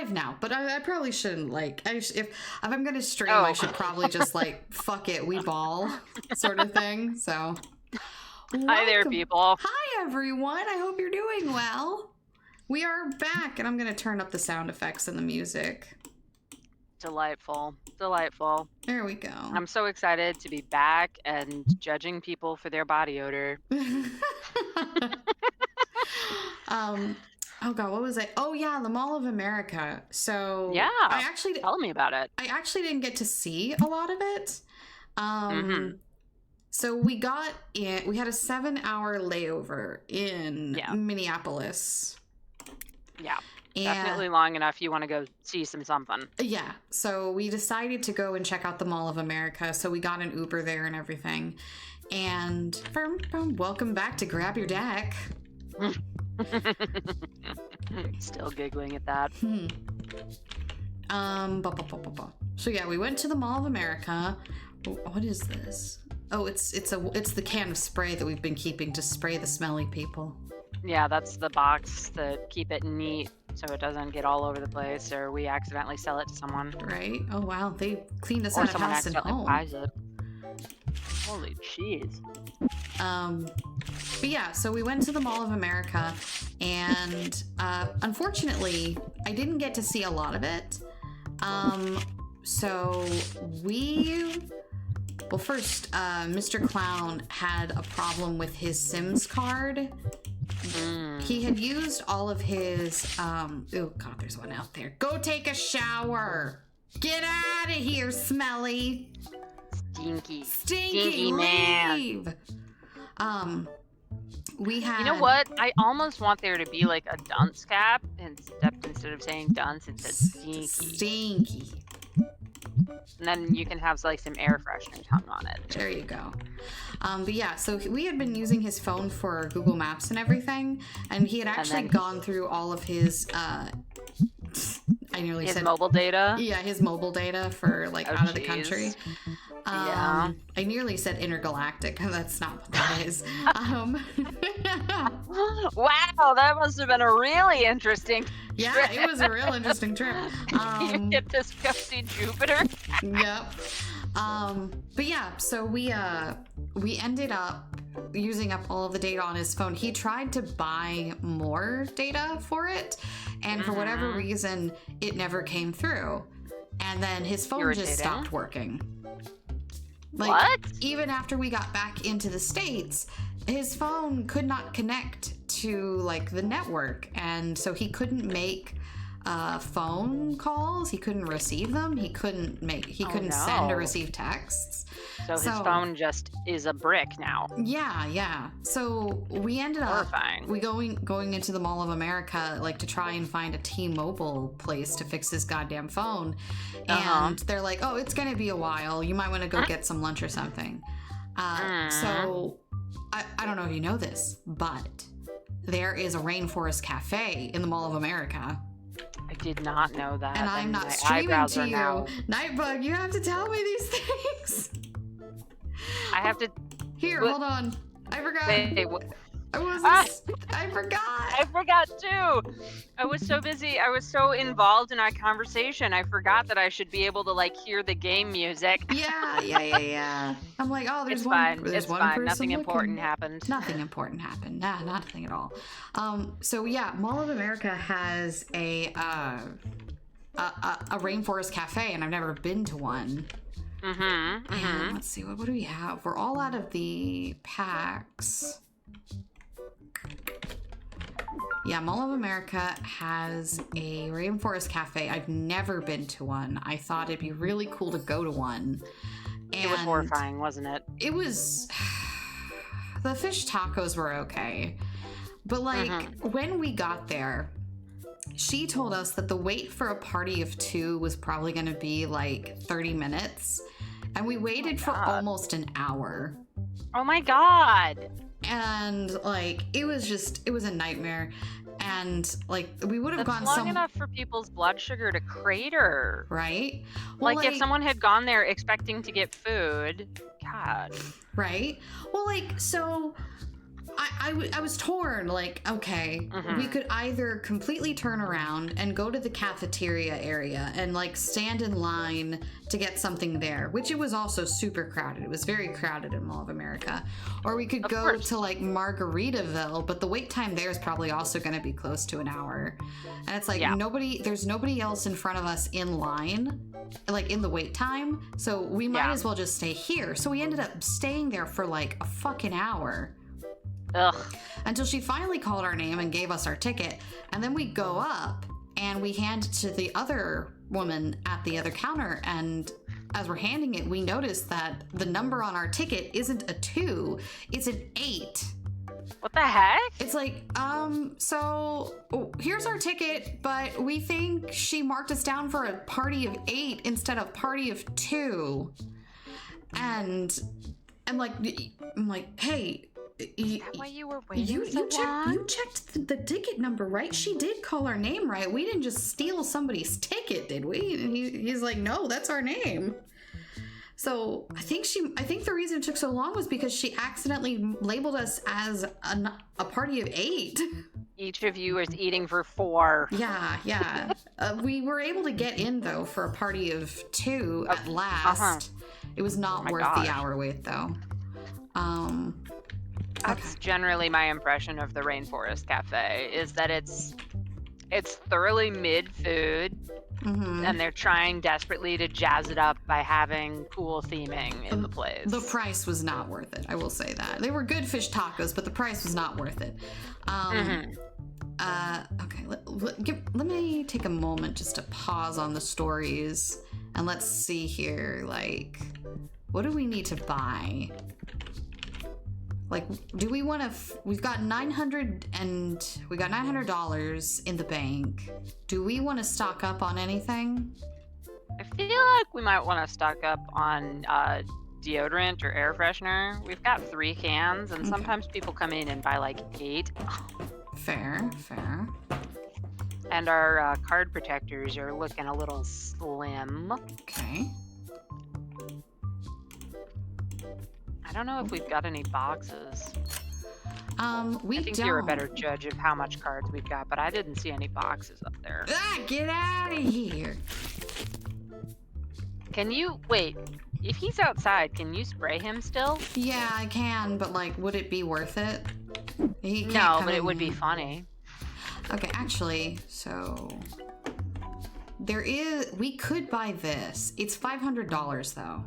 live now, but I probably shouldn't, like, if I'm gonna stream, I should probably just, like, fuck it, we ball, sort of thing, so. Hi there, people. Hi, everyone, I hope you're doing well. We are back, and I'm gonna turn up the sound effects and the music. Delightful. Delightful. There we go. I'm so excited to be back and judging people for their body odor. Oh god, what was it? Oh yeah, the Mall of America. So yeah, tell me about it. I actually didn't get to see a lot of it. So we got in. We had a 7-hour layover in Minneapolis. Yeah, definitely long enough. You want to go see something. Yeah. So we decided to go and check out the Mall of America. So we got an Uber there and everything. And welcome back to Grab Your Deck. Still giggling at that. So yeah, we went to the Mall of America. What is this? Oh, it's the can of spray that we've been keeping to spray the smelly people. Yeah, that's the box to keep it neat so it doesn't get all over the place, or we accidentally sell it to someone. Right? Oh wow, they cleaned us out of house and home. Buys it. Holy cheese. But yeah, so we went to the Mall of America, and unfortunately, I didn't get to see a lot of it. So first, Mr. Clown had a problem with his Sims card. He had used all of his, oh god, there's one out there. Go take a shower! Get out of here, smelly! Stinky man. We had... You know what? I almost want there to be like a dunce cap, instead of saying dunce, it says stinky. Stinky. And then you can have like some air freshener hung on it. There you go. But yeah, so we had been using his phone for Google Maps and everything, and he had actually gone through all of his his mobile data? Yeah, his mobile data for like out of the country. Yeah. I nearly said intergalactic. That's not what that is. Wow, that must have been a really interesting trip. Yeah, it was a real interesting trip. You get to go see Jupiter. Yep. But yeah, so we ended up using up all of the data on his phone. He tried to buy more data for it, and for whatever reason, it never came through. And then his phone just stopped working. Like, what? Even after we got back into the States, his phone could not connect to like the network, and so he couldn't make phone calls. He couldn't receive them. He couldn't send or receive texts. So his phone just is a brick now. Yeah. So we ended up going into the Mall of America, like, to try and find a T-Mobile place to fix his goddamn phone. And they're like, oh, it's gonna be a while. You might want to go get some lunch or something. So I don't know if you know this, but there is a rainforest cafe in the Mall of America. I did not know that. And I'm not streaming to you. Nightbug, you have to tell me these things. I have to... Here, hold on. I forgot. Wait, I forgot. I forgot too. I was so busy. I was so involved in our conversation. I forgot that I should be able to like hear the game music. Yeah. I'm like, oh, there's one. It's fine. Nothing important happened. Nothing important happened. Nah, nothing at all. So yeah, Mall of America has a rainforest cafe, and I've never been to one. And let's see, what do we have? We're all out of the packs. Yeah, Mall of America has a rainforest cafe. I've never been to one. I thought it'd be really cool to go to one. And it was horrifying, wasn't it? It was... The fish tacos were okay. But like, when we got there, she told us that the wait for a party of 2 was probably going to be like 30 minutes. And we waited for almost an hour. Oh my god. And like, it was a nightmare. And like, we would have gone long enough for people's blood sugar to crater. Right? Well, like if someone had gone there expecting to get food, god. Right? Well, like, so I was torn. Like, okay, we could either completely turn around and go to the cafeteria area and like stand in line to get something there, which it was also super crowded. It was very crowded in Mall of America. Or we could go to like Margaritaville, but the wait time there is probably also going to be close to an hour. And it's like there's nobody else in front of us in line, like in the wait time. So we might as well just stay here. So we ended up staying there for like a fucking hour. Ugh. Until she finally called our name and gave us our ticket. And then we go up and we hand it to the other woman at the other counter. And as we're handing it, we notice that the number on our ticket isn't a 2, it's an 8. What the heck? It's like, so here's our ticket, but we think she marked us down for a party of 8 instead of party of 2. And I'm like, hey, is that why you were waiting so long? You checked the ticket number, right? She did call our name right. We didn't just steal somebody's ticket, did we? And he's like, no, that's our name. So I think the reason it took so long was because she accidentally labeled us as a party of 8. Each of you is eating for 4. Yeah. We were able to get in though for a party of 2 at last. It was not worth the hour wait though. That's generally my impression of the Rainforest Cafe, is that it's thoroughly mid-food, and they're trying desperately to jazz it up by having cool theming in the place. The price was not worth it, I will say that. They were good fish tacos, but the price was not worth it. Okay, let me take a moment just to pause on the stories, and let's see here, like, what do we need to buy? Like, do we want to? We've got $900 in the bank. Do we want to stock up on anything? I feel like we might want to stock up on deodorant or air freshener. We've got 3 cans, and sometimes people come in and buy like 8. Fair. And our card protectors are looking a little slim. Okay. I don't know if we've got any boxes. I think you're a better judge of how much cards we've got, but I didn't see any boxes up there. Get out of here. Can you, wait, if he's outside, can you spray him still? Yeah, I can, but like, would it be worth it? No, but it would be funny. Okay, actually, so we could buy this. It's $500 though.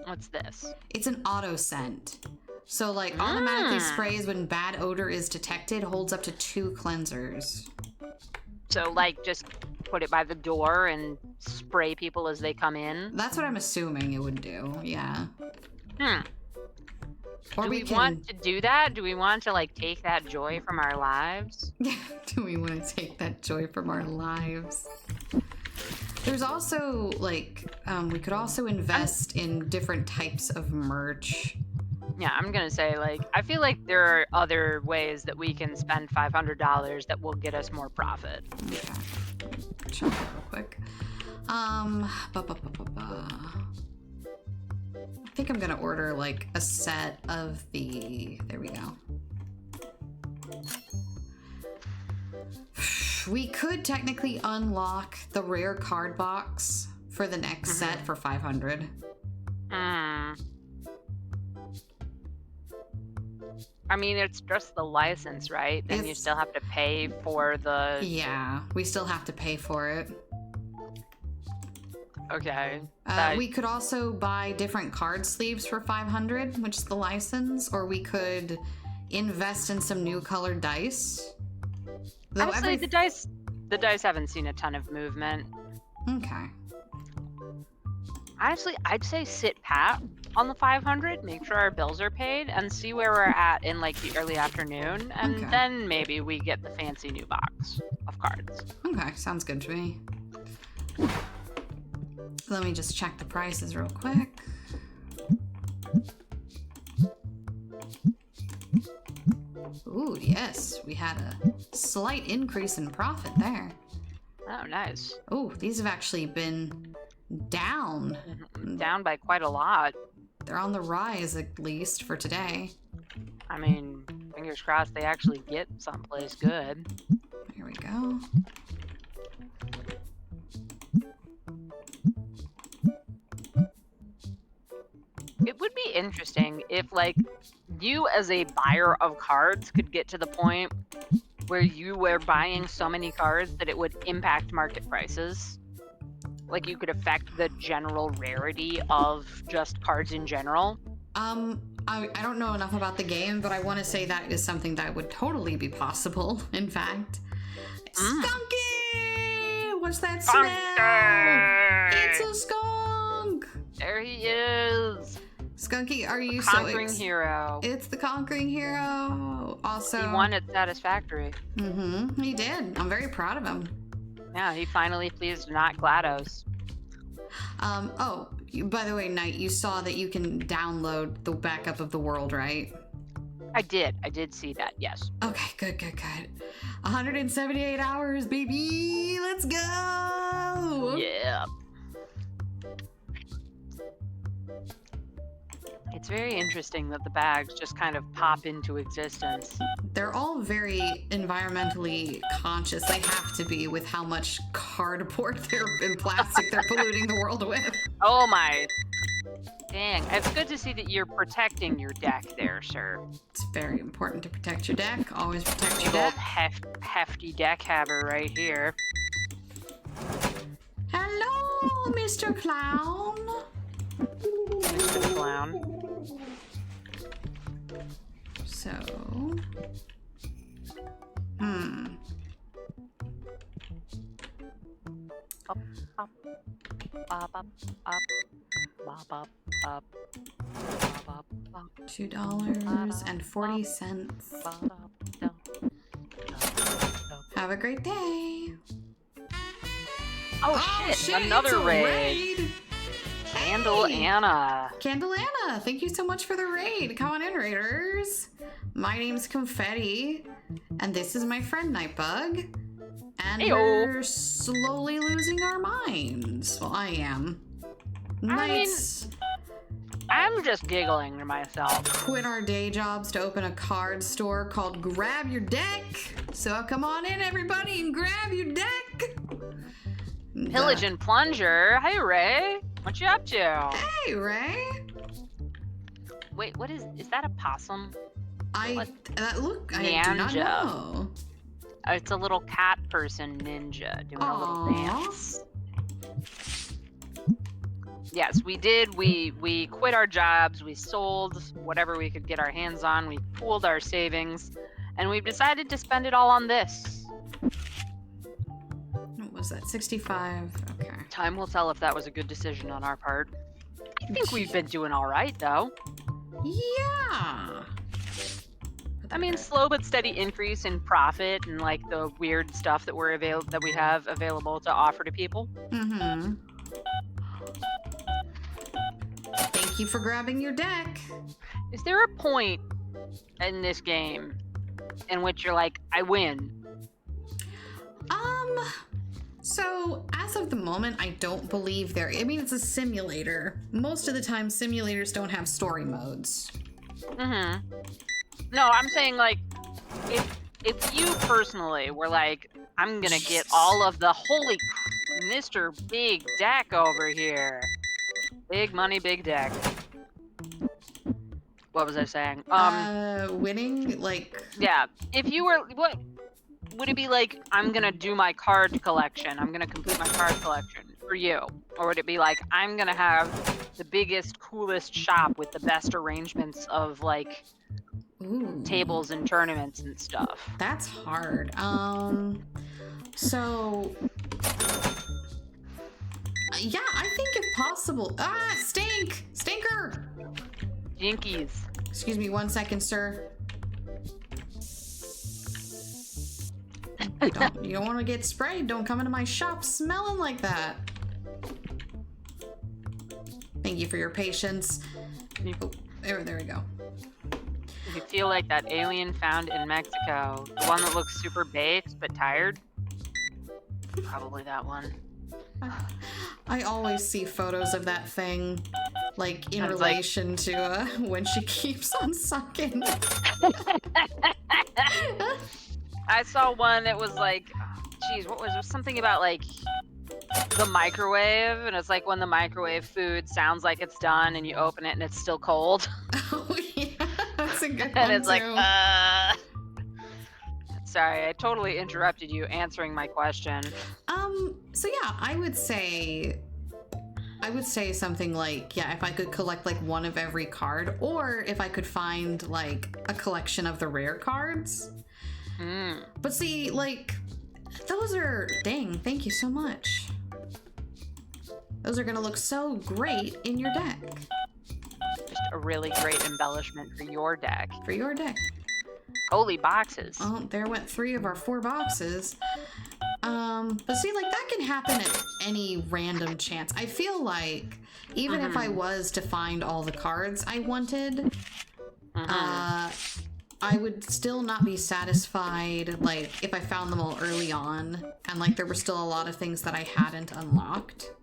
What's this? It's an auto scent. So like automatically sprays when bad odor is detected, holds up to 2 cleansers. So like just put it by the door and spray people as they come in? That's what I'm assuming it would do, yeah. Or do we want to do that? Do we want to like take that joy from our lives? Do we want to take that joy from our lives? There's also, like, we could also invest in different types of merch. Yeah, I'm going to say, like, I feel like there are other ways that we can spend $500 that will get us more profit. Okay. Check it real quick. I think I'm going to order, like, a set of the... There we go. We could technically unlock the rare card box for the next set for $500. I mean, it's just the license, right? Then you still have to pay for the... Yeah, we still have to pay for it. Okay. We could also buy different card sleeves for $500, which is the license, or we could invest in some new colored dice. Though honestly, the dice haven't seen a ton of movement. Okay. Honestly, I'd say sit pat on the 500, make sure our bills are paid, and see where we're at in like the early afternoon, and then maybe we get the fancy new box of cards. Okay, sounds good to me. Let me just check the prices real quick. Ooh, yes, we had a slight increase in profit there. Oh, nice. Ooh, these have actually been down. Down by quite a lot. They're on the rise, at least, for today. I mean, Fingers crossed they actually get someplace good. Here we go. It would be interesting if, like, you as a buyer of cards could get to the point where you were buying so many cards that it would impact market prices. Like, you could affect the general rarity of just cards in general. I don't know enough about the game, but I want to say that is something that would totally be possible, in fact. Skunky! What's that smell? It's a skunk! There he is! Skunky, are you conquering hero? It's the conquering hero. Also, he won at Satisfactory. He did. I'm very proud of him. Yeah, he finally pleased not GLaDOS. Oh, by the way, Knight, you saw that you can download the backup of the world, right? I did see that, yes. Okay, good. 178 hours, baby! Let's go! Yeah. It's very interesting that the bags just kind of pop into existence. They're all very environmentally conscious. They have to be with how much cardboard and plastic they're polluting the world with. Oh my. Dang. It's good to see that you're protecting your deck there, sir. It's very important to protect your deck. Always protect your Big old deck. hefty deck haver right here. Hello, Mr. Clown. Mr. Clown. So, $2.40. Have a great day. Oh shit, another raid. Candle Anna. Candle Anna, thank you so much for the raid. Come on in, raiders. My name's Confetti, and this is my friend Nightbug. And we're slowly losing our minds. Well, I am. I'm just giggling to myself. Quit our day jobs to open a card store called Grab Your Deck. So come on in, everybody, and grab your deck. Pillage and Plunger. Hey, Ray. What you up to? Hey, Ray. Wait, what is that a possum? I do not know. It's a little cat person ninja doing a little dance. Yes, we did. We quit our jobs. We sold whatever we could get our hands on. We pooled our savings, and we've decided to spend it all on this. What was that? 65. Okay. Time will tell if that was a good decision on our part. I think we've been doing all right, though. Yeah. I mean, slow but steady increase in profit and like the weird stuff that we have available to offer to people. Mm-hmm. Thank you for grabbing your deck. Is there a point in this game in which you're like, I win? So as of the moment, I don't believe I mean, it's a simulator. Most of the time, simulators don't have story modes. Mm-hmm. No, I'm saying, like, if you personally were like, I'm gonna get all of the holy Mr. Big Deck over here. Big money, big deck. What was I saying? Winning, like... Yeah, if you were, what would it be like, I'm gonna do my card collection, I'm gonna complete my card collection for you? Or would it be like, I'm gonna have the biggest, coolest shop with the best arrangements of, like, tables and tournaments and stuff? That's hard. So... yeah, I think if possible... Stinker! Jinkies. Excuse me 1 second, sir. You don't want to get sprayed. Don't come into my shop smelling like that. Thank you for your patience. Oh, there we go. If you feel like that alien found in Mexico, the one that looks super baked but tired, probably that one. I always see photos of that thing Like, in relation to when she keeps on sucking. I saw one that was like, geez, what was it? Something about like the microwave, and it's like when the microwave food sounds like it's done and you open it and it's still cold. Oh, yeah, that's a good one, and it's too. Like, Sorry, I totally interrupted you answering my question. So yeah, I would say something like, yeah, if I could collect like one of every card, or if I could find like a collection of the rare cards. But see, like, those are, dang, thank you so much. Those are gonna look so great in your deck. Just a really great embellishment for your deck. For your deck. Holy boxes. Oh, there went 3 of our 4 boxes. But see, like, that can happen at any random chance. I feel like, even if I was to find all the cards I wanted, I would still not be satisfied, like, if I found them all early on, and, like, there were still a lot of things that I hadn't unlocked.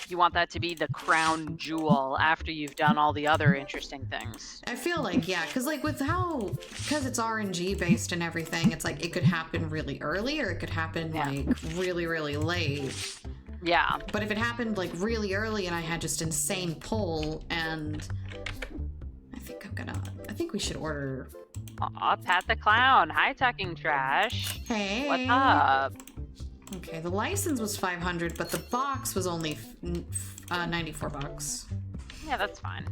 You want that to be the crown jewel after you've done all the other interesting things. I feel like, yeah, because, like, because it's RNG based and everything, it's like, it could happen really early, or it could happen, like, really, really late. Yeah. But if it happened, like, really early and I had just insane pull, and I think we should order... Aw, Pat the Clown. Hi, Talking Trash. Hey. What's up? Okay, the license was $500, but the box was only $94. Yeah, that's fine.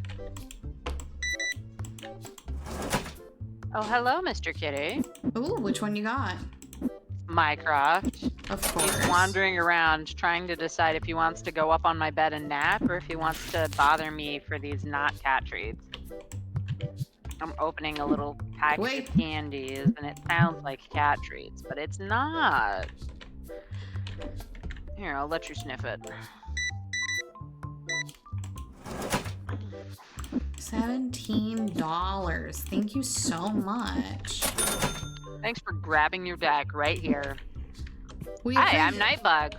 Oh, hello, Mr. Kitty. Ooh, which one you got? Mycroft. Of course. He's wandering around trying to decide if he wants to go up on my bed and nap or if he wants to bother me for these not cat treats. I'm opening a little package of candies and it sounds like cat treats, but it's not. Here, I'll let you sniff it. $17. Thank you so much. Thanks for grabbing your deck right here. Hi, I'm Nightbug.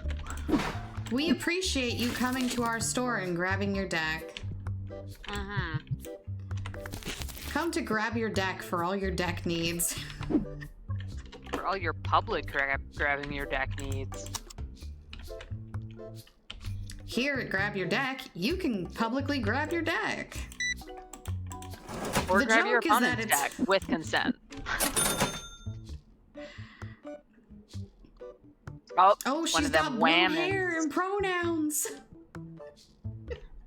We appreciate you coming to our store and grabbing your deck. Come to grab your deck for all your deck needs. For all your public grabbing your deck needs. Here at Grab Your Deck, you can publicly grab your deck. Or grab your opponent's deck with consent. Oh, she's got blue hair and pronouns.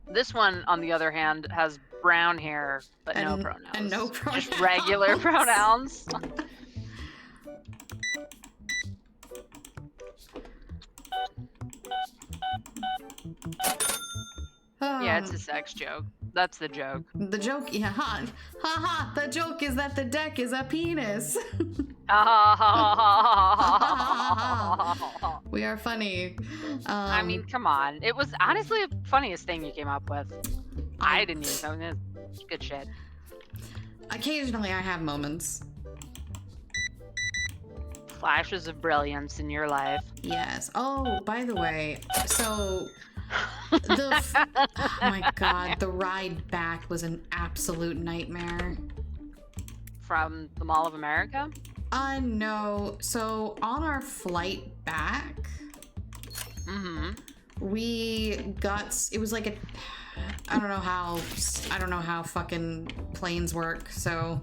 This one, on the other hand, has brown hair, but no pronouns. And no pronouns. Just regular pronouns. Yeah, it's a sex joke. That's the joke. The joke, yeah, ha ha. The joke is that the deck is a penis. We are funny. I mean, come on. It was honestly the funniest thing you came up with. I didn't even know. It's good shit. Occasionally, I have moments. Flashes of brilliance in your life. Yes. Oh, by the way, so oh my god, the ride back was an absolute nightmare. From the Mall of America? No. So on our flight back, we got, it was like I don't know how fucking planes work, so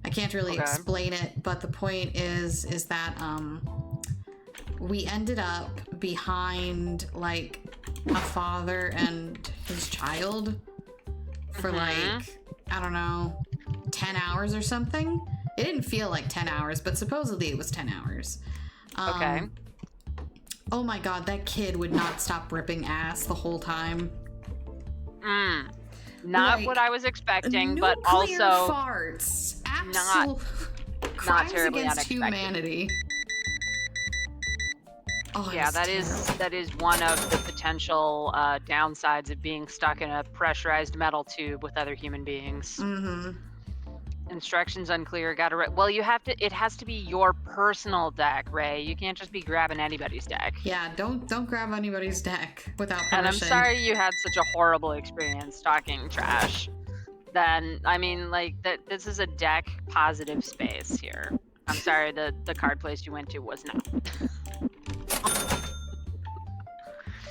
I can't really explain it, but the point is that we ended up behind like a father and his child for like, I don't know, 10 hours or something. It didn't feel like 10 hours, but supposedly it was 10 hours. Okay. Oh my god, that kid would not stop ripping ass the whole time. Not like, what I was expecting, but nuclear also farts. not terribly against unexpected. Humanity. Oh, yeah, that is one of the potential downsides of being stuck in a pressurized metal tube with other human beings. Instructions unclear. Well, you have to. It has to be your personal deck, Ray. You can't just be grabbing anybody's deck. Yeah, don't grab anybody's deck without permission. And I'm sorry you had such a horrible experience talking trash. Then, I mean, like, this is a deck positive space here. I'm sorry the card place you went to was not.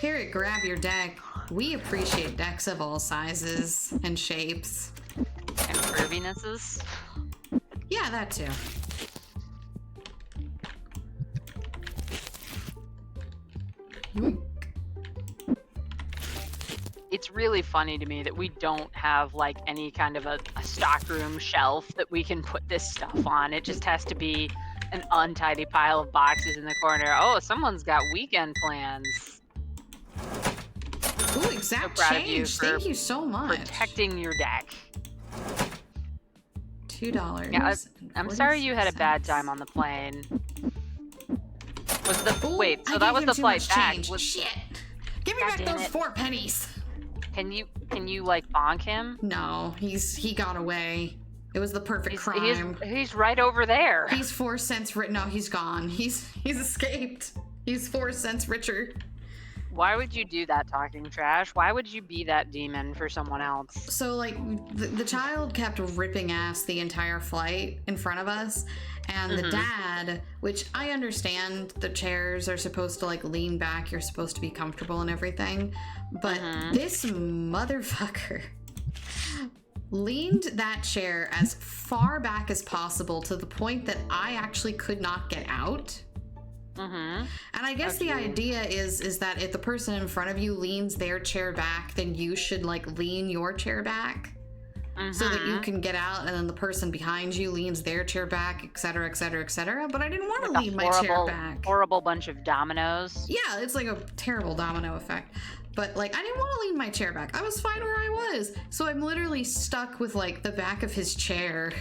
Here at Grab Your Deck, we appreciate decks of all sizes and shapes. And curvinesses. Yeah, that too. Yoink. It's really funny to me that we don't have like any kind of a stockroom shelf that we can put this stuff on. It just has to be an untidy pile of boxes in the corner. Oh, someone's got weekend plans. Ooh, exact change. Thank you so much. Protecting your deck. $2. Yeah, I'm sorry you had a bad time on the plane. Wait, so that was the flight back. Shit! Give me back those 4 pennies. Can you like bonk him? No, he got away. It was the perfect crime. He's right over there. He's 4 cents rich. No, he's gone. He's escaped. He's 4 cents richer. Why would you do that, talking trash? Why would you be that demon for someone else? So, like, the child kept ripping ass the entire flight in front of us, and the dad, which I understand the chairs are supposed to, like, lean back, you're supposed to be comfortable and everything, but this motherfucker leaned that chair as far back as possible to the point that I actually could not get out. And I guess the idea is that if the person in front of you leans their chair back, then you should like lean your chair back so that you can get out, and then the person behind you leans their chair back, etc., etc., etc. But I didn't want to lean my chair back. Horrible bunch of dominoes. Yeah, it's like a terrible domino effect. But like I didn't want to lean my chair back. I was fine where I was. So I'm literally stuck with like the back of his chair.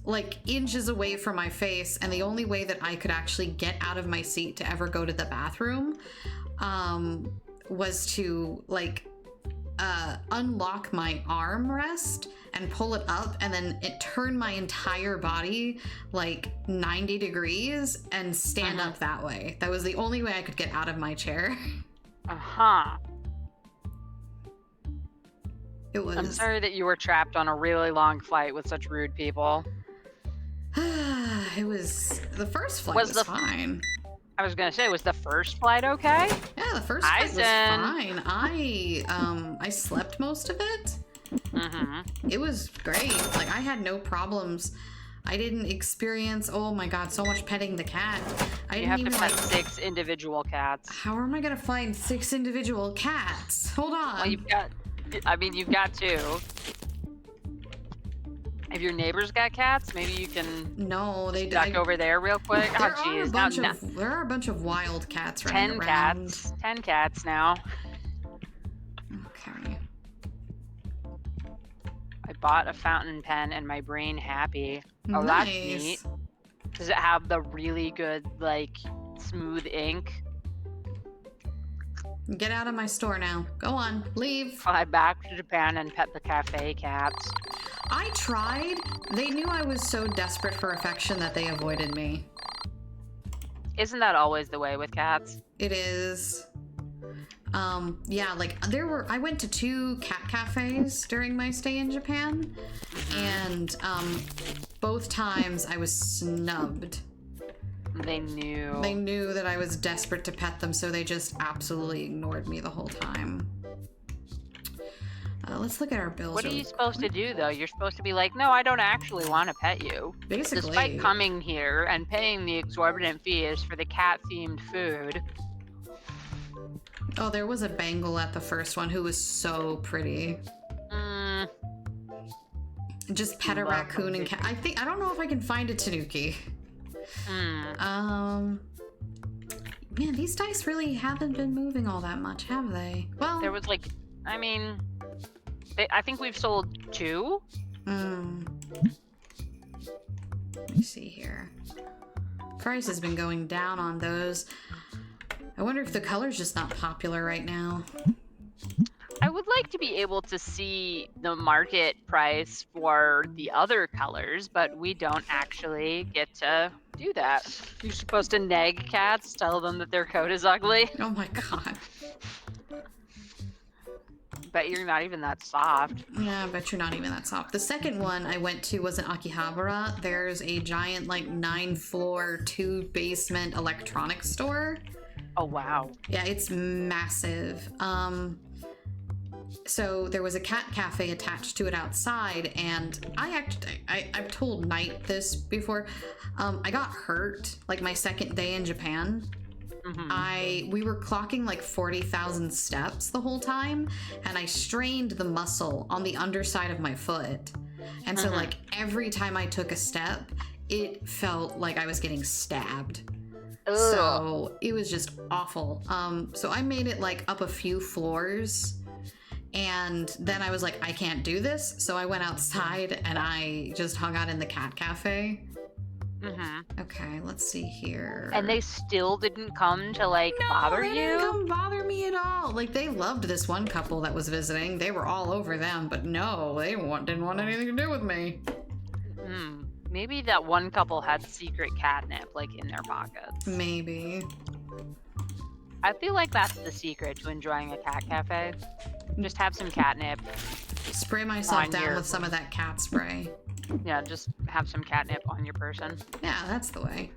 Like inches away from my face, and the only way that I could actually get out of my seat to ever go to the bathroom was to like unlock my armrest and pull it up, and then it turned my entire body like 90 degrees and stand up that way. That was the only way I could get out of my chair. It was. I'm sorry that you were trapped on a really long flight with such rude people. It was the first flight was fine. I was gonna say, was the first flight okay? Yeah, the first flight was fine. I slept most of it. It was great. Like I had no problems. I didn't experience, oh my god, so much petting the cat. You have to pet 6 individual cats. How am I gonna find 6 individual cats? Hold on. Well, you've got 2. Have your neighbors got cats? Maybe you can duck over there real quick. There are a bunch of wild cats running around. 10 cats now. Okay. I bought a fountain pen and my brain happy. Oh, nice. That's neat. Does it have the really good, like, smooth ink? Get out of my store now. Go on, leave. Fly back to Japan and pet the cafe cats. I tried. They knew I was so desperate for affection that they avoided me. Isn't that always the way with cats? It is. Yeah, like I went to 2 cat cafes during my stay in Japan, and both times I was snubbed. They knew. They knew that I was desperate to pet them, so they just absolutely ignored me the whole time. Let's look at our bills. What are you supposed to do, though? You're supposed to be like, no, I don't actually want to pet you. Basically. Despite coming here and paying the exorbitant fees for the cat-themed food. Oh, there was a Bengal at the first one who was so pretty. Just pet a raccoon and cat. I don't know if I can find a Tanuki. Man, these dice really haven't been moving all that much, have they? Well, there was like, I mean, I think we've sold 2. Let me see here. Price has been going down on those. I wonder if the color's just not popular right now. I would like to be able to see the market price for the other colors, but we don't actually get to do that. You're supposed to nag cats, tell them that their coat is ugly. Oh my god. Bet you're not even that soft. Yeah, I bet you're not even that soft. The second one I went to was in Akihabara. There's a giant, like, 9-floor, 2-basement electronics store. Oh, wow. Yeah, it's massive. So there was a cat cafe attached to it outside, and I've told Knight this before. I got hurt, like, my second day in Japan. We were clocking like 40,000 steps the whole time, and I strained the muscle on the underside of my foot. And so like every time I took a step, it felt like I was getting stabbed. Ugh. So it was just awful. So I made it like up a few floors, and then I was like, I can't do this. So I went outside and I just hung out in the cat cafe. Okay, let's see here. And they still didn't come to like bother you? No, they didn't come bother me at all. Like, they loved this one couple that was visiting. They were all over them, but no, they didn't want anything to do with me. Maybe that one couple had secret catnip, like, in their pockets. Maybe. I feel like that's the secret to enjoying a cat cafe. Just have some catnip. Spray myself down with some of that cat spray. Yeah, just have some catnip on your person. Yeah, that's the way.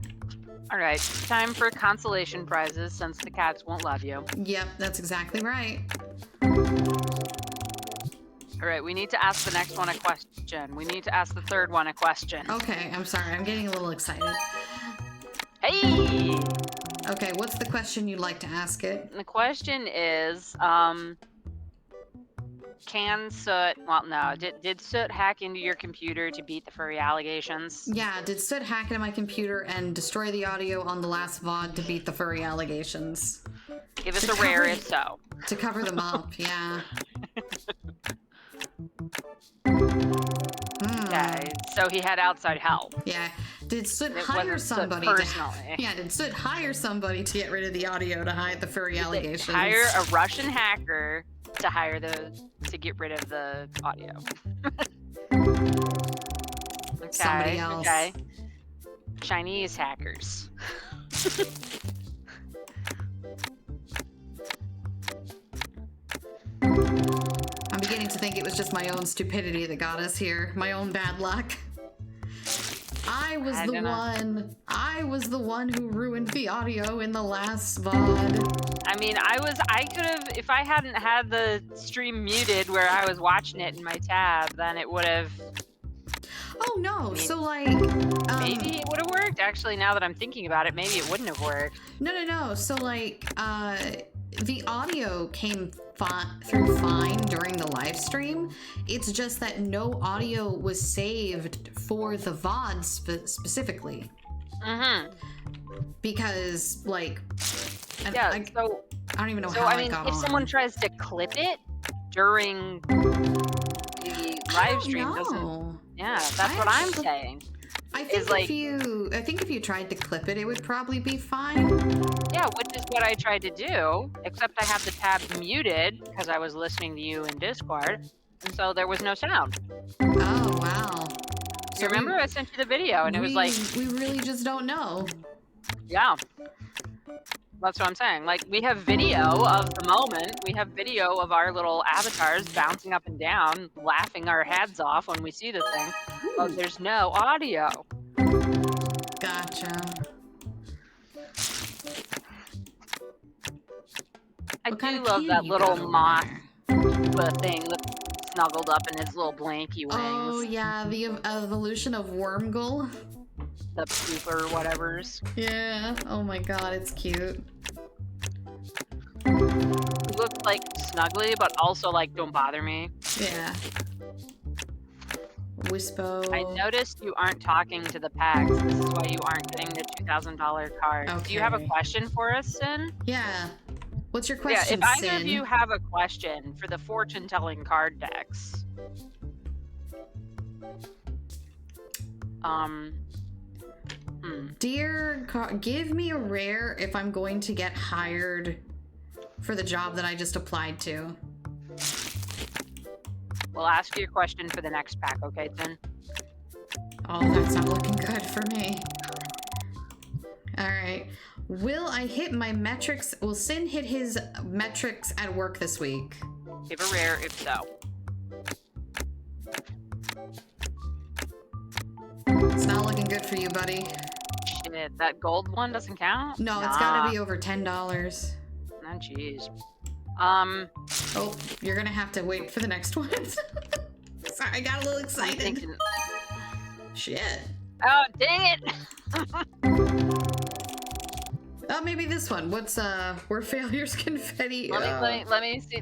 All right, time for consolation prizes since the cats won't love you. Yep, that's exactly right. All right, we need to ask the next one a question. We need to ask the third one a question. Okay, I'm sorry. I'm getting a little excited. Hey! Okay, what's the question you'd like to ask it? The question is, can Soot, well, no, did Soot hack into your computer to beat the furry allegations? Yeah, did Soot hack into my computer and destroy the audio on the last VOD to beat the furry allegations? Give us a rare if so. To cover them up, yeah. Okay, so he had outside help. Yeah. Did Soot hire somebody did Soot hire somebody to get rid of the audio to hide the furry allegations? Hire a Russian hacker to get rid of the audio. Okay, somebody else. Okay. Chinese hackers. I'm beginning to think it was just my own stupidity that got us here. My own bad luck. I was the one who ruined the audio in the last VOD. I mean, I could have, if I hadn't had the stream muted where I was watching it in my tab, then it would have... Oh no, so like... maybe it would have worked. Actually, now that I'm thinking about it, maybe it wouldn't have worked. No. So like, the audio came through fine during the live stream. It's just that no audio was saved for the VOD specifically. Because, like... I don't even know how I got on. If someone tries to clip it during the live stream, doesn't... Yeah, that's what I'm saying. I think if you tried to clip it, it would probably be fine. Yeah, which is what I tried to do, except I had the tab muted because I was listening to you in Discord, and so there was no sound. Oh, wow. So remember I sent you the video, and it was like... We really just don't know. Yeah. That's what I'm saying. Like, we have video of the moment. We have video of our little avatars bouncing up and down, laughing our heads off when we see the thing. But there's no audio. Gotcha. I do love that little moth thing that's snuggled up in his little blanky wings. Oh, yeah, the evolution of Wormgull. The pooper whatevers. Yeah. Oh my god, it's cute. He looks like snuggly, but also like don't bother me. Yeah. Wispo. I noticed you aren't talking to the packs. This is why you aren't getting the $2,000 card. Okay. Do you have a question for us, Sin? Yeah. What's your question, Yeah, if Sin? either of you have a question for the fortune-telling card decks. Dear, give me a rare if I'm going to get hired for the job that I just applied to. We'll ask you a question for the next pack, okay, Tin? Oh, that's not looking good for me. Alright. Will I hit my metrics? Will Sin hit his metrics at work this week? Give a rare if so. It's not looking good for you, buddy. Shit, that gold one doesn't count? No, nah. It's gotta be over $10. Oh, jeez. Oh, you're gonna have to wait for the next one. Sorry, I got a little excited. Shit. Oh, dang it! Oh, maybe this one. What's where failures confetti? Let me see.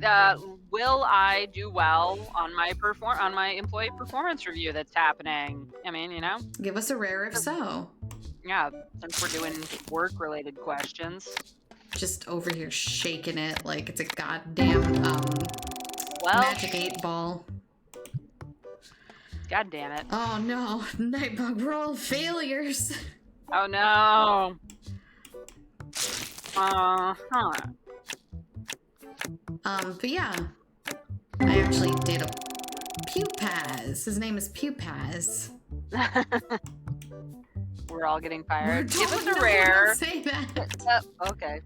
Will I do well on my employee performance review that's happening? I mean, you know. Give us a rare if so. Yeah, since we're doing work-related questions. Just over here shaking it like it's a goddamn magic 8-ball. God damn it. Oh no, Nightbug, we're all failures. Oh no. But yeah. I actually did a Pewpaz. His name is Pewpaz. We're all getting fired. Give us a rare. Don't say that. Okay.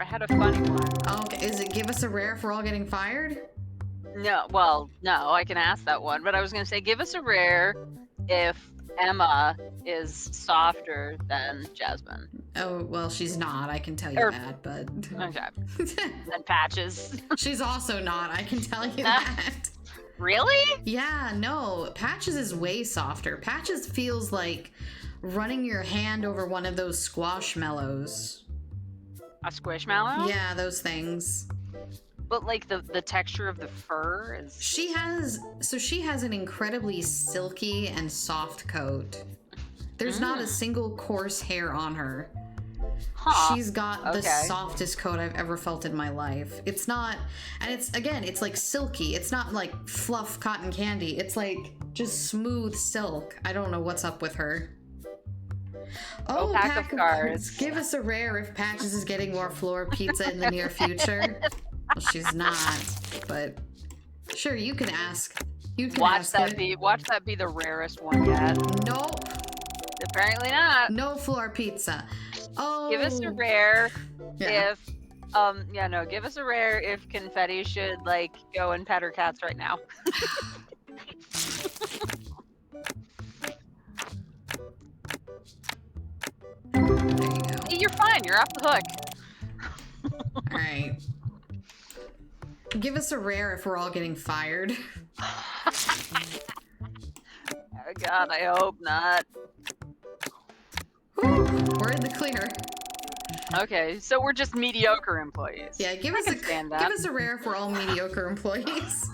I had a funny one. Oh, okay. Is it give us a rare if we're all getting fired? No, well, no, I can ask that one, but I was gonna say give us a rare if Emma is softer than Jasmine. Oh, well, she's not, I can tell you that, but... Okay. And Patches. She's also not, I can tell you that. Really? Yeah, no, Patches is way softer. Patches feels like running your hand over one of those squashmallows. A squishmallow? Yeah, those things. But like the texture of the fur is... She has an incredibly silky and soft coat. There's not a single coarse hair on her. Huh. She's got the softest coat I've ever felt in my life. It's not, and it's like silky. It's not like fluff cotton candy. It's like just smooth silk. I don't know what's up with her. Oh, pack of cards. Give us a rare if Patches is getting more floor pizza in the near future. Well, she's not, but sure, you can ask. You can watch ask that it. be the rarest one yet. Nope. Apparently not. No floor pizza. Oh. Give us a rare if give us a rare if Confetti should like go and pet her cats right now. There you go. You're fine. You're off the hook. All right. Give us a rare if we're all getting fired. Oh God, I hope not. Whew, we're in the clear. Okay, so we're just mediocre employees. Yeah, give us a rare if we're all mediocre employees.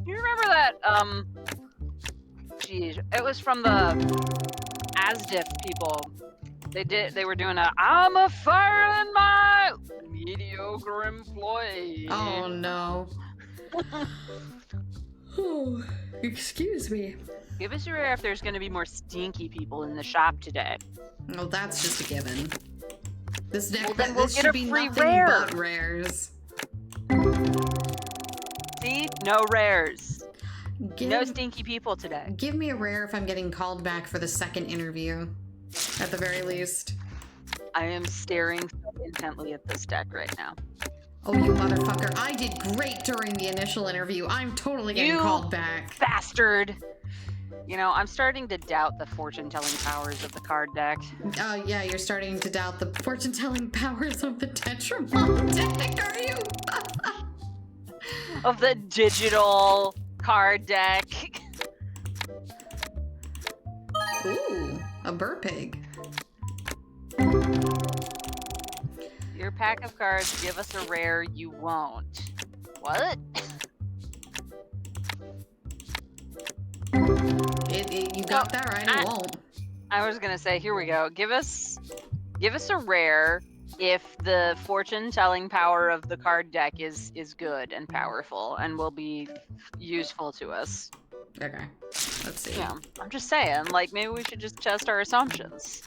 You remember that? Geez, it was from the ASDIF people. They were doing I'm a firing my mediocre employee. Oh no. Oh, excuse me. Give us a rare if there's going to be more stinky people in the shop today. Oh, that's just a given. This deck, then we'll this get should a be free nothing rare. but rares. See? No rares. No no stinky people today. Give me a rare if I'm getting called back for the second interview. At the very least. I am staring so intently at this deck right now. Oh, you motherfucker. I did great during the initial interview. I'm totally getting called back. Bastard! You know, I'm starting to doubt the fortune-telling powers of the card deck. Oh, yeah, you're starting to doubt the fortune-telling powers of the Tetramon deck, are you? Of the digital card deck. Ooh, a Burpig. Your pack of cards, give us a rare, you won't. What? You got that right, it won't. I was gonna say, here we go. Give us a rare if the fortune-telling power of the card deck is good and powerful and will be useful to us. Okay, let's see. Yeah, I'm just saying, like, maybe we should just test our assumptions.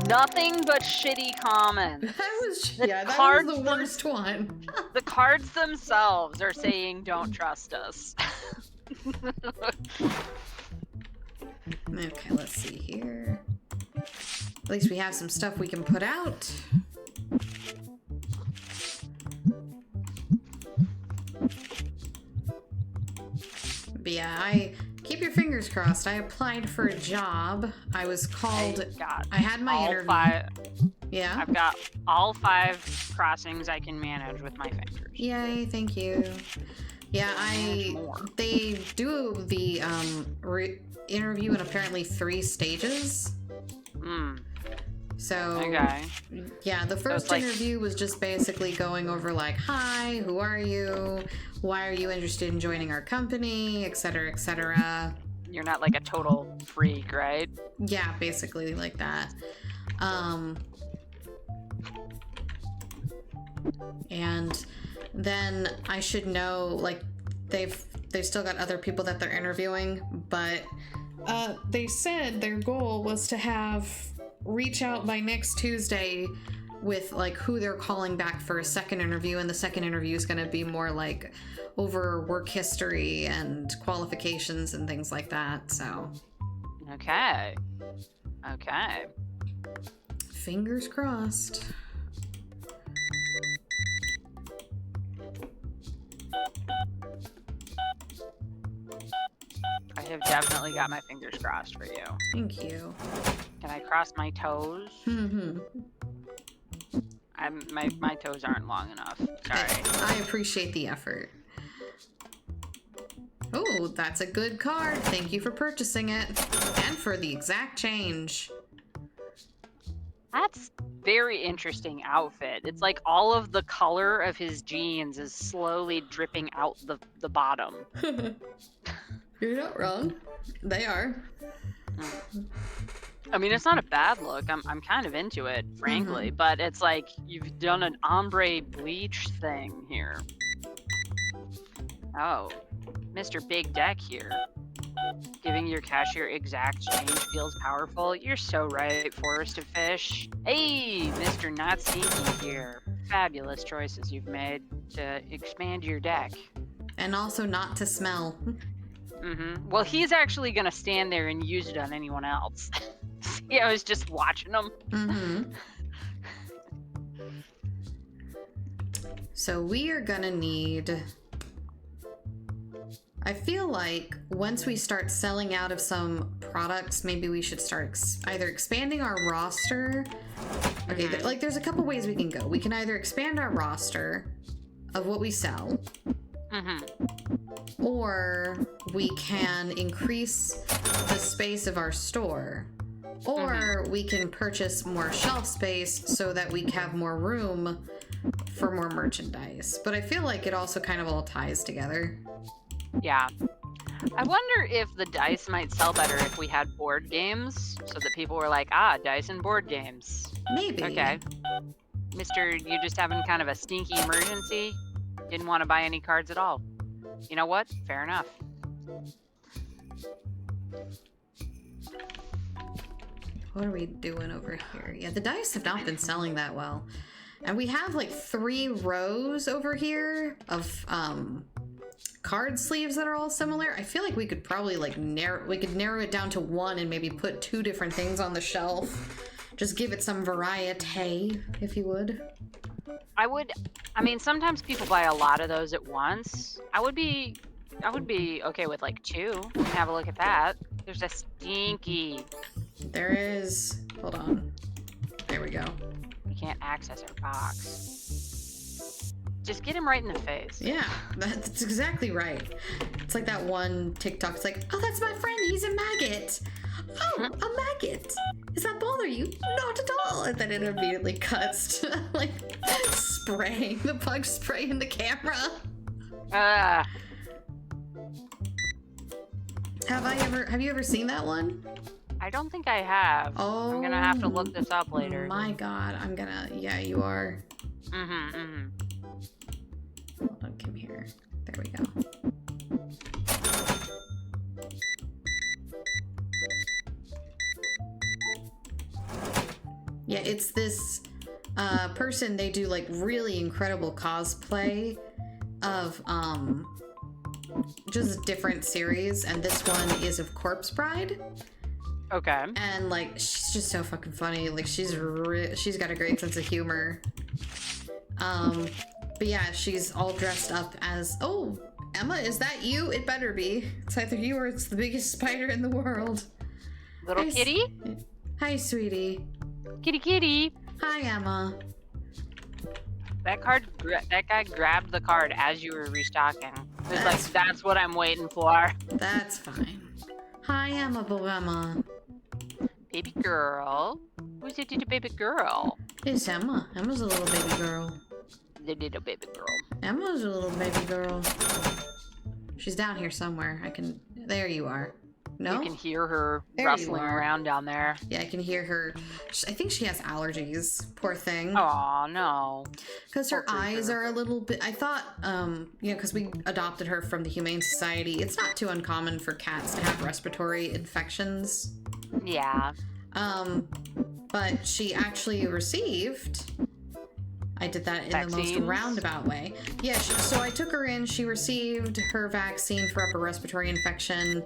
Nothing but shitty comments. That was the worst one. The cards themselves are saying, "Don't trust us." Okay, let's see here. At least we have some stuff we can put out. But yeah, keep your fingers crossed. I applied for a job. I was called. I had my interview. Yeah. I've got all 5 crossings I can manage with my fingers. Yay! Thank you. Yeah, they do the interview in apparently 3 stages. So, okay. Yeah, the first interview was just basically going over like, hi, who are you? Why are you interested in joining our company? Etc., etc. You're not like a total freak, right? Yeah, basically like that. And then I should know, like, they've still got other people that they're interviewing, but they said their goal was to reach out by next Tuesday with like who they're calling back for a second interview, and the second interview is going to be more like over work history and qualifications and things like that. So okay. Fingers crossed. I have definitely got my fingers crossed for you. Thank you. Can I cross my toes? My toes aren't long enough. Sorry. I appreciate the effort. Oh, that's a good card. Thank you for purchasing it. And for the exact change. That's very interesting outfit. It's like all of the color of his jeans is slowly dripping out the bottom. You're not wrong. They are. I mean, it's not a bad look. I'm kind of into it, frankly, but it's like you've done an ombre bleach thing here. Oh, Mr. Big Deck here. Giving your cashier exact change feels powerful. You're so right, Forest of Fish. Hey, Mr. Not Sneaky here. Fabulous choices you've made to expand your deck. And also not to smell. Well, he's actually gonna stand there and use it on anyone else. See, I was just watching him. So we are gonna need... I feel like once we start selling out of some products, maybe we should start either expanding our roster. Okay, like there's a couple ways we can go. We can either expand our roster of what we sell, or we can increase the space of our store, or we can purchase more shelf space so that we have more room for more merchandise. But I feel like it also kind of all ties together. Yeah. I wonder if the dice might sell better if we had board games, so that people were like, dice and board games. Maybe. Okay. Mister, you just having kind of a sneaky emergency? Didn't want to buy any cards at all. You know what? Fair enough. What are we doing over here? Yeah, the dice have not been selling that well. And we have like 3 rows over here of card sleeves that are all similar. I feel like we could probably like narrow it down to 1 and maybe put 2 different things on the shelf. Just give it some variety, if you would. I mean, sometimes people buy a lot of those at once. I would be okay with like 2. You can have a look at that. There's a stinky. There is. Hold on. There we go. We can't access our box. Just get him right in the face. Yeah, that's exactly right. It's like that one TikTok. It's like, oh, that's my friend. He's a maggot. Oh, a maggot. Does that bother you? Not at all. And then it immediately cuts to like spraying the bug spray in the camera. Have you ever seen that one? I don't think I have. Oh, I'm gonna have to look this up later. My God, yeah, you are. Hold on, come here. There we go. Yeah, it's this person. They do like really incredible cosplay of just different series, and this one is of Corpse Bride. Okay. And like she's just so fucking funny. Like she's got a great sense of humor. But yeah, she's all dressed up as, oh, Emma, is that you? It better be. It's either you or it's the biggest spider in the world. Little kitty? Hi, sweetie. Kitty. Hi, Emma. That guy grabbed the card as you were restocking. It was like, that's what I'm waiting for. That's fine. Hi, Emma Boema. Baby girl. Who's it, baby girl? It's Emma. Emma's a little baby girl. The little baby girl. Emma's a little baby girl. She's down here somewhere. There you are. No? You can hear her There rustling around down there. Yeah, I can hear her. I think she has allergies. Poor thing. Aw, no. Because her eyes are a little bit... I thought, because we adopted her from the Humane Society, it's not too uncommon for cats to have respiratory infections. Yeah. But she actually received... I did that in Vaccines? The most roundabout way. Yeah, so I took her in. She received her vaccine for upper respiratory infection.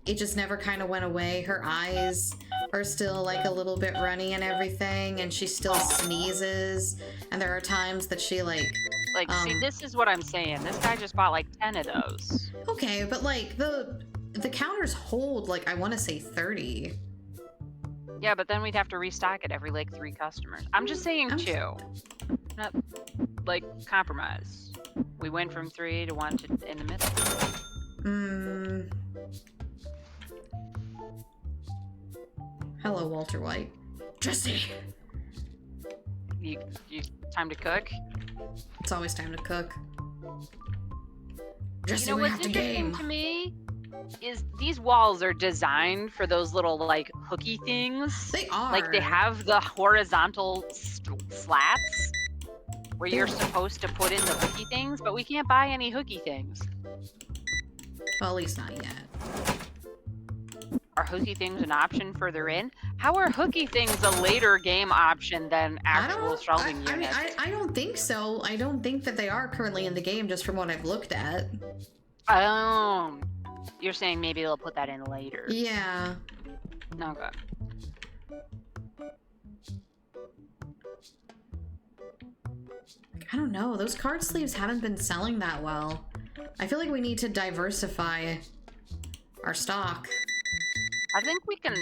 It just never kind of went away. Her eyes are still like a little bit runny and everything, and she still sneezes. And there are times that she like, see, this is what I'm saying. This guy just bought like 10 of those. Okay, but like the counters hold like I want to say 30. Yeah, but then we'd have to restock it every like 3 customers. I'm just saying 2. Not like compromise. We went from 3 to 1 to in the middle. Hello, Walter White. Jesse. You time to cook? It's always time to cook. Jesse, You know we what's have to interesting game. to me is these walls are designed for those little like hooky things. They are. Like they have the horizontal slats where you're supposed to put in the hooky things, but we can't buy any hooky things. Well, at least not yet. Are hooky things an option further in? How are hooky things a later game option than actual shelving units? I don't think so. I don't think that they are currently in the game, just from what I've looked at. Oh, you're saying maybe they'll put that in later. Yeah. Okay. I don't know. Those card sleeves haven't been selling that well. I feel like we need to diversify our stock. I think we can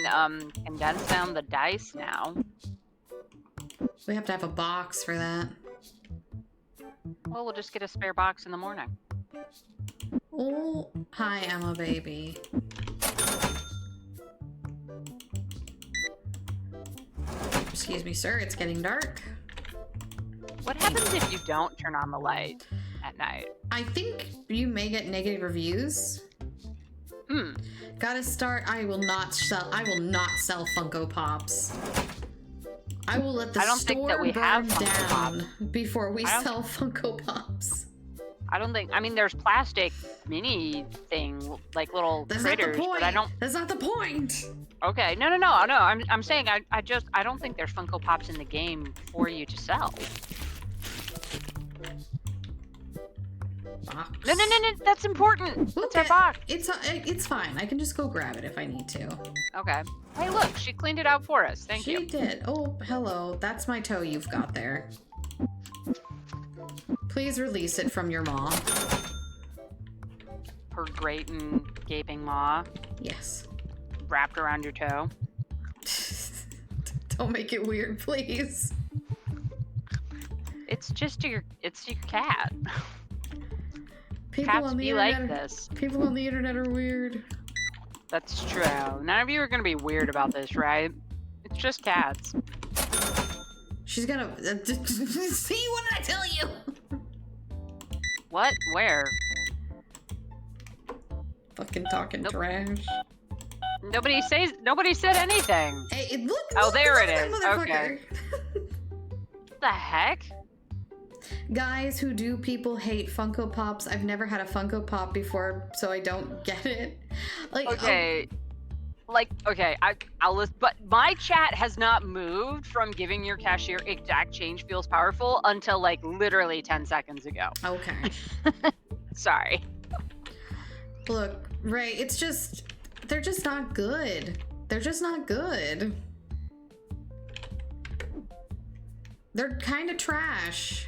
condense down the dice now. We have to have a box for that. Well, we'll just get a spare box in the morning. Oh, hi, Emma baby. Excuse me, sir. It's getting dark. What happens if you don't turn on the light at night? I think you may get negative reviews. Gotta start. I will not sell Funko Pops. I will let the store burn down before we sell Funko Pops. I don't think. I mean, there's plastic mini thing, like little critters, but I don't. That's not the point. Okay, no. I'm saying I don't think there's Funko Pops in the game for you to sell. Box. No, that's important. What's our box? It's fine. I can just go grab it if I need to. Okay. Hey, look, she cleaned it out for us. Thank you. She did. Oh, hello. That's my toe you've got there. Please release it from your maw. Her great and gaping maw. Yes. Wrapped around your toe. Don't make it weird, please. It's your cat. People Cats on the be internet like this. People on the internet are weird. That's true. None of you are gonna be weird about this, right? It's just cats. She's gonna... See, what did I tell you? What? Where? Fucking talking trash. Nobody said anything. Hey, look, oh, there it at is. that Okay. What the heck? Guys who do people hate Funko Pops. I've never had a Funko Pop before, so I don't get it. Like, okay. Like, okay, I'll list, but my chat has not moved from giving your cashier exact change feels powerful until like literally 10 seconds ago. Okay. Sorry. Look, Ray, it's just, they're just not good. They're just not good. They're kind of trash.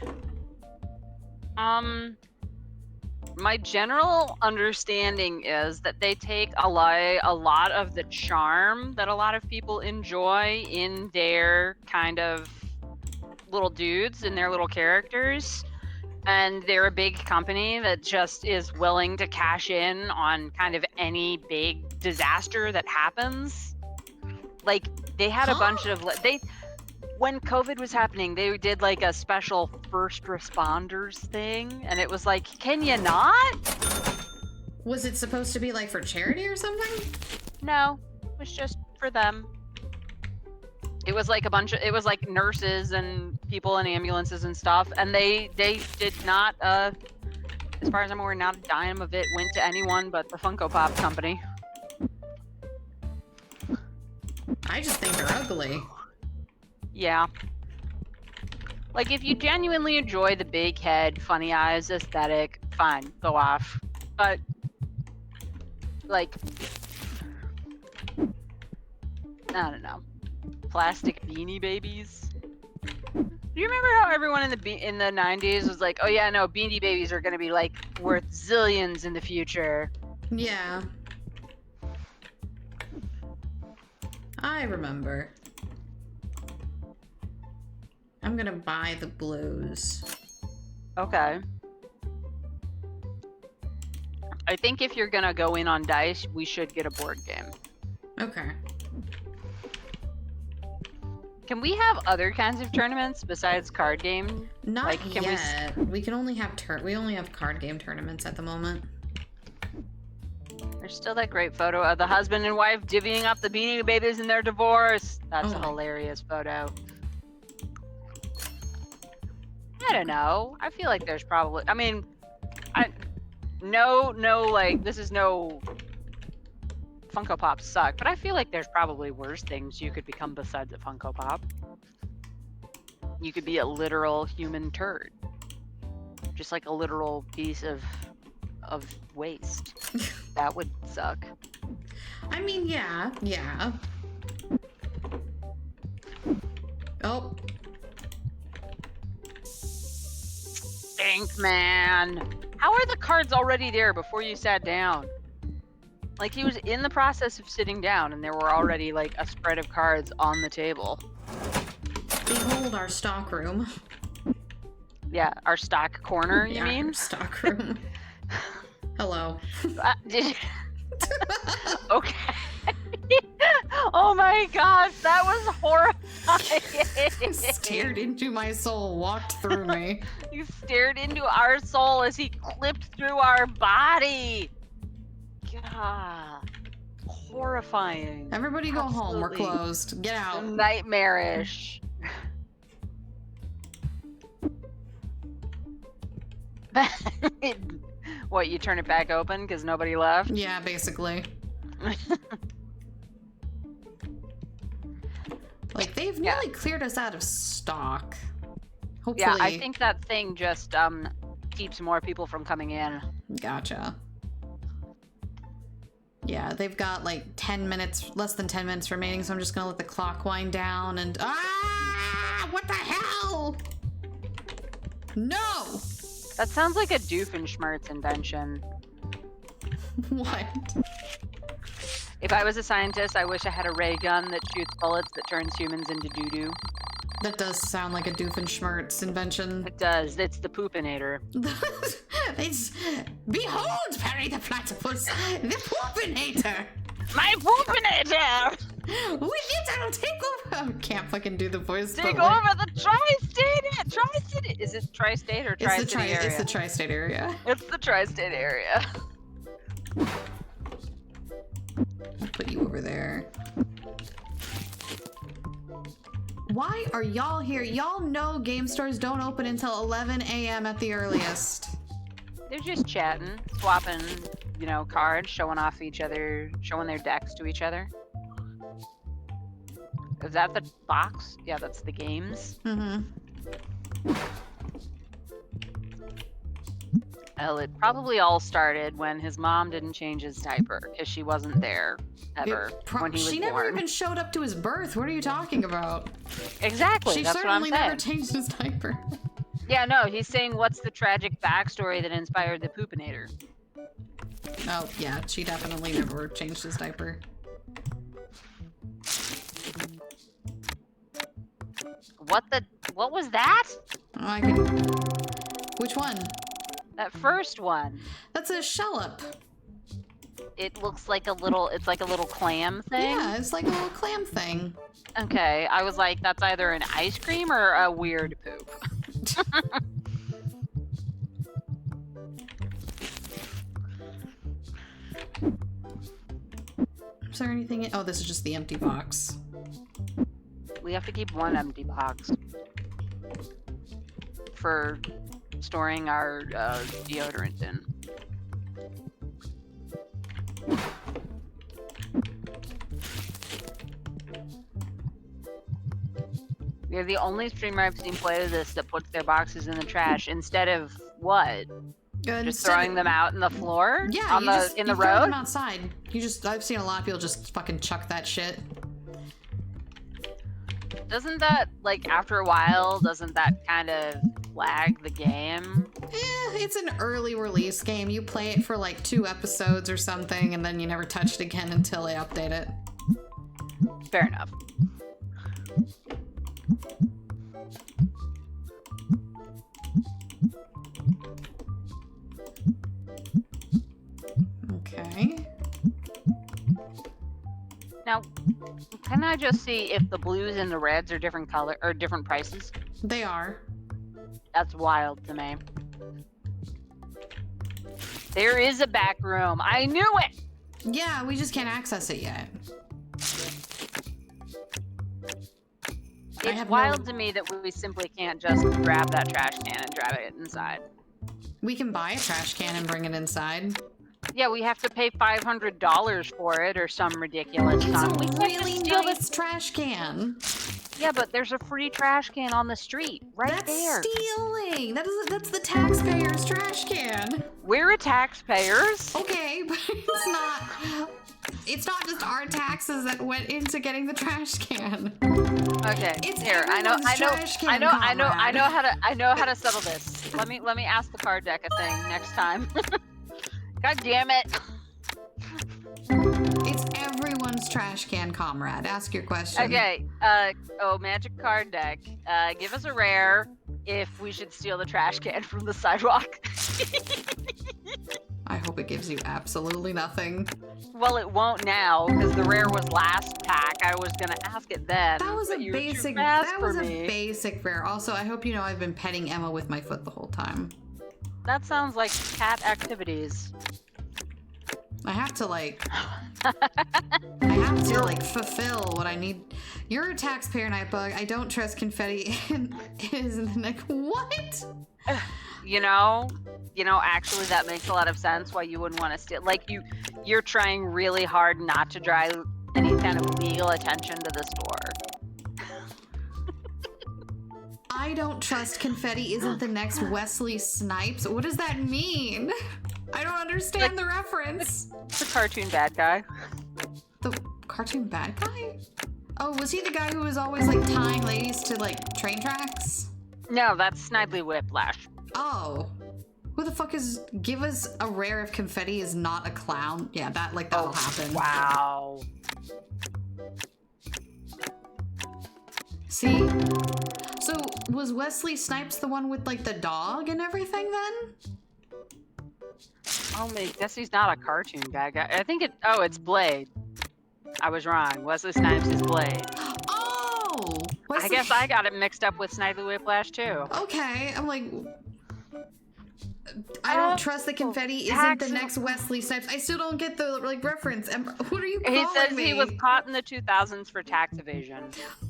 My general understanding is that they take a lot of the charm that a lot of people enjoy in their kind of little dudes and their little characters, and they're a big company that just is willing to cash in on kind of any big disaster that happens. Like, they had a bunch of when COVID was happening, they did like a special first responders thing, and it was like, can you not? Was it supposed to be like for charity or something? No, it was just for them. It was like it was like nurses and people in ambulances and stuff, and they did not, as far as I'm aware, not a dime of it went to anyone but the Funko Pop company. I just think they're ugly. Yeah. Like, if you genuinely enjoy the big head, funny eyes aesthetic, fine, go off. But, like, I don't know. Plastic Beanie Babies. Do you remember how everyone in the 90s was like, oh yeah, no, Beanie Babies are gonna be, like, worth zillions in the future? Yeah. I remember. I'm gonna buy the blues. Okay. I think if you're gonna go in on dice, we should get a board game. Okay. Can we have other kinds of tournaments besides card game? Not like, yet. We can only have we only have card game tournaments at the moment. There's still that great photo of the husband and wife divvying up the Beanie Babies in their divorce. That's a hilarious photo. I don't know. I feel like there's probably, I mean, no, like, this is no Funko Pops suck, but I feel like there's probably worse things you could become besides a Funko Pop. You could be a literal human turd. Just like a literal piece of waste. That would suck. I mean, yeah. Oh. Stink, man. How are the cards already there before you sat down? Like, he was in the process of sitting down and there were already like a spread of cards on the table. Behold our stock room. Yeah, our stock corner, you mean? Our stock room. Hello. Okay. Oh my gosh, that was horrifying. Stared into my soul, walked through me. You stared into our soul as he clipped through our body. God. Horrifying. Everybody go home, we're closed. Get out. Nightmarish. What, you turn it back open because nobody left? Yeah, basically. Like, they've nearly cleared us out of stock. Hopefully. Yeah, I think that thing just keeps more people from coming in. Gotcha. Yeah, they've got like 10 minutes, less than 10 minutes remaining, so I'm just gonna let the clock wind down and... Ah! What the hell? No! That sounds like a Doofenshmirtz invention. What? If I was a scientist, I wish I had a ray gun that shoots bullets that turns humans into doo-doo. That does sound like a Doofenshmirtz invention. It does. It's the Poopinator. It's... Behold, Perry the Platypus, the Poopinator! My Poopinator! With it, I'll take over... I can't fucking do the voice. Take over the Tri-State... Is it Tri-State or Tri-City area? It's the Tri-State area. It's the Tri-State area. I'll put you over there. Why are y'all here? Y'all know game stores don't open until 11 a.m. at the earliest. They're just chatting, swapping, you know, cards, showing off each other, showing their decks to each other. Is that the box? Yeah, that's the games. Well, it probably all started when his mom didn't change his diaper because she wasn't there ever when he was She born. never even showed up to his birth. What are you talking about? Exactly. That's what I'm saying. She certainly never changed his diaper. Yeah, no, he's saying what's the tragic backstory that inspired the Poopinator? Oh, yeah, she definitely never changed his diaper. What was that? Which one? That first one. That's a shallop. It looks like it's like a little clam thing? Yeah, it's like a little clam thing. Okay, I was like, that's either an ice cream or a weird poop. Is there anything oh, this is just the empty box. We have to keep one empty box for storing our deodorant in. You're the only streamer I've seen play this that puts their boxes in the trash instead of what? Just throwing them out in the floor? Yeah, in the road? Throw them outside. I've seen a lot of people just fucking chuck that shit. Doesn't that, like, after a while, doesn't that kind of lag the game? It's an early release game. You play it for like 2 episodes or something, and then you never touch it again until they update it. Fair enough. Okay. Now, can I just see if the blues and the reds are different color or different prices? They are. That's wild to me. There is a back room. I knew it! Yeah, we just can't access it yet. It's wild to me that we simply can't just grab that trash can and drive it inside. We can buy a trash can and bring it inside. Yeah, we have to pay $500 for it or some ridiculous sum. It's a really nice trash can. Yeah, but there's a free trash can on the street right there. That's stealing. That's the taxpayer's trash can. We're taxpayers. Okay, but it's not just our taxes that went into getting the trash can. Okay. It's here. I know how to settle this. Let me ask the card deck a thing next time. God damn it. It's everyone's trash can, comrade. Ask your question. Okay. Magic card deck. Give us a rare if we should steal the trash can from the sidewalk. I hope it gives you absolutely nothing. Well, it won't now because the rare was last pack. I was gonna ask it then. That was a basic rare. Also, I hope you know I've been petting Emma with my foot the whole time. That sounds like cat activities. I have to fulfill what I need. You're a taxpayer, Nightbug. I don't trust Confetti is in the neck. What? You know, actually that makes a lot of sense why you wouldn't want to steal. Like you're trying really hard not to draw any kind of legal attention to the store. I don't trust Confetti isn't the next Wesley Snipes. What does that mean? I don't understand the reference. The cartoon bad guy. The cartoon bad guy? Oh, was he the guy who was always like tying ladies to like train tracks? No, that's Snidely Whiplash. Oh. Who the fuck is... Give us a rare if Confetti is not a clown. Yeah, that'll happen. Wow. See? So, was Wesley Snipes the one with, like, the dog and everything, then? Oh, I guess he's not a cartoon guy. I think it's Blade. I was wrong. Wesley Snipes is Blade. Oh! I guess I got it mixed up with Snidely Whiplash, too. Okay, I'm like... I don't trust that Confetti isn't the next Wesley Snipes. I still don't get the reference. What are you calling me? He says he was caught in the 2000s for tax evasion.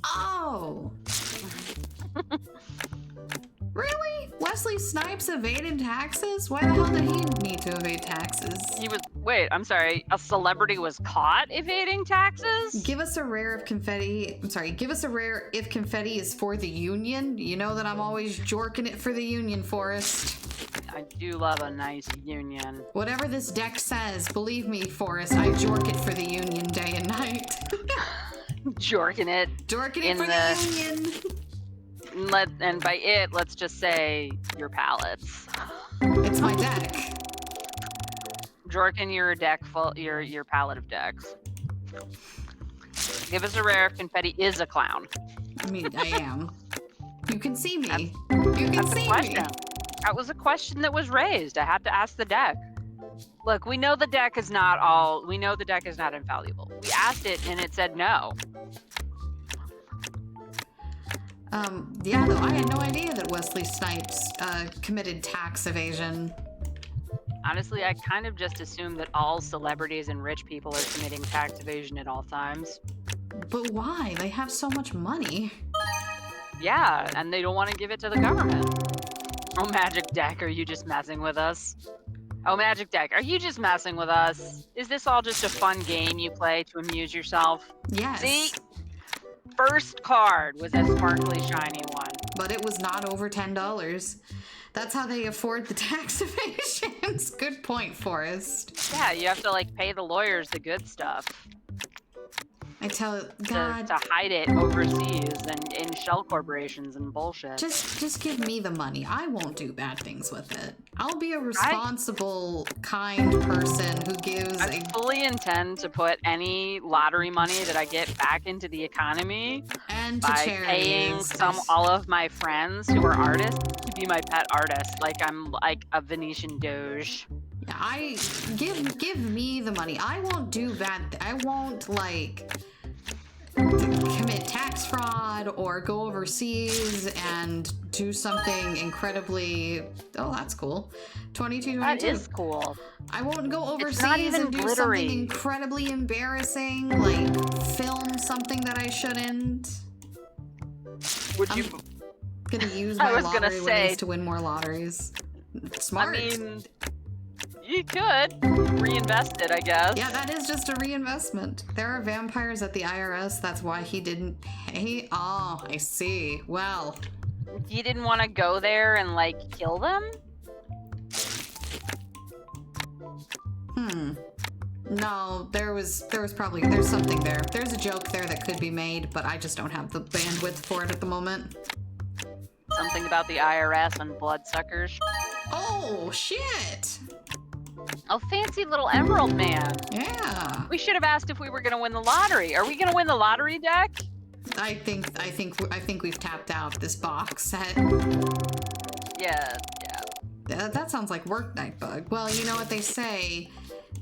Oh. Really? Wesley Snipes evaded taxes? Why the hell did he need to evade taxes? Wait, I'm sorry. A celebrity was caught evading taxes? Give us a rare if confetti... I'm sorry, give us a rare if confetti is for the union. You know that I'm always jorking it for the union, Forrest. I do love a nice union. Whatever this deck says, believe me, Forrest, I jork it for the union day and night. Jorking it. Jorking it for the union. And by it, let's just say your palettes. It's my deck. Jorking your deck full, your palette of decks. Give us a rare if confetti is a clown. I mean, I am. You can see me. That's a question. That was a question that was raised. I had to ask the deck. Look, we know the deck is not infallible. We asked it and it said no. Yeah, though, I had no idea that Wesley Snipes committed tax evasion. Honestly, I kind of just assumed that all celebrities and rich people are committing tax evasion at all times. But why? They have so much money. Yeah, and they don't want to give it to the government. Oh, Magic Deck, are you just messing with us? Oh, Magic Deck, are you just messing with us? Is this all just a fun game you play to amuse yourself? Yes. See? First card was a sparkly, shiny one. But it was not over $10. That's how they afford the tax evasions. Good point, Forrest. Yeah, you have to, like, pay the lawyers the good stuff. I tell God to hide it overseas and in shell corporations and bullshit. Just give me the money. I won't do bad things with it. I'll be a responsible, kind person who gives. I fully intend to put any lottery money that I get back into the economy and to by charities. Paying all of my friends who are artists to be my pet artist. Like I'm like a Venetian Doge. I give me the money. I won't do bad. I won't like commit tax fraud or go overseas and do something incredibly. Oh, that's cool. 2222. That is cool. I won't go overseas and do something incredibly embarrassing, like film something that I shouldn't. Would you? I'm gonna use my lottery winnings to win more lotteries. Smart. I mean. You could reinvest it, I guess. Yeah, that is just a reinvestment. There are vampires at the IRS. That's why he didn't pay. Oh, I see. Well, he didn't want to go there and like kill them. No, there's something there. There's a joke there that could be made, but I just don't have the bandwidth for it at the moment. Something about the IRS and bloodsuckers. Oh shit! Oh, fancy little Emerald Man. Yeah. We should have asked if we were gonna win the lottery. Are we gonna win the lottery deck? I think we've tapped out this box set. Yeah. That sounds like work night bug. Well, you know what they say.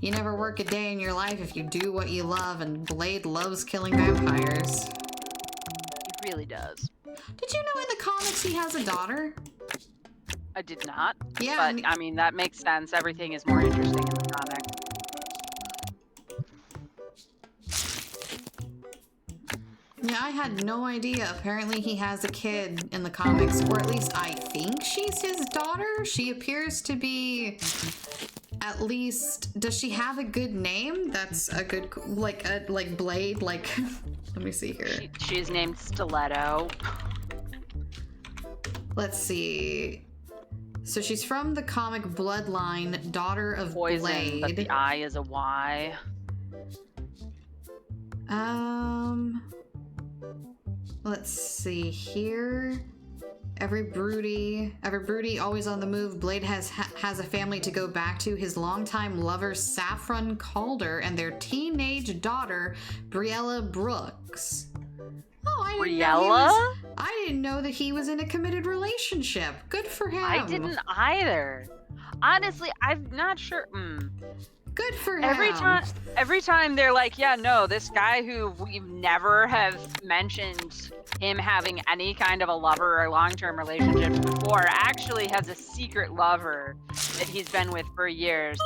You never work a day in your life if you do what you love, and Blade loves killing vampires. He really does. Did you know in the comics he has a daughter? I did not. Yeah. But, I mean, that makes sense. Everything is more interesting in the comic. Yeah, I had no idea. Apparently he has a kid in the comics, or at least I think she's his daughter. She appears to be... At least, does she have a good name? That's a good, like Blade, like, let me see here. She's named Stiletto. Let's see. So she's from the comic Bloodline, daughter of Poison, Blade. But the I is a Y. Let's see here. Every broody, always on the move. Blade has a family to go back to. His longtime lover, Saffron Calder, and their teenage daughter, Briella Brooks. Oh, I didn't know that he was in a committed relationship. Good for him. I didn't either. Honestly, I'm not sure. Good for him. Every time they're like, yeah, no, this guy who we've never have mentioned him having any kind of a lover or long-term relationship before actually has a secret lover that he's been with for years.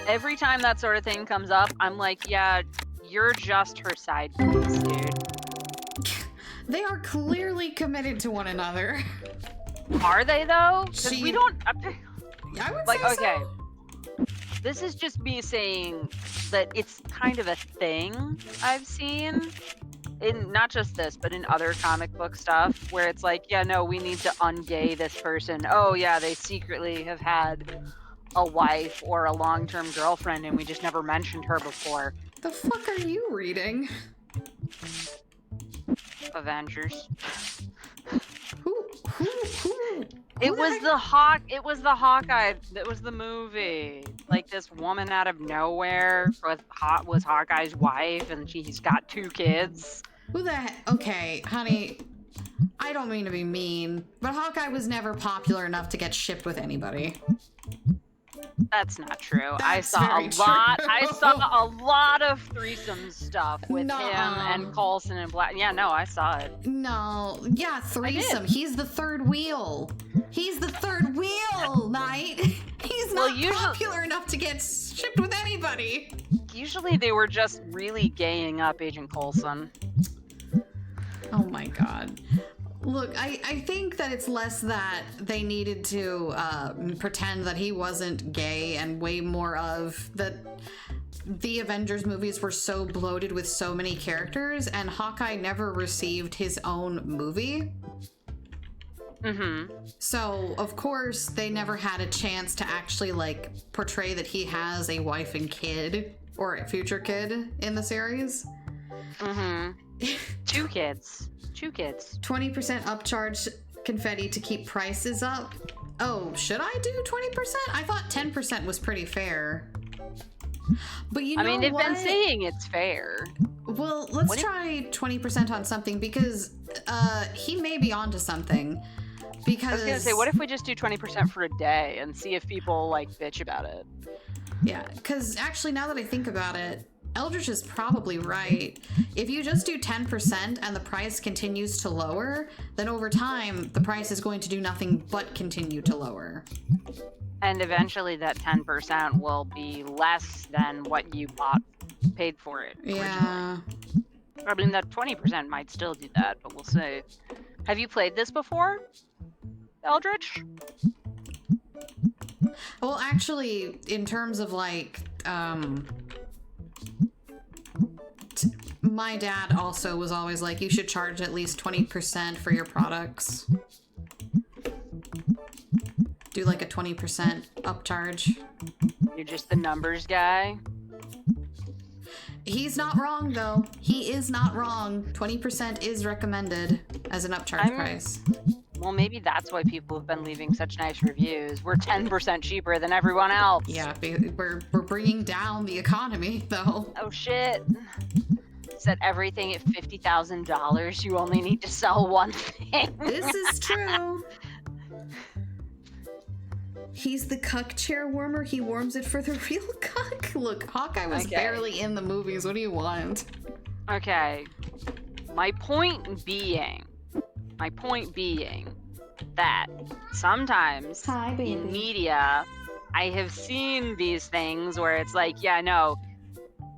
Every time that sort of thing comes up, I'm like, yeah, you're just her side piece, dude. They are clearly committed to one another. Are they though? Because we don't. I would like, say okay. so. This is just me saying that it's kind of a thing I've seen. In not just this, but in other comic book stuff, where it's like, yeah, no, we need to ungay this person. Oh, yeah, they secretly have had a wife or a long-term girlfriend, and we just never mentioned her before. The fuck are you reading? Avengers. Who It was the Hawkeye. That was the movie. Like, this woman out of nowhere was Hawkeye's wife, and he's got 2 kids. Who the heck? Okay, honey, I don't mean to be mean, but Hawkeye was never popular enough to get shipped with anybody. That's not true. I That's saw very a lot. true. I saw a lot of threesome stuff with him and Coulson and Black. Yeah, no, I saw it. No, yeah, threesome. He's the third wheel. He's the third wheel, Knight. He's not popular enough to get shipped with anybody. Usually they were just really gaying up Agent Coulson. Oh my god. Look, I think that it's less that they needed to pretend that he wasn't gay and way more of that the Avengers movies were so bloated with so many characters and Hawkeye never received his own movie. Mm-hmm. So, of course, they never had a chance to actually, like, portray that he has a wife and kid or a future kid in the series. Mm-hmm. 2 kids. 20% upcharge Confetti to keep prices up. Oh, should I do 20%? I thought 10% was pretty fair. But you know what? I mean, they've been saying it's fair. Well, let's try 20% on something because he may be onto something. Because I was gonna say, what if we just do 20% for a day and see if people like bitch about it? Yeah, because actually, now that I think about it, Eldritch is probably right. If you just do 10% and the price continues to lower, then over time, the price is going to do nothing but continue to lower. And eventually that 10% will be less than what you paid for it originally. Yeah. I mean, that 20% might still do that, but we'll see. Have you played this before, Eldritch? Well, actually, in terms of like, my dad also was always like, you should charge at least 20% for your products. Do like a 20% upcharge. You're just the numbers guy? He's not wrong, though. He is not wrong. 20% is recommended as an upcharge price. Well, maybe that's why people have been leaving such nice reviews. We're 10% cheaper than everyone else. Yeah, we're bringing down the economy, though. Oh, shit. Said everything at $50,000, you only need to sell one thing. This is true. He's the cuck chair warmer. He warms it for the real cuck. Look, Hawkeye was barely in the movies. What do you want? Okay. My point being that sometimes in media, I have seen these things where it's like, yeah, no,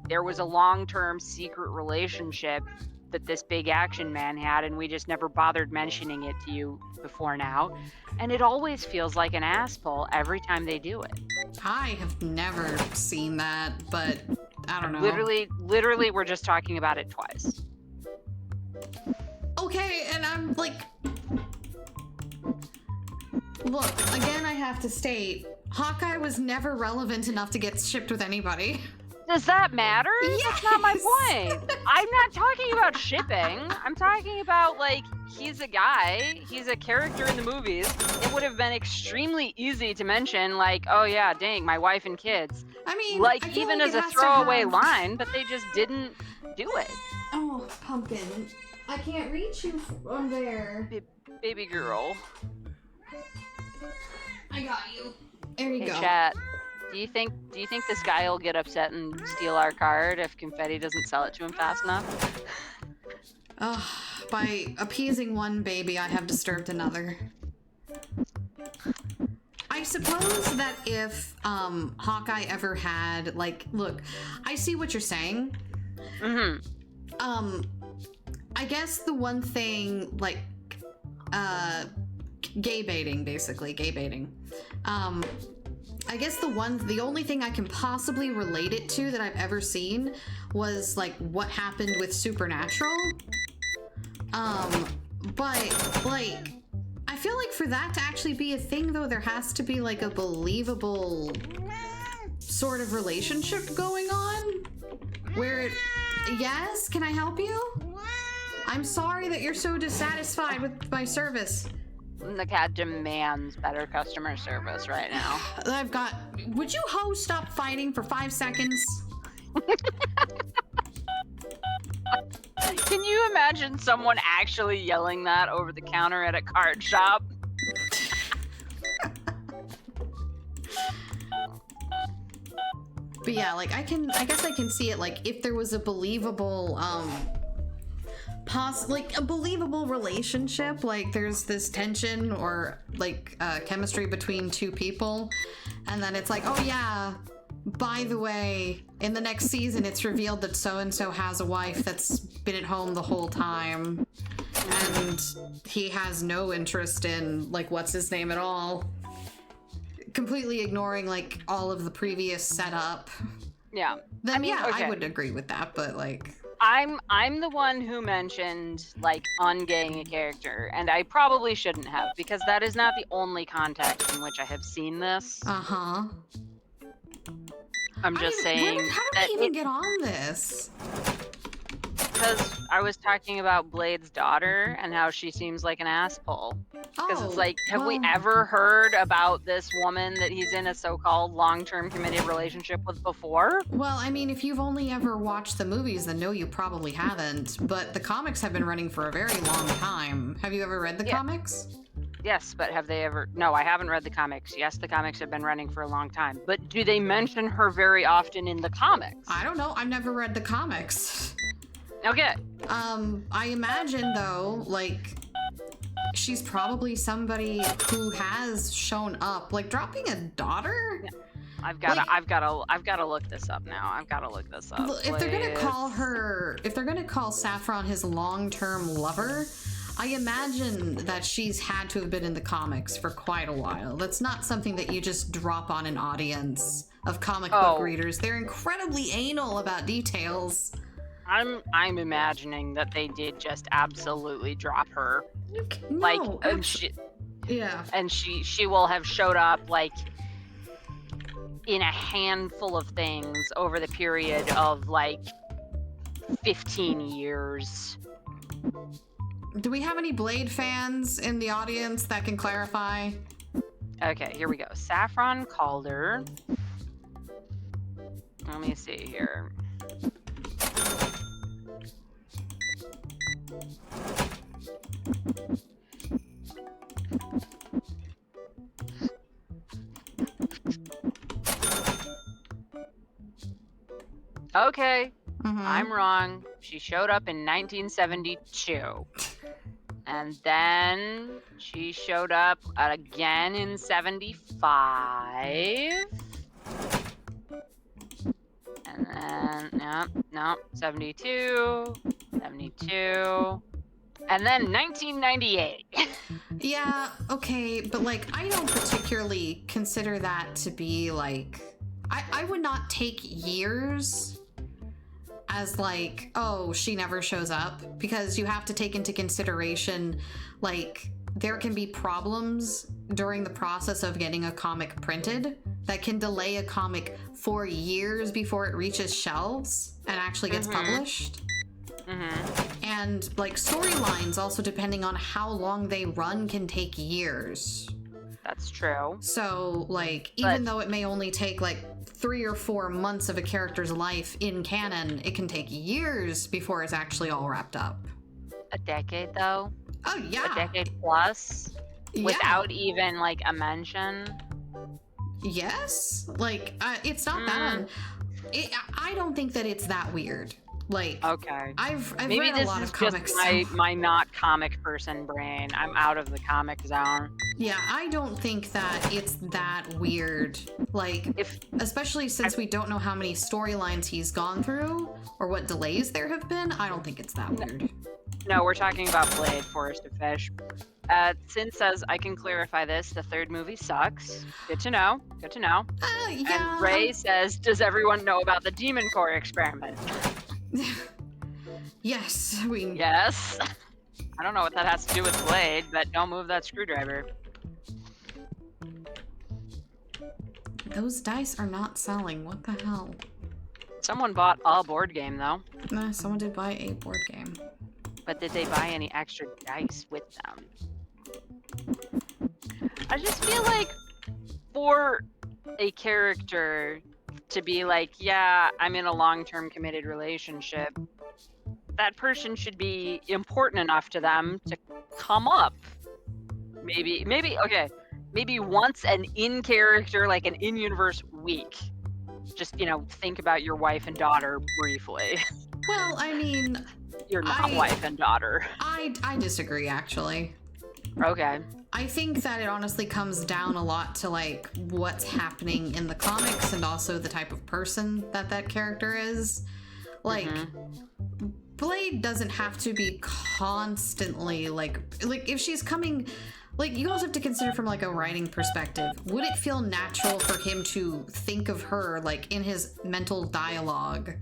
there was a long-term secret relationship that this big action man had, and we just never bothered mentioning it to you before now. And it always feels like an ass pull every time they do it. I have never seen that, but I don't know. Literally, we're just talking about it twice. Okay, and I'm like... Look, again, I have to state, Hawkeye was never relevant enough to get shipped with anybody. Does that matter? Yes! That's not my point. I'm not talking about shipping. I'm talking about, like, he's a guy. He's a character in the movies. It would have been extremely easy to mention, like, oh yeah, dang, my wife and kids. I mean, like, even as a throwaway line, but they just didn't do it. Oh, Pumpkin. I can't reach you from there. Baby girl. I got you. There you go. Hey, chat. Do you think this guy will get upset and steal our card if Confetti doesn't sell it to him fast enough? By appeasing one baby, I have disturbed another. I suppose that if Hawkeye ever had, like, look, I see what you're saying. Mm-hmm. I guess the one thing, like, Gay baiting, basically. Gay baiting. I guess the only thing I can possibly relate it to that I've ever seen was, like, what happened with Supernatural. But, like, I feel like for that to actually be a thing, though, there has to be, like, a believable sort of relationship going on. Where it... Yes? Can I help you? I'm sorry that you're so dissatisfied with my service. The cat demands better customer service right now. I've got... Would you hoes stop fighting for 5 seconds? Can you imagine someone actually yelling that over the counter at a card shop? But yeah, like, I guess I can see it, like, if there was a believable, like a believable relationship, like there's this tension or like chemistry between two people, and then it's like, oh yeah, by the way, in the next season it's revealed that so-and-so has a wife that's been at home the whole time, and he has no interest in, like, what's his name at all, completely ignoring, like, all of the previous setup. Yeah. Then I mean, yeah, okay. I would agree with that, but like... I'm the one who mentioned, like, ungaying a character, and I probably shouldn't have, because that is not the only context in which I have seen this. Uh-huh. I'm just saying... How did we even get on this? Because I was talking about Blade's daughter and how she seems like an asshole. Because it's like, have we ever heard about this woman that he's in a so-called long-term committed relationship with before? Well, I mean, if you've only ever watched the movies, then no, you probably haven't. But the comics have been running for a very long time. Have you ever read the comics? Yes, but have they ever... No, I haven't read the comics. Yes, the comics have been running for a long time. But do they mention her very often in the comics? I don't know. I've never read the comics. Okay. I imagine, though, like... she's probably somebody who has shown up, like dropping a daughter. Yeah. I've gotta look this up now. I've gotta look this up. If they're gonna call Saffron his long-term lover, I imagine that she's had to have been in the comics for quite a while. That's not something that you just drop on an audience of comic book readers. They're incredibly anal about details. I'm imagining that they did just absolutely drop her. No, like, and she will have showed up, like, in a handful of things over the period of, like, 15 years. Do we have any Blade fans in the audience that can clarify? Okay, here we go. Saffron Calder. Let me see here. Okay, I'm wrong. She showed up in 1972. And then she showed up again in 75. And then, no, 72, 72. And then 1998. Yeah, okay, but like, I don't particularly consider that to be like, I would not take years as like, oh, she never shows up, because you have to take into consideration, like, there can be problems during the process of getting a comic printed that can delay a comic for years before it reaches shelves and actually gets published. And like, storylines also, depending on how long they run, can take years. That's true. So like, even though it may only take like 3 or 4 months of a character's life in canon, it can take years before it's actually all wrapped up. A decade, though? Oh yeah. A decade plus? Without even like a mention? Yes. Like, it's not that I don't think that it's that weird. Like, okay, I've maybe read a lot of comics. Just my not comic person brain. I'm out of the comic zone. Yeah, I don't think that it's that weird. Like, especially since we don't know how many storylines he's gone through or what delays there have been, I don't think it's that weird. No, we're talking about Blade, Forest of Fish. Sin says, I can clarify this. The third movie sucks. Good to know. Good to know. Yeah. And Ray says, does everyone know about the Demon Core experiment? Yes. Yes. I don't know what that has to do with Blade, but don't move that screwdriver. Those dice are not selling. What the hell? Someone bought a board game, though. Nah, someone did buy a board game. But did they buy any extra dice with them? I just feel like for a character to be like, yeah, I'm in a long-term committed relationship, that person should be important enough to them to come up. Maybe once an in-character, like an in-universe week. Just, think about your wife and daughter briefly. Well, I mean... Your wife and daughter. I disagree, actually. Okay. I think that it honestly comes down a lot to, like, what's happening in the comics and also the type of person that character is. Like, Blade doesn't have to be constantly, like, if she's coming... Like, you also have to consider from, like, a writing perspective. Would it feel natural for him to think of her, like, in his mental dialogue,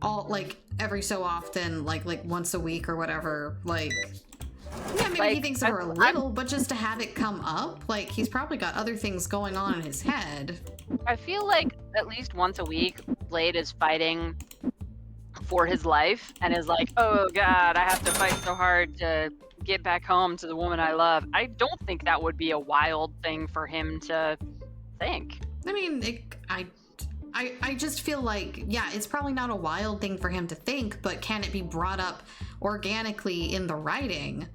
all, like, every so often, like once a week or whatever? Like, yeah, maybe he thinks of her a little, but just to have it come up, like, he's probably got other things going on in his head. I feel like at least once a week, Blade is fighting for his life and is like, oh god, I have to fight so hard to get back home to the woman I love. I don't think that would be a wild thing for him to think. I mean, I just feel like, yeah, it's probably not a wild thing for him to think, but can it be brought up organically in the writing?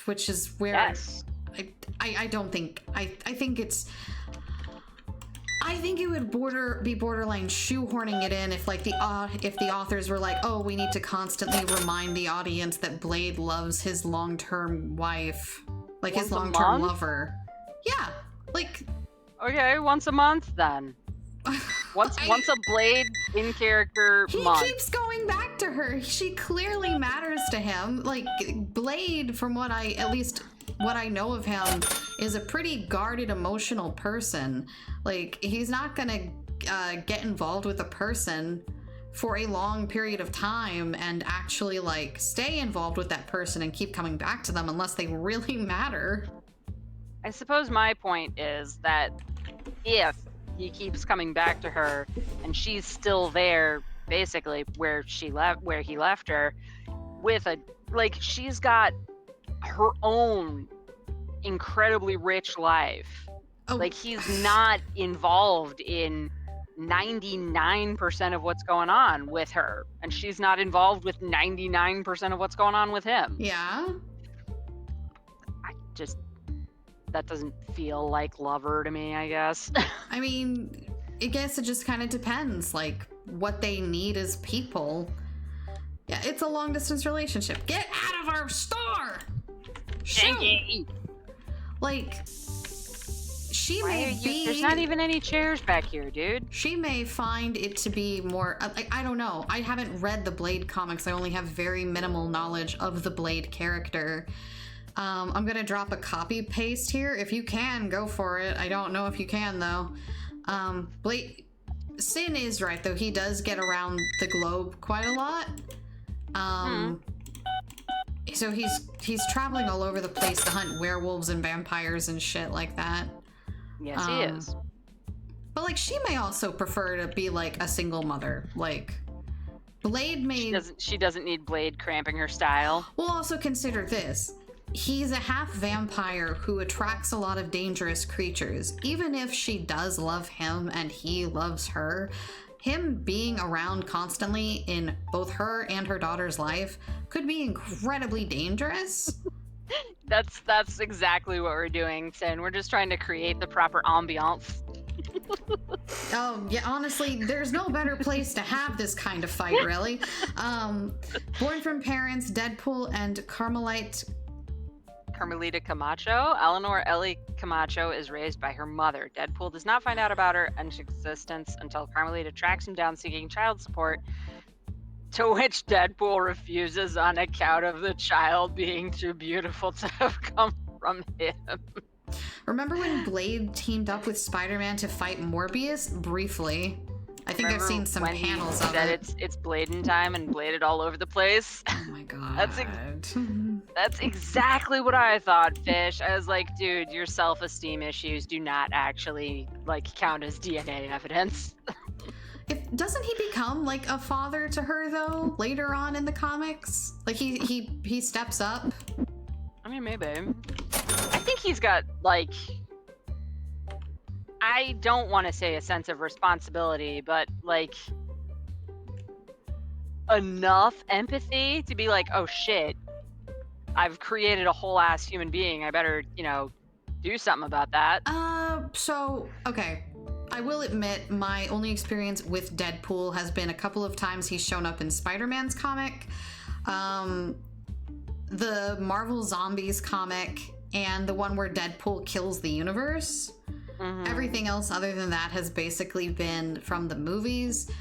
Which is where yes. I don't think, I think it's... I think it would be borderline shoehorning it in if, like, if the authors were like, oh, we need to constantly remind the audience that Blade loves his long-term wife, like his long-term lover. Yeah, like. Okay, once a month then. Once a Blade in character month. He keeps going back to her. She clearly matters to him. Like, Blade, from what I know of him, is a pretty guarded, emotional person. Like, he's not gonna get involved with a person for a long period of time and actually, like, stay involved with that person and keep coming back to them unless they really matter. I suppose my point is that if he keeps coming back to her and she's still there, basically where he left her, with she's got her own incredibly rich life. Oh. Like, he's not involved in 99% of what's going on with her, and she's not involved with 99% of what's going on with him. Yeah. That doesn't feel like lover to me, I guess. I mean, I guess it just kind of depends, like, what they need as people. Yeah, it's a long-distance relationship. Get out of our store! Shanky! Like, she there's not even any chairs back here, dude. She may find it to be more, I don't know. I haven't read the Blade comics. I only have very minimal knowledge of the Blade character. I'm gonna drop a copy paste here. If you can, go for it. I don't know if you can, though. Blade... Sin is right, though. He does get around the globe quite a lot. So he's traveling all over the place to hunt werewolves and vampires and shit like that. Yes, he is. But, like, she may also prefer to be, like, a single mother. Like, Blade may... She doesn't need Blade cramping her style. We'll also consider this. He's a half vampire who attracts a lot of dangerous creatures. Even if she does love him and he loves her, him being around constantly in both her and her daughter's life could be incredibly dangerous. That's exactly what we're doing, Sin. We're just trying to create the proper ambiance. Oh, yeah, honestly, there's no better place to have this kind of fight, really. Born from parents, Deadpool and Carmelita Camacho. Eleanor Ellie Camacho is raised by her mother. Deadpool does not find out about her and her existence until Carmelita tracks him down seeking child support. To which Deadpool refuses on account of the child being too beautiful to have come from him. Remember when Blade teamed up with Spider-Man to fight Morbius? Briefly. I think I've seen some panels of it. It's Bladen time and bladed all over the place. Oh my god. That's exactly what I thought, Fish. I was like, dude, your self-esteem issues do not actually like count as DNA evidence. Doesn't he become like a father to her though later on in the comics? Like he steps up. I mean, maybe. I think he's got like, I don't want to say a sense of responsibility, but like enough empathy to be like, oh shit, I've created a whole ass human being. I better, do something about that. So, okay. I will admit my only experience with Deadpool has been a couple of times he's shown up in Spider-Man's comic, the Marvel Zombies comic, and the one where Deadpool kills the universe. Mm-hmm. Everything else other than that has basically been from the movies.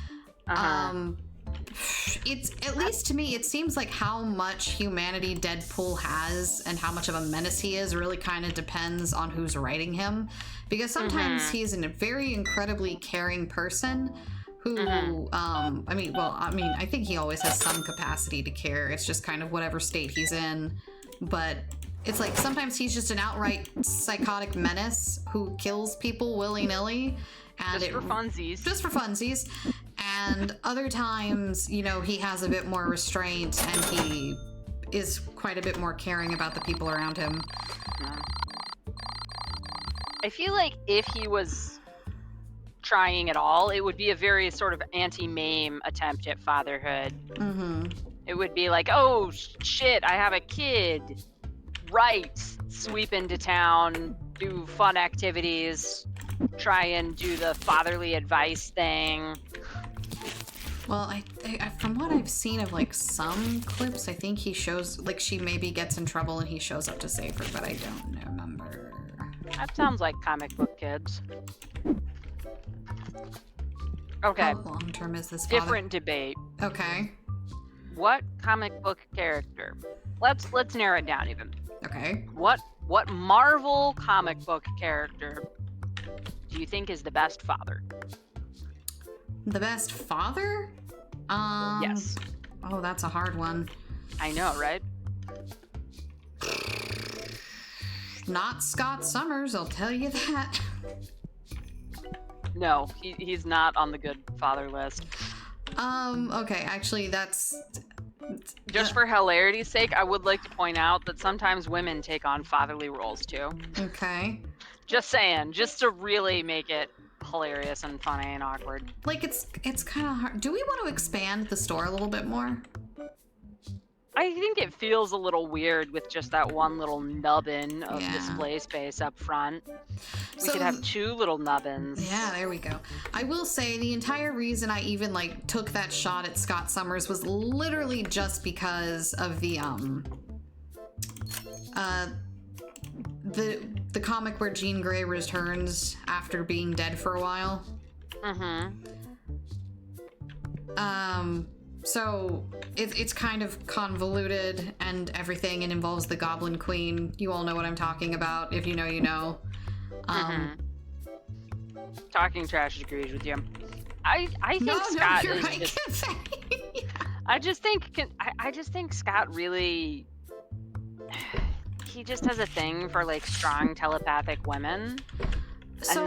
It's, at least to me, it seems like how much humanity Deadpool has and how much of a menace he is really kind of depends on who's writing him. Because sometimes he's a very incredibly caring person who, I think he always has some capacity to care. It's just kind of whatever state he's in. But it's like sometimes he's just an outright psychotic menace who kills people willy-nilly. And just for funsies. Just for funsies. And other times, he has a bit more restraint and he is quite a bit more caring about the people around him. Yeah. I feel like if he was trying at all, it would be a very sort of anti-meme attempt at fatherhood. Mm-hmm. It would be like, oh, shit, I have a kid. Right. Sweep into town, do fun activities, try and do the fatherly advice thing. Well, I from what I've seen of like some clips, I think he shows, like she maybe gets in trouble and he shows up to save her, but I don't remember. That sounds like comic book kids. Okay. How long term is this? Father? Different debate. Okay. What comic book character? Let's narrow it down even. Okay. What Marvel comic book character do you think is the best father? The best father? Yes. Oh, that's a hard one. I know, right? Not Scott Summers, I'll tell you that. No, he's not on the good father list. Okay, actually that's... Just for hilarity's sake, I would like to point out that sometimes women take on fatherly roles too. Okay. Just saying, just to really make it hilarious and funny and awkward. Like it's kind of hard. Do we want to expand the store a little bit more? I think it feels a little weird with just that one little nubbin of display space up front. We could have two little nubbins. Yeah, there we go. I will say the entire reason I even took that shot at Scott Summers was literally just because of the comic where Jean Grey returns after being dead for a while. So it's kind of convoluted and everything, and involves the Goblin Queen. You all know what I'm talking about. If you know, you know. Talking Trash agrees with you. I think Scott you're is right. just, I just think Scott really, he just has a thing for strong telepathic women. So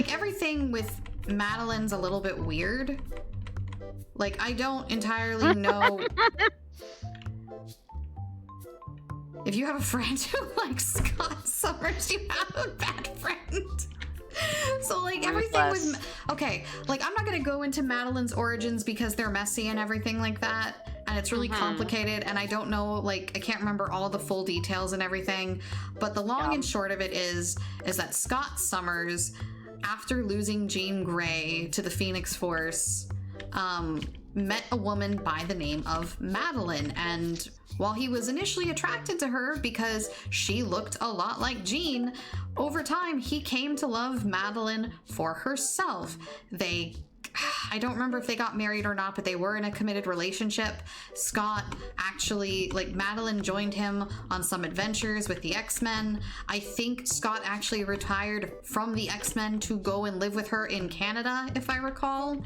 everything with Madeline's a little bit weird. I don't entirely know. If you have a friend who likes Scott Summers, you have a bad friend. So everything with... Okay, I'm not gonna go into Madeline's origins because they're messy and everything like that. And it's really complicated, and I don't know, I can't remember all the full details and everything. But the long and short of it is that Scott Summers, after losing Jean Grey to the Phoenix Force, met a woman by the name of Madeline, and while he was initially attracted to her because she looked a lot like Jean, over time he came to love Madeline for herself. They I don't remember if they got married or not, but they were in a committed relationship. Scott actually, like, Madeline joined him on some adventures with the X-Men. I think Scott actually retired from the X-Men to go and live with her in Canada, if I recall.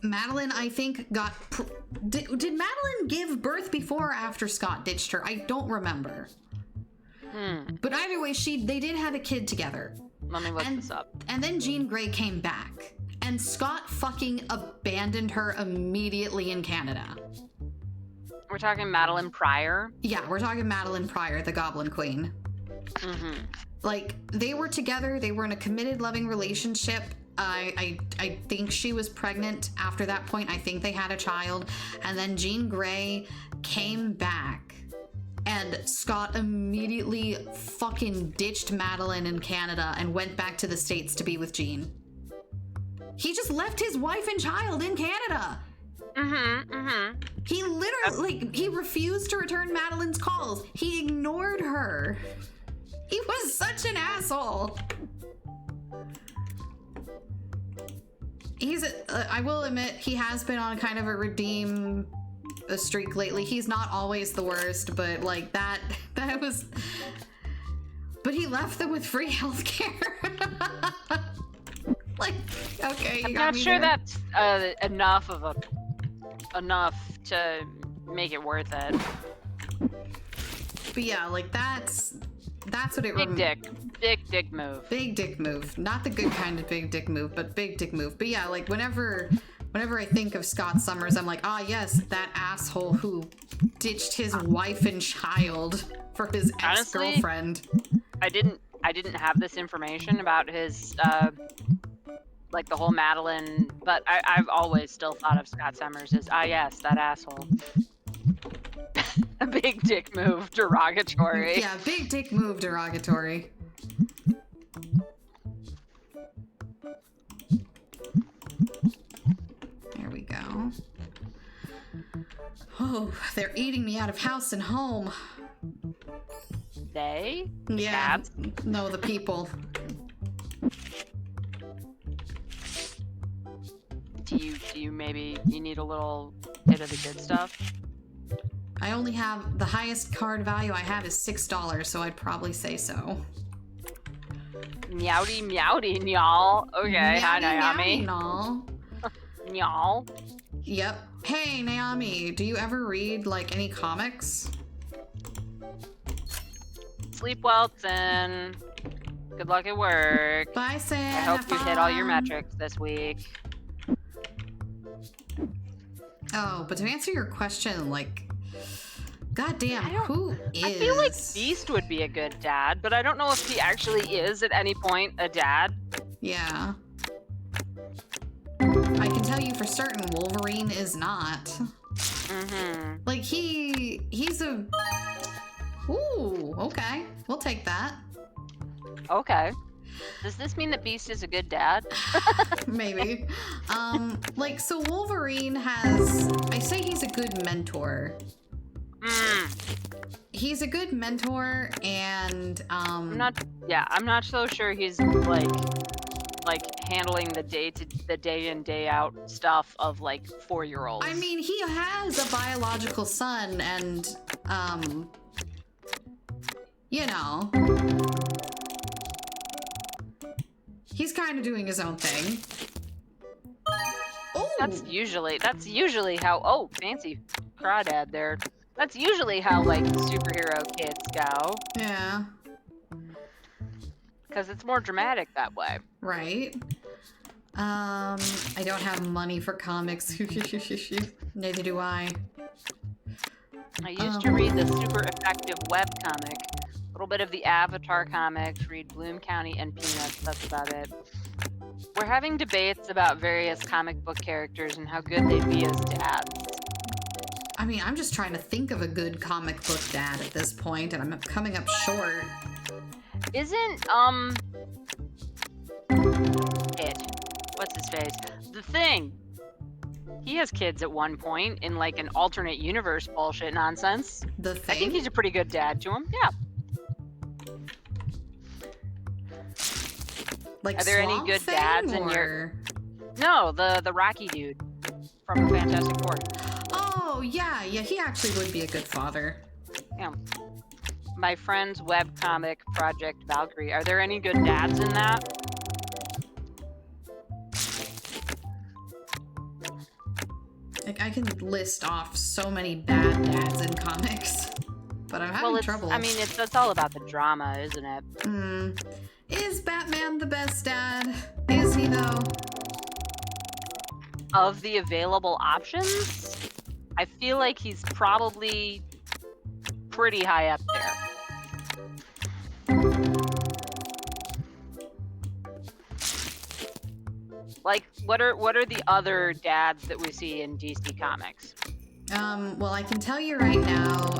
Madeline, I think, did Madeline give birth before or after Scott ditched her? I don't remember. But either way, they did have a kid together. Let me look this up. And then Jean Grey came back, and Scott fucking abandoned her immediately in Canada. We're talking Madeline Pryor? Yeah, we're talking Madeline Pryor, the Goblin Queen. Like, they were together, they were in a committed, loving relationship. I think she was pregnant after that point. I think they had a child. And then Jean Grey came back, and Scott immediately fucking ditched Madeline in Canada and went back to the States to be with Jean. He just left his wife and child in Canada. He literally, he refused to return Madeline's calls. He ignored her. He was such an asshole. I will admit, he has been on kind of a redeem streak lately. He's not always the worst, but like that was, but he left them with free healthcare. Like, okay, I'm not sure that's enough to make it worth it. But yeah, like that's what it. Big dick move. Big dick move. Not the good kind of big dick move, but big dick move. But yeah, like whenever I think of Scott Summers, I'm like, ah, yes, that asshole who ditched his wife and child for his ex-girlfriend. Honestly, I didn't have this information about his like the whole Madeline, but I've always still thought of Scott Summers as, ah, yes, that asshole. A big dick move, derogatory. Yeah, big dick move, derogatory. There we go. Oh, they're eating me out of house and home. They? Yeah. Cats? No, the people. Do you maybe need a little bit of the good stuff? I only have, the highest card value I have is $6, so I'd probably say so. Meowdy meowdy, y'all. Okay, hi Naomi. Y'all. Yep. Hey, Naomi, do you ever read, like, any comics? Sleep well, Sin. Good luck at work. Bye, Sin. I hope you hit all your metrics this week. Oh, but to answer your question, like, goddamn, who is? I feel like Beast would be a good dad, but I don't know if he actually is at any point a dad. Yeah. I can tell you for certain Wolverine is not. Like, he's a... Ooh, okay. We'll take that. Okay. Does this mean that Beast is a good dad? Maybe. Like, so Wolverine has... I say he's a good mentor. He's a good mentor, and, I'm not so sure he's, like handling the day in, day out stuff of, like, 4-year-olds. I mean, he has a biological son, and, you know... He's kind of doing his own thing. Oh! That's usually how, oh, fancy crawdad there. That's usually how, like, superhero kids go. Yeah. Because it's more dramatic that way. Right. I don't have money for comics. Neither do I. I used to read the super effective webcomic. A little bit of the Avatar comics, read Bloom County and Peanuts, that's about it. We're having debates about various comic book characters and how good they'd be as dads. I mean, I'm just trying to think of a good comic book dad at this point, and I'm coming up short. Isn't, what's his face? The Thing. He has kids at one point in, like, an alternate universe bullshit nonsense. The Thing? I think he's a pretty good dad to him, yeah. Like, are there any good dads in your... No, the Rocky dude from Fantastic Four. Oh, yeah, he actually would be a good father. Yeah. My friend's webcomic Project Valkyrie. Are there any good dads in that? Like, I can list off so many bad dads in comics, but I'm having trouble. I mean, it's all about the drama, isn't it? Is Batman the best dad? Is he, though? Of the available options, I feel like he's probably pretty high up there. Like, what are the other dads that we see in DC Comics? Well, I can tell you right now,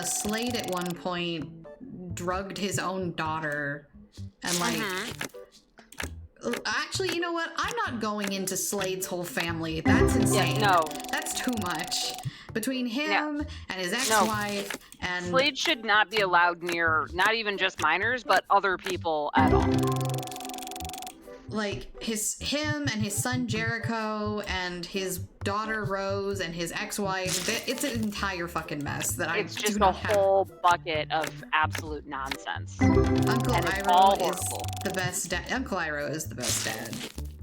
Slade at one point drugged his own daughter, and like, actually, you know what? I'm not going into Slade's whole family. That's insane. Yeah, no. That's too much. Between him and his ex-wife and... Slade should not be allowed near, not even just minors, but other people at all. Like, him and his son Jericho and his daughter Rose and his ex-wife, it's an entire fucking mess that I do not have. It's just a whole bucket of absolute nonsense. Uncle Iroh is the best dad. Uncle Iroh is the best dad.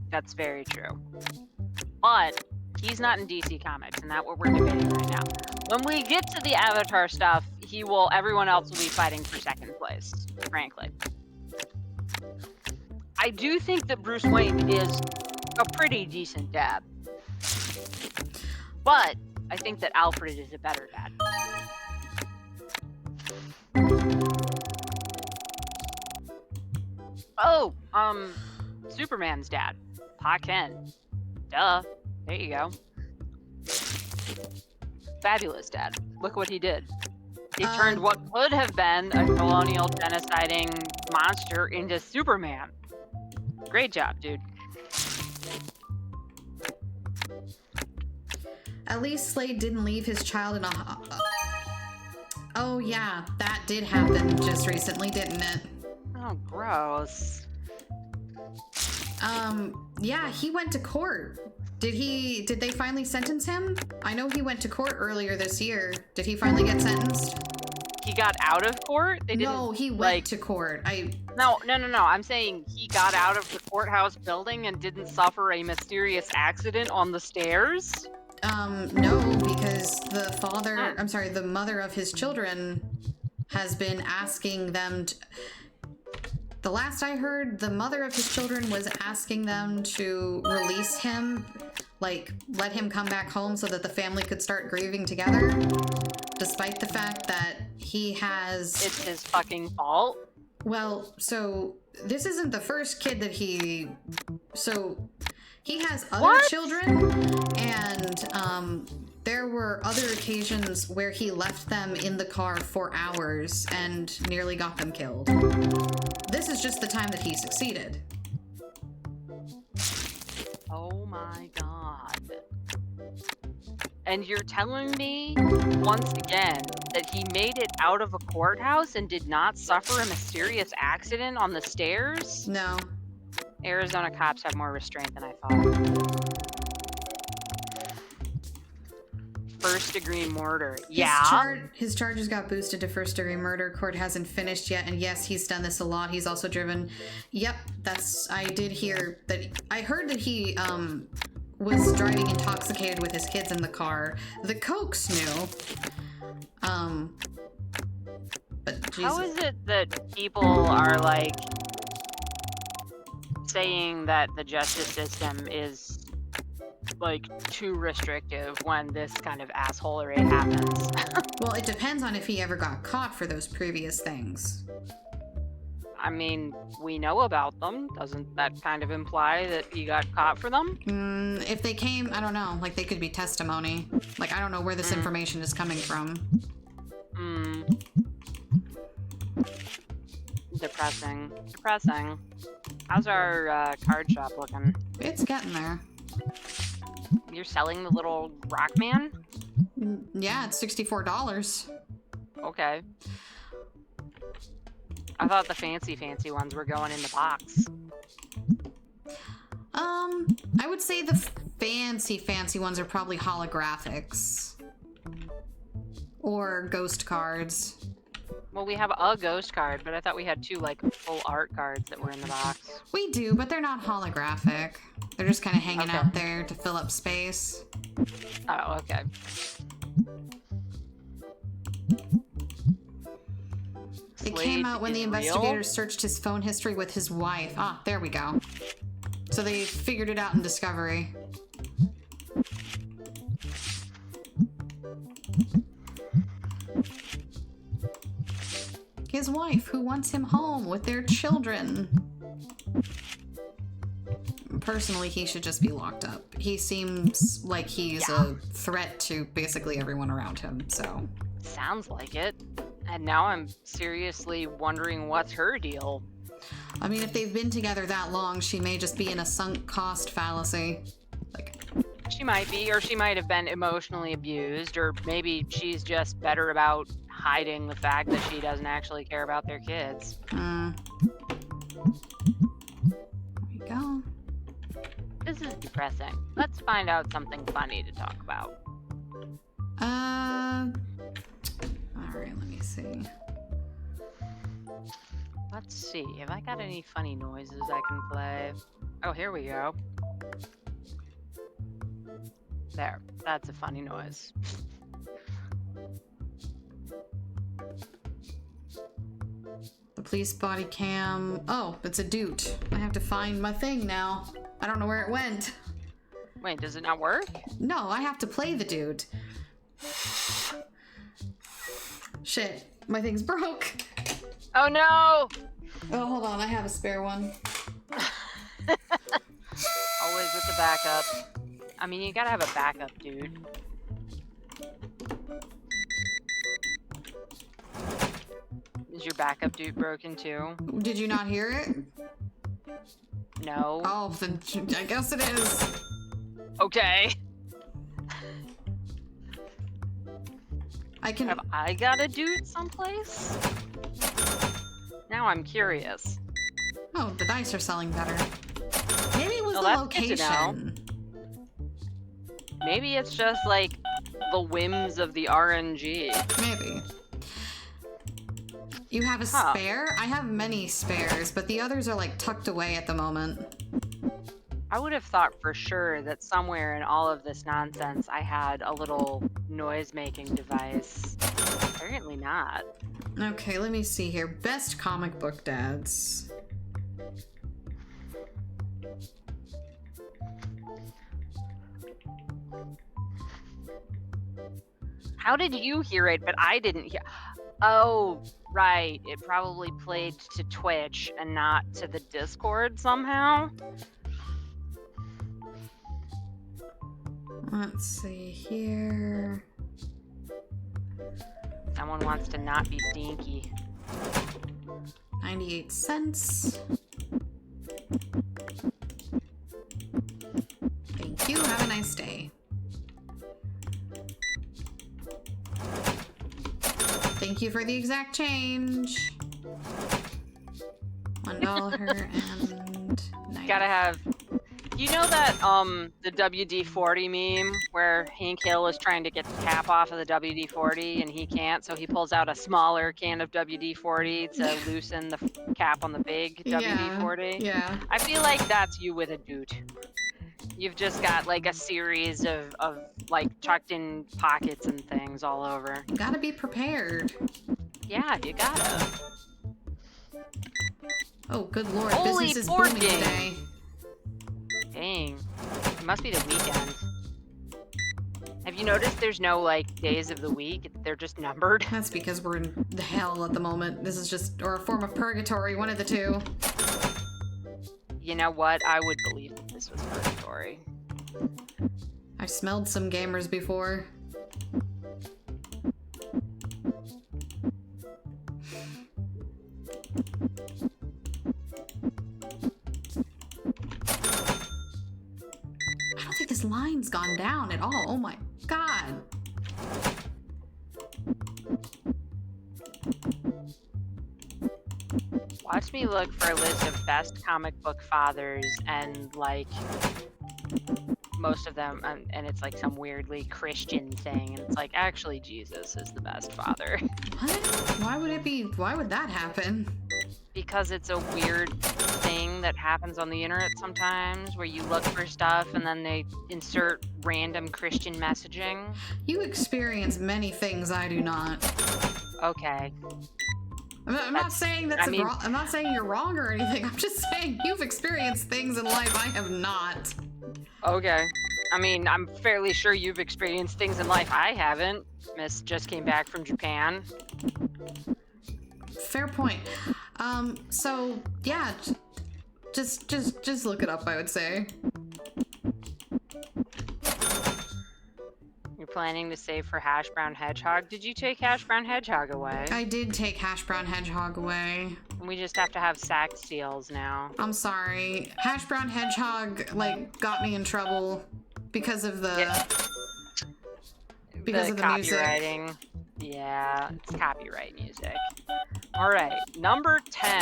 That's very true. But he's not in DC Comics, and that's what we're debating right now. When we get to the Avatar stuff, everyone else will be fighting for second place, frankly. I do think that Bruce Wayne is a pretty decent dad. But I think that Alfred is a better dad. Oh, Superman's dad. Pa Kent. Duh. There you go. Fabulous dad. Look what he did. He turned what could have been a colonial genociding monster into Superman. Great job, dude. At least Slade didn't leave his child in a... Oh yeah, that did happen just recently, didn't it? Oh, gross. Yeah, he went to court. Did they finally sentence him? I know he went to court earlier this year. Did he finally get sentenced? He got out of court? No, he went to court. No. I'm saying he got out of the courthouse building and didn't suffer a mysterious accident on the stairs? No, because the mother of his children has been asking them to... The last I heard, the mother of his children was asking them to release him, like, let him come back home so that the family could start grieving together, despite the fact that he has... It's his fucking fault? Well, so, this isn't the first kid that he... So, he has other children, and, there were other occasions where he left them in the car for hours and nearly got them killed. This is just the time that he succeeded. Oh my god. And you're telling me, once again, that he made it out of a courthouse and did not suffer a mysterious accident on the stairs? No. Arizona cops have more restraint than I thought. First-degree murder. Yeah. His charges got boosted to first-degree murder. Court hasn't finished yet, and yes, he's done this a lot. He's also driven... Yep, I did hear that... I heard that he, was driving intoxicated with his kids in the car. The Cokes knew. But Jesus. How is it that people are, like, saying that the justice system is... like, too restrictive when this kind of assholery happens? Well, it depends on if he ever got caught for those previous things. I mean, we know about them. Doesn't that kind of imply that he got caught for them? If they came, I don't know, like, they could be testimony. Like, I don't know where this information is coming from. Depressing. How's our card shop looking? It's getting there. You're selling the little rock man? Yeah, it's $64. Okay. I thought the fancy ones were going in the box. I would say the fancy ones are probably holographics. Or ghost cards. Well, we have a ghost card, but I thought we had 2, like, full art cards that were in the box. We do, but they're not holographic. They're just kind of hanging out there to fill up space. Oh, okay. It came out when the investigators searched his phone history with his wife. Ah, there we go. So they figured it out in Discovery. His wife, who wants him home with their children. Personally, he should just be locked up. He seems like he's a threat to basically everyone around him, so. Sounds like it. And now I'm seriously wondering what's her deal. I mean, if they've been together that long, she may just be in a sunk cost fallacy. Like, she might be, or she might have been emotionally abused, or maybe she's just better about hiding the fact that she doesn't actually care about their kids. There we go. This is depressing. Let's find out something funny to talk about. Alright, let me see. Let's see. Have I got any funny noises I can play? Oh, here we go. There. That's a funny noise. The police body cam. Oh, it's a dude. I have to find my thing now. I don't know where it went. Wait, does it not work? No, I have to play the dude. Shit, my thing's broke. Oh no! Oh, hold on, I have a spare one. Always with the backup. I mean, you gotta have a backup, dude. Is your backup dude broken too? Did you not hear it? No. Oh, then I guess it is. Okay. Have I got a dude someplace? Now I'm curious. Oh, the dice are selling better. Maybe it was the that's location. good to know. Maybe it's just like the whims of the RNG. Maybe. You have a spare? I have many spares, but the others are like tucked away at the moment. I would have thought for sure that somewhere in all of this nonsense I had a little noise-making device. Apparently not. Okay, let me see here. Best comic book dads. How did you hear it, but I didn't hear? Oh, right. It probably played to Twitch and not to the Discord somehow. Let's see here. Someone wants to not be stinky. 98 cents. Thank you. Have a nice day. Thank you for the exact change. $1 and 90. Gotta have. You know that the WD-40 meme where Hank Hill is trying to get the cap off of the WD-40 and he can't, so he pulls out a smaller can of WD-40 to loosen the cap on the big WD-40? Yeah. I feel like that's you with a dude. You've just got like a series of like tucked in pockets and things all over. You gotta be prepared. Yeah, you gotta. Oh, good lord. Holy business is booming game. today. Dang. It must be the weekend. Have you noticed there's no, like, days of the week? They're just numbered. That's because we're in the hell at the moment. This is just, or a form of purgatory, one of the two. You know what? I would believe that this was purgatory. I've smelled some gamers before. I don't think this line's gone down at all. Oh my god. Watch me look for a list of best comic book fathers, and like most of them, and it's like some weirdly Christian thing, and it's like actually Jesus is the best father. What? Why would it be? Why would that happen? Because it's a weird thing that happens on the internet sometimes, where you look for stuff and then they insert random Christian messaging. You experience many things I do not. Okay. I'm not saying that's wrong. I'm not saying you're wrong or anything. I'm just saying you've experienced things in life I have not. Okay. I mean, I'm fairly sure you've experienced things in life I haven't. Miss just came back from Japan. Fair point. So yeah, just look it up, I would say. You're planning to save for Hash Brown Hedgehog. Did you take Hash Brown Hedgehog away? I did take Hash Brown Hedgehog away. We just have to have sack seals now. I'm sorry. Hash Brown Hedgehog, like, got me in trouble because of the... Yeah. Because of the copywriting. music. Yeah, it's copyright music. Alright, number 10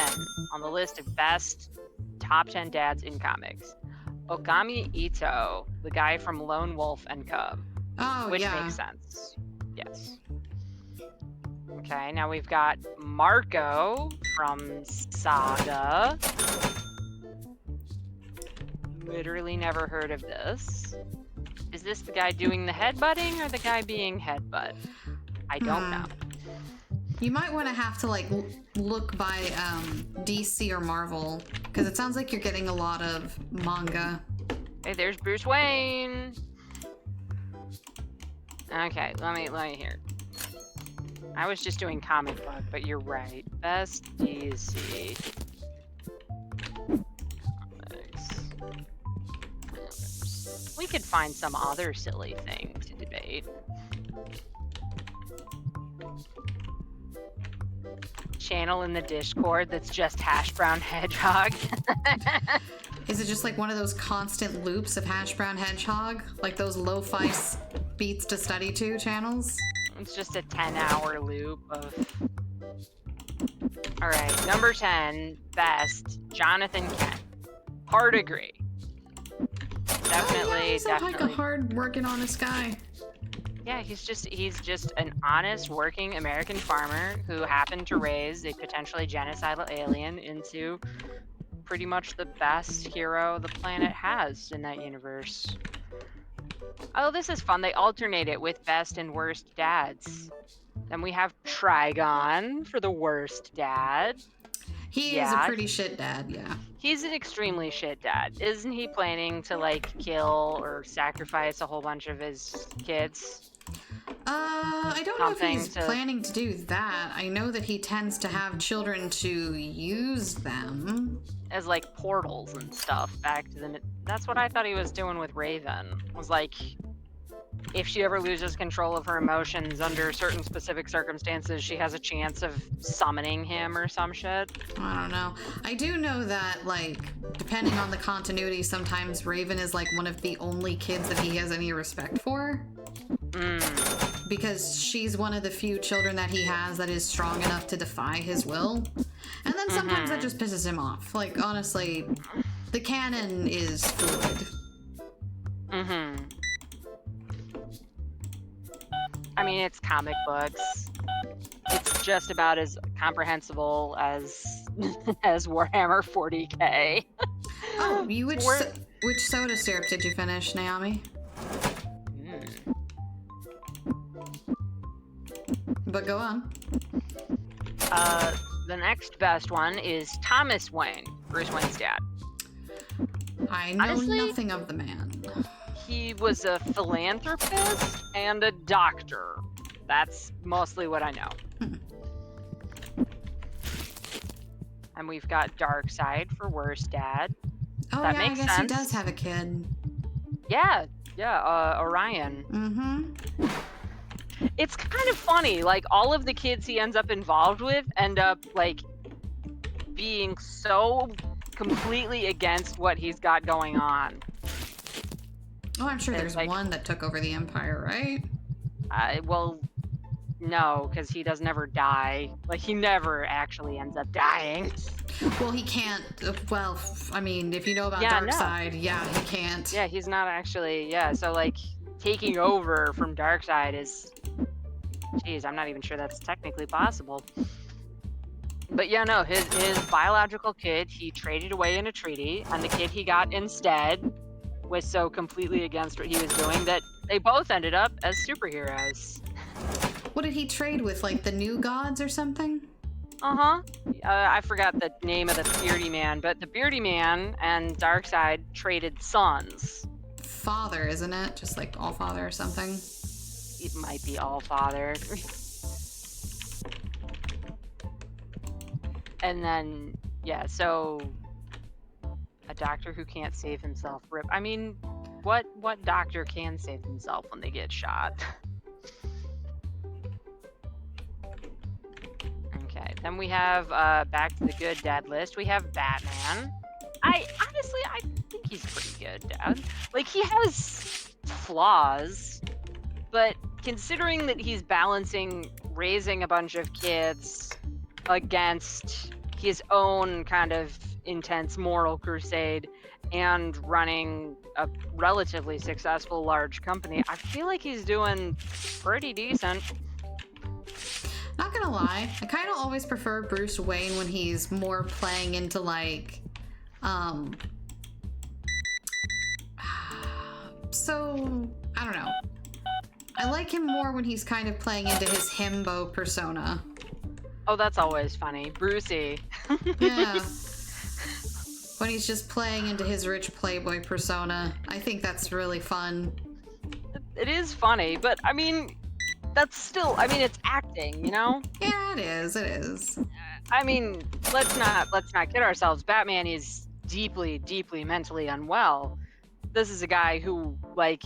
on the list of best top 10 dads in comics. Okami Ito, the guy from Lone Wolf and Cub. Oh, which yeah. makes sense. Yes. Okay, now we've got Marco from Saga. Literally never heard of this. Is this the guy doing the headbutting or the guy being headbutt? I don't know. You might want to have to, like, look by DC or Marvel, because it sounds like you're getting a lot of manga. Hey, there's Bruce Wayne. Okay, let me hear. I was just doing comic book, but you're right. Best DC comics. We could find some other silly thing to debate. Channel in the Discord that's just Hash Brown Hedgehog. Is it just like one of those constant loops of Hash Brown Hedgehog? Like those lo-fi beats to study to channels? It's just a 10-hour loop of... Alright, number 10, best, Jonathan Kent. Hard agree. Definitely, yeah, he's definitely. like a hard-working, honest guy. Yeah, he's just an honest, working American farmer who happened to raise a potentially genocidal alien into pretty much the best hero the planet has in that universe. Oh, this is fun. They alternate it with best and worst dads. Then we have Trigon for the worst dad. He is a pretty shit dad, yeah. He's an extremely shit dad. Isn't he planning to, like, kill or sacrifice a whole bunch of his kids? I don't know if he's planning to do that. I know that he tends to have children to use them. As, like, portals and stuff back to the... That's what I thought he was doing with Raven. Was like, if she ever loses control of her emotions under certain specific circumstances, she has a chance of summoning him or some shit. I don't know. I do know that, like, depending on the continuity, sometimes Raven is, like, one of the only kids that he has any respect for. Because she's one of the few children that he has that is strong enough to defy his will. And then sometimes that just pisses him off. Like, honestly, the canon is fluid. I mean, it's comic books. It's just about as comprehensible as as Warhammer 40k. Oh, which soda syrup did you finish, Naomi? But go on. The next best one is Thomas Wayne, Bruce Wayne's dad. I know nothing of the man. He was a philanthropist and a doctor. That's mostly what I know. And we've got Darkseid for worst dad. Oh, that yeah, makes I guess sense. he does have a kid. Yeah, Orion. It's kind of funny, like, all of the kids he ends up involved with end up, like, being so completely against what he's got going on. Oh, I'm sure there's like, one that took over the Empire, right? Well, No, because he doesn't ever die. Like, he never actually ends up dying. Well, he can't. Well, I mean, if you know about Darkseid, yeah, he can't. Yeah, he's not actually. Yeah, so like taking over from Darkseid is. Geez, I'm not even sure that's technically possible. But yeah, no, his biological kid he traded away in a treaty, and the kid he got instead was so completely against what he was doing that they both ended up as superheroes. What did he trade with? Like the new gods or something? I forgot the name of the Beardy Man, but the Beardy Man and Darkseid traded sons. Father, isn't it? Just like All-Father or something? It might be All-Father. And then, yeah, so a doctor who can't save himself. Rip. I mean, what doctor can save himself when they get shot? Okay, then we have, back to the good dad list, we have Batman. I think he's pretty good dad. Like, he has flaws, but considering that he's balancing raising a bunch of kids against his own kind of intense moral crusade and running a relatively successful large company, I feel like he's doing pretty decent. Not gonna lie, I kind of always prefer Bruce Wayne when he's more playing into like, so, I don't know. I like him more when he's kind of playing into his himbo persona. Oh, that's always funny. Brucey. Yeah. When he's just playing into his rich playboy persona. I think that's really fun. It is funny, but I mean, that's still, I mean, it's acting, you know? Yeah, it is. I mean, let's not kid ourselves. Batman is deeply, deeply mentally unwell. This is a guy who, like,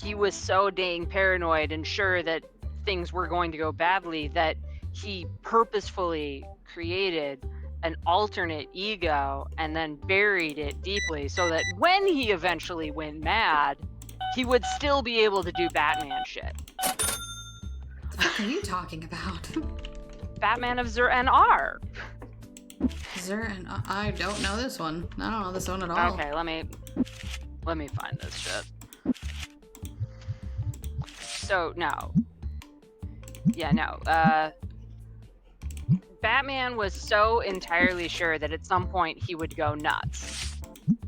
he was so dang paranoid and sure that things were going to go badly that he purposefully created an alternate ego and then buried it deeply so that when he eventually went mad, he would still be able to do Batman shit. What are you talking about? Batman of Zur-En-Arr. Zur-En-Arr? I don't know this one. I don't know this one at all. Okay, let me find this shit. So, no. Yeah, no. Batman was so entirely sure that at some point he would go nuts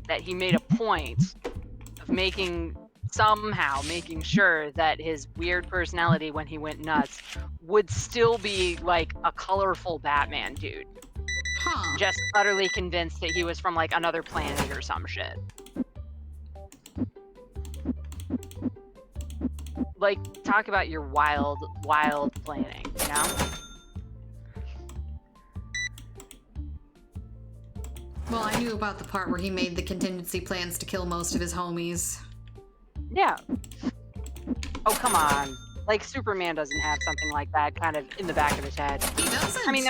that he made a point of somehow making sure that his weird personality when he went nuts would still be like a colorful Batman dude. Huh. Just utterly convinced that he was from like another planet or some shit. Like, talk about your wild planning, you know? Well, I knew about the part where he made the contingency plans to kill most of his homies. Yeah. Oh, come on. Like, Superman doesn't have something like that kind of in the back of his head. He doesn't? I mean,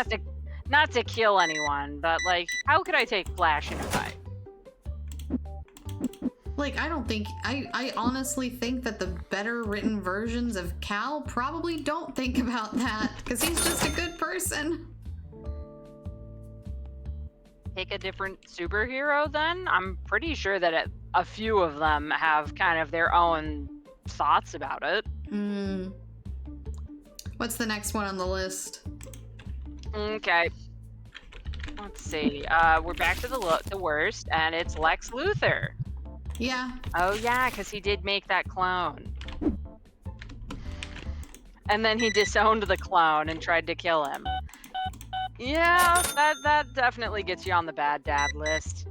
not to kill anyone, but, like, how could I take Flash in a fight? Like, I honestly think that the better written versions of Cal probably don't think about that, because he's just a good person. Take a different superhero, then? I'm pretty sure that a few of them have kind of their own thoughts about it. What's the next one on the list? Okay. Let's see. We're back to the worst, and it's Lex Luthor. Yeah. Oh, yeah, because he did make that clone. And then he disowned the clone and tried to kill him. Yeah, that definitely gets you on the bad dad list.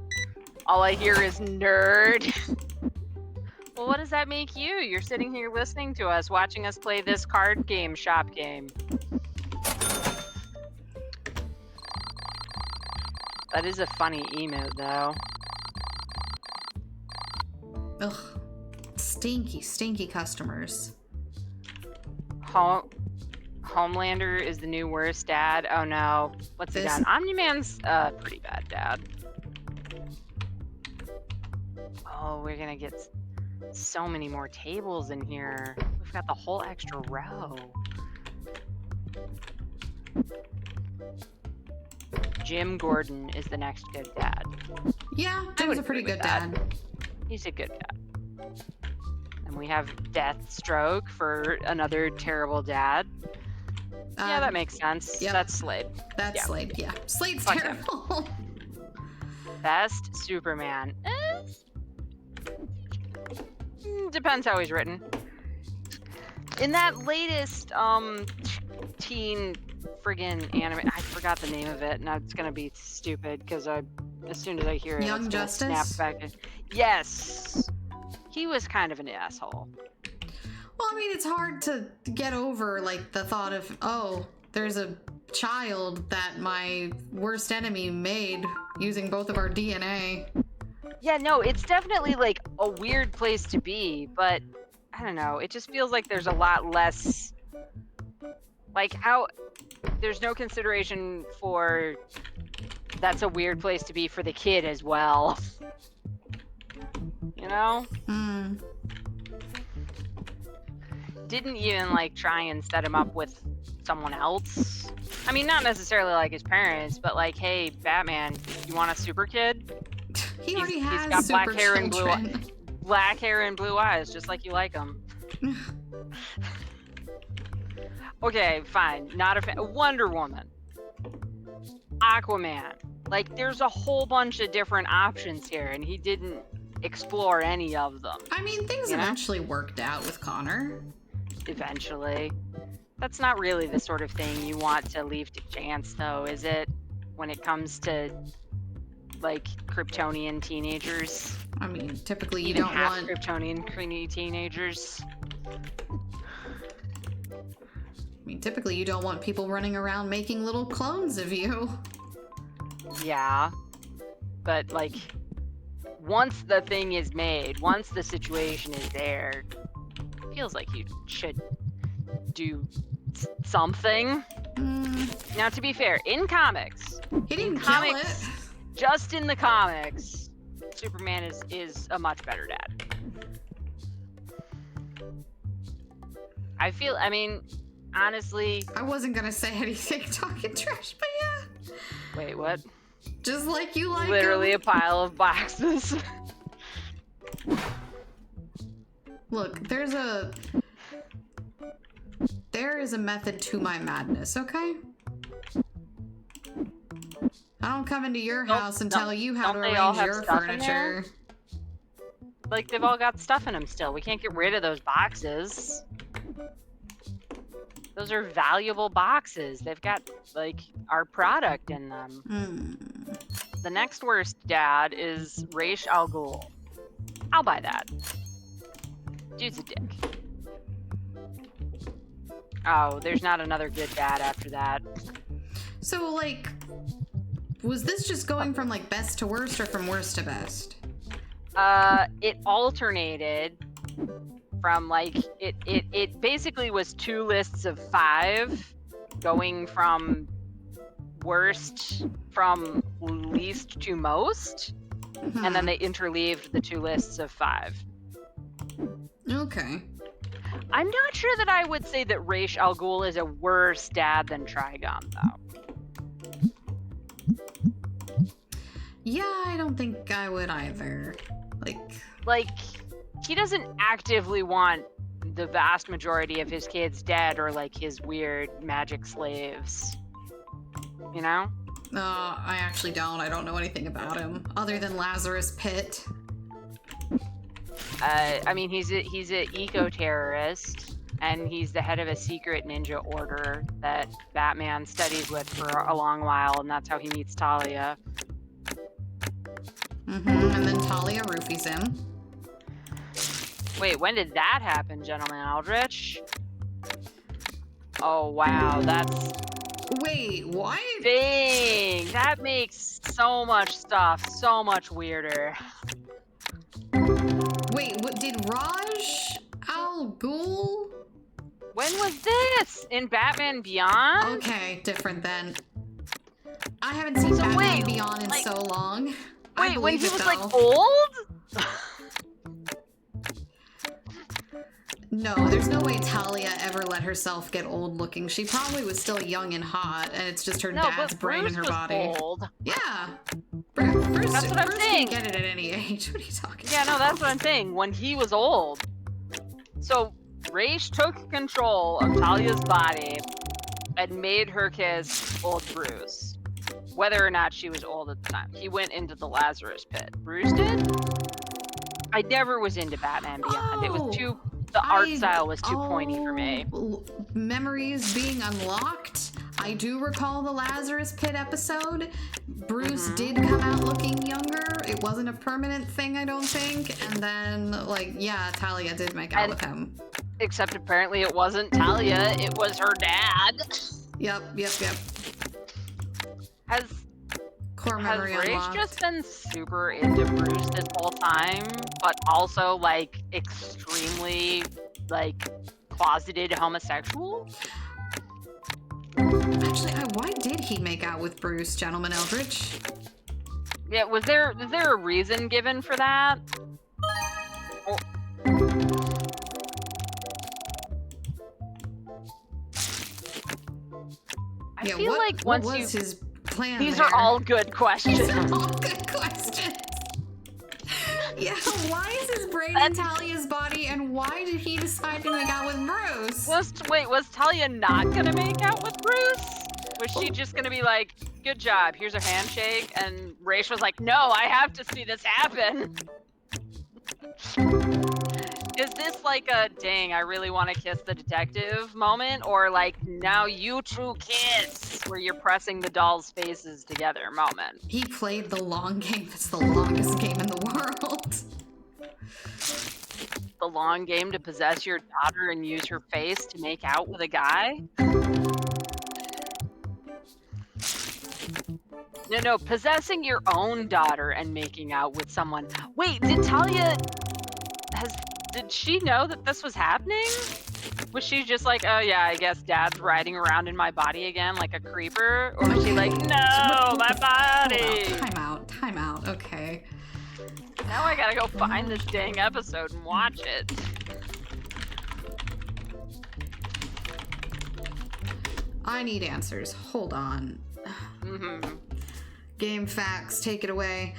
All I hear is nerd. Well, what does that make you? You're sitting here listening to us, watching us play this card game, shop game. That is a funny emote, though. Ugh. Stinky customers. Homelander is the new worst dad. Oh no. What's he done? Omni-Man's pretty bad dad. Oh, we're gonna get so many more tables in here. We've got the whole extra row. Jim Gordon is the next good dad. Yeah, Jim's a pretty good dad. He's a good dad. And we have Deathstroke for another terrible dad. Yeah, that makes sense. Yep. That's Slade. That's Slade, yeah. Slade's terrible. Best Superman. Depends how he's written. In that latest teen friggin' anime, I forgot the name of it, and it's gonna be stupid because as soon as I hear it, Young Justice? Snap back in. Yes, he was kind of an asshole. Well, I mean, it's hard to get over like the thought of, oh, there's a child that my worst enemy made using both of our DNA. Yeah, no, it's definitely like a weird place to be, but I don't know. It just feels like there's a lot less, like how there's no consideration for that's a weird place to be for the kid as well. You know? Didn't even like try and set him up with someone else. I mean, not necessarily like his parents, but like, hey, Batman, you want a super kid? He already has He's got super black hair and children. black hair and blue eyes, just like you like them. Okay, fine. Not a fan. Wonder Woman. Aquaman. Like, there's a whole bunch of different options here, and he didn't explore any of them. I mean, things eventually worked out with Connor. Eventually. That's not really the sort of thing you want to leave to chance, though, is it? When it comes to, like, Kryptonian teenagers. I mean, typically you Even don't half want Kryptonian teenagers. I mean, typically you don't want people running around making little clones of you. Yeah. But, like, once the thing is made, once the situation is there, it feels like you should do something. Now, to be fair, in comics, he didn't kill it. Just in the comics, Superman is a much better dad. I mean, honestly, I wasn't gonna say anything talking trash, but yeah. Wait, what? Just like you like literally him. A pile of boxes. Look, there is a method to my madness, okay? I don't come into your house and tell you how to arrange your furniture. Like, they've all got stuff in them still. We can't get rid of those boxes. Those are valuable boxes. They've got, like, our product in them. The next worst dad is Ra's al Ghul. I'll buy that. Dude's a dick. Oh, there's not another good dad after that. So, like, was this just going from, like, best to worst or from worst to best? It alternated from, like, it basically was 2 lists of 5 going from worst from least to most, and then they interleaved the 2 lists of 5. Okay. I'm not sure that I would say that Ra's al Ghul is a worse dad than Trigon, though. Yeah, I don't think I would either. Like, he doesn't actively want the vast majority of his kids dead or, like, his weird magic slaves. You know? I actually don't. I don't know anything about him, other than Lazarus Pit. I mean, he's a eco-terrorist, and he's the head of a secret ninja order that Batman studies with for a long while, and that's how he meets Talia. And then Talia roofies him. Wait, when did that happen, Gentleman Aldrich? Oh, wow, that's... Wait, what? Dang, that makes so much stuff so much weirder. Wait, what did Ra's al Ghul? When was this? In Batman Beyond? Okay, different then. I haven't seen Batman Beyond in so long. Wait, when he was like old? No, there's no way Talia ever let herself get old looking. She probably was still young and hot, and it's just her dad's brain in her body. Old. Yeah. Bruce, that's what I'm saying. Can get it at any age. What are you talking about? Yeah, no, that's what I'm saying. When he was old. So, Raish took control of Talia's body and made her kiss old Bruce. Whether or not she was old at the time. He went into the Lazarus pit. Bruce did? I never was into Batman Beyond. It was too... The art style was too pointy for me. Memories being unlocked. I do recall the Lazarus Pit episode. Bruce did come out looking younger. It wasn't a permanent thing, I don't think. And then, like, yeah, Talia did make out with him. Except apparently it wasn't Talia, it was her dad. Yep. Has Raish just been super into Bruce this whole time, but also, like, extremely, like, closeted homosexual? Actually, why did he make out with Bruce, Gentleman Eldritch? Yeah, was there a reason given for that? I feel like once what was his plan These there? are all good questions. These are all good questions. Yeah, why is his brain in Talia's body, and why did he decide to make out with Bruce? Was Talia not gonna make out with Bruce? Was she just gonna be like, good job, here's a handshake? And Raish was like, no, I have to see this happen. Is this like a, dang, I really want to kiss the detective moment? Or like, now you two kiss, where you're pressing the dolls' faces together moment? He played the long game. It's the longest game in the world. The long game to possess your daughter and use her face to make out with a guy? No, possessing your own daughter and making out with someone. Wait, did Talia... Did she know that this was happening? Was she just like, oh yeah, I guess dad's riding around in my body again like a creeper? Or was she like, no, my body! Time out, okay. Now I gotta go find this dang episode and watch it. I need answers. Hold on. Game facts, take it away.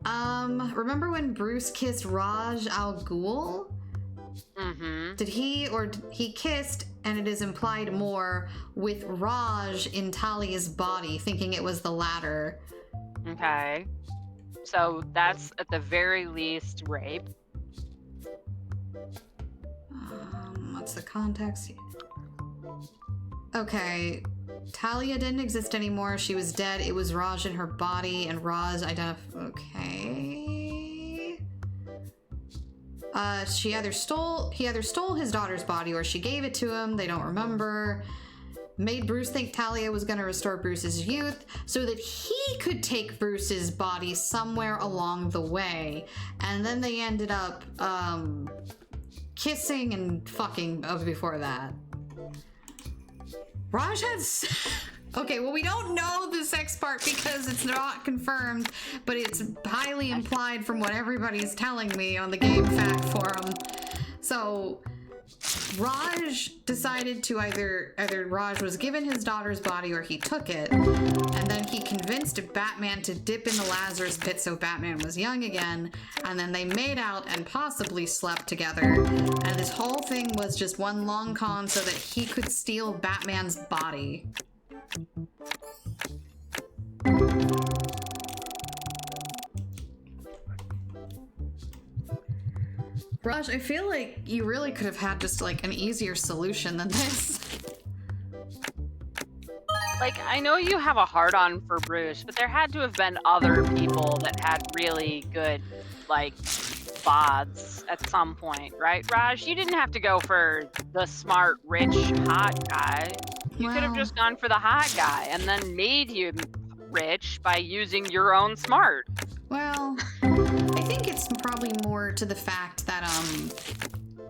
Remember when Bruce kissed Raj Al Ghul? Did he kissed, and it is implied more, with Raj in Talia's body, thinking it was the latter. Okay. So that's at the very least rape. What's the context? Okay. Talia didn't exist anymore. She was dead. It was Raj in her body, and Raj okay. He either stole his daughter's body or she gave it to him. They don't remember. Made Bruce think Talia was going to restore Bruce's youth so that he could take Bruce's body somewhere along the way. And then they ended up kissing and fucking before that. Raj had... Okay, well, we don't know the sex part because it's not confirmed, but it's highly implied from what everybody's telling me on the Game Fact Forum. So, Raj decided to either Raj was given his daughter's body or he took it, and then he convinced Batman to dip in the Lazarus pit so Batman was young again, and then they made out and possibly slept together, and this whole thing was just one long con so that he could steal Batman's body. Raj, I feel like you really could have had just like an easier solution than this. Like, I know you have a hard-on for Bruce, but there had to have been other people that had really good, like, bods at some point, right, Raj? You didn't have to go for the smart, rich, hot guy. You could have just gone for the hot guy and then made him rich by using your own smart. Well, I think it's probably more to the fact that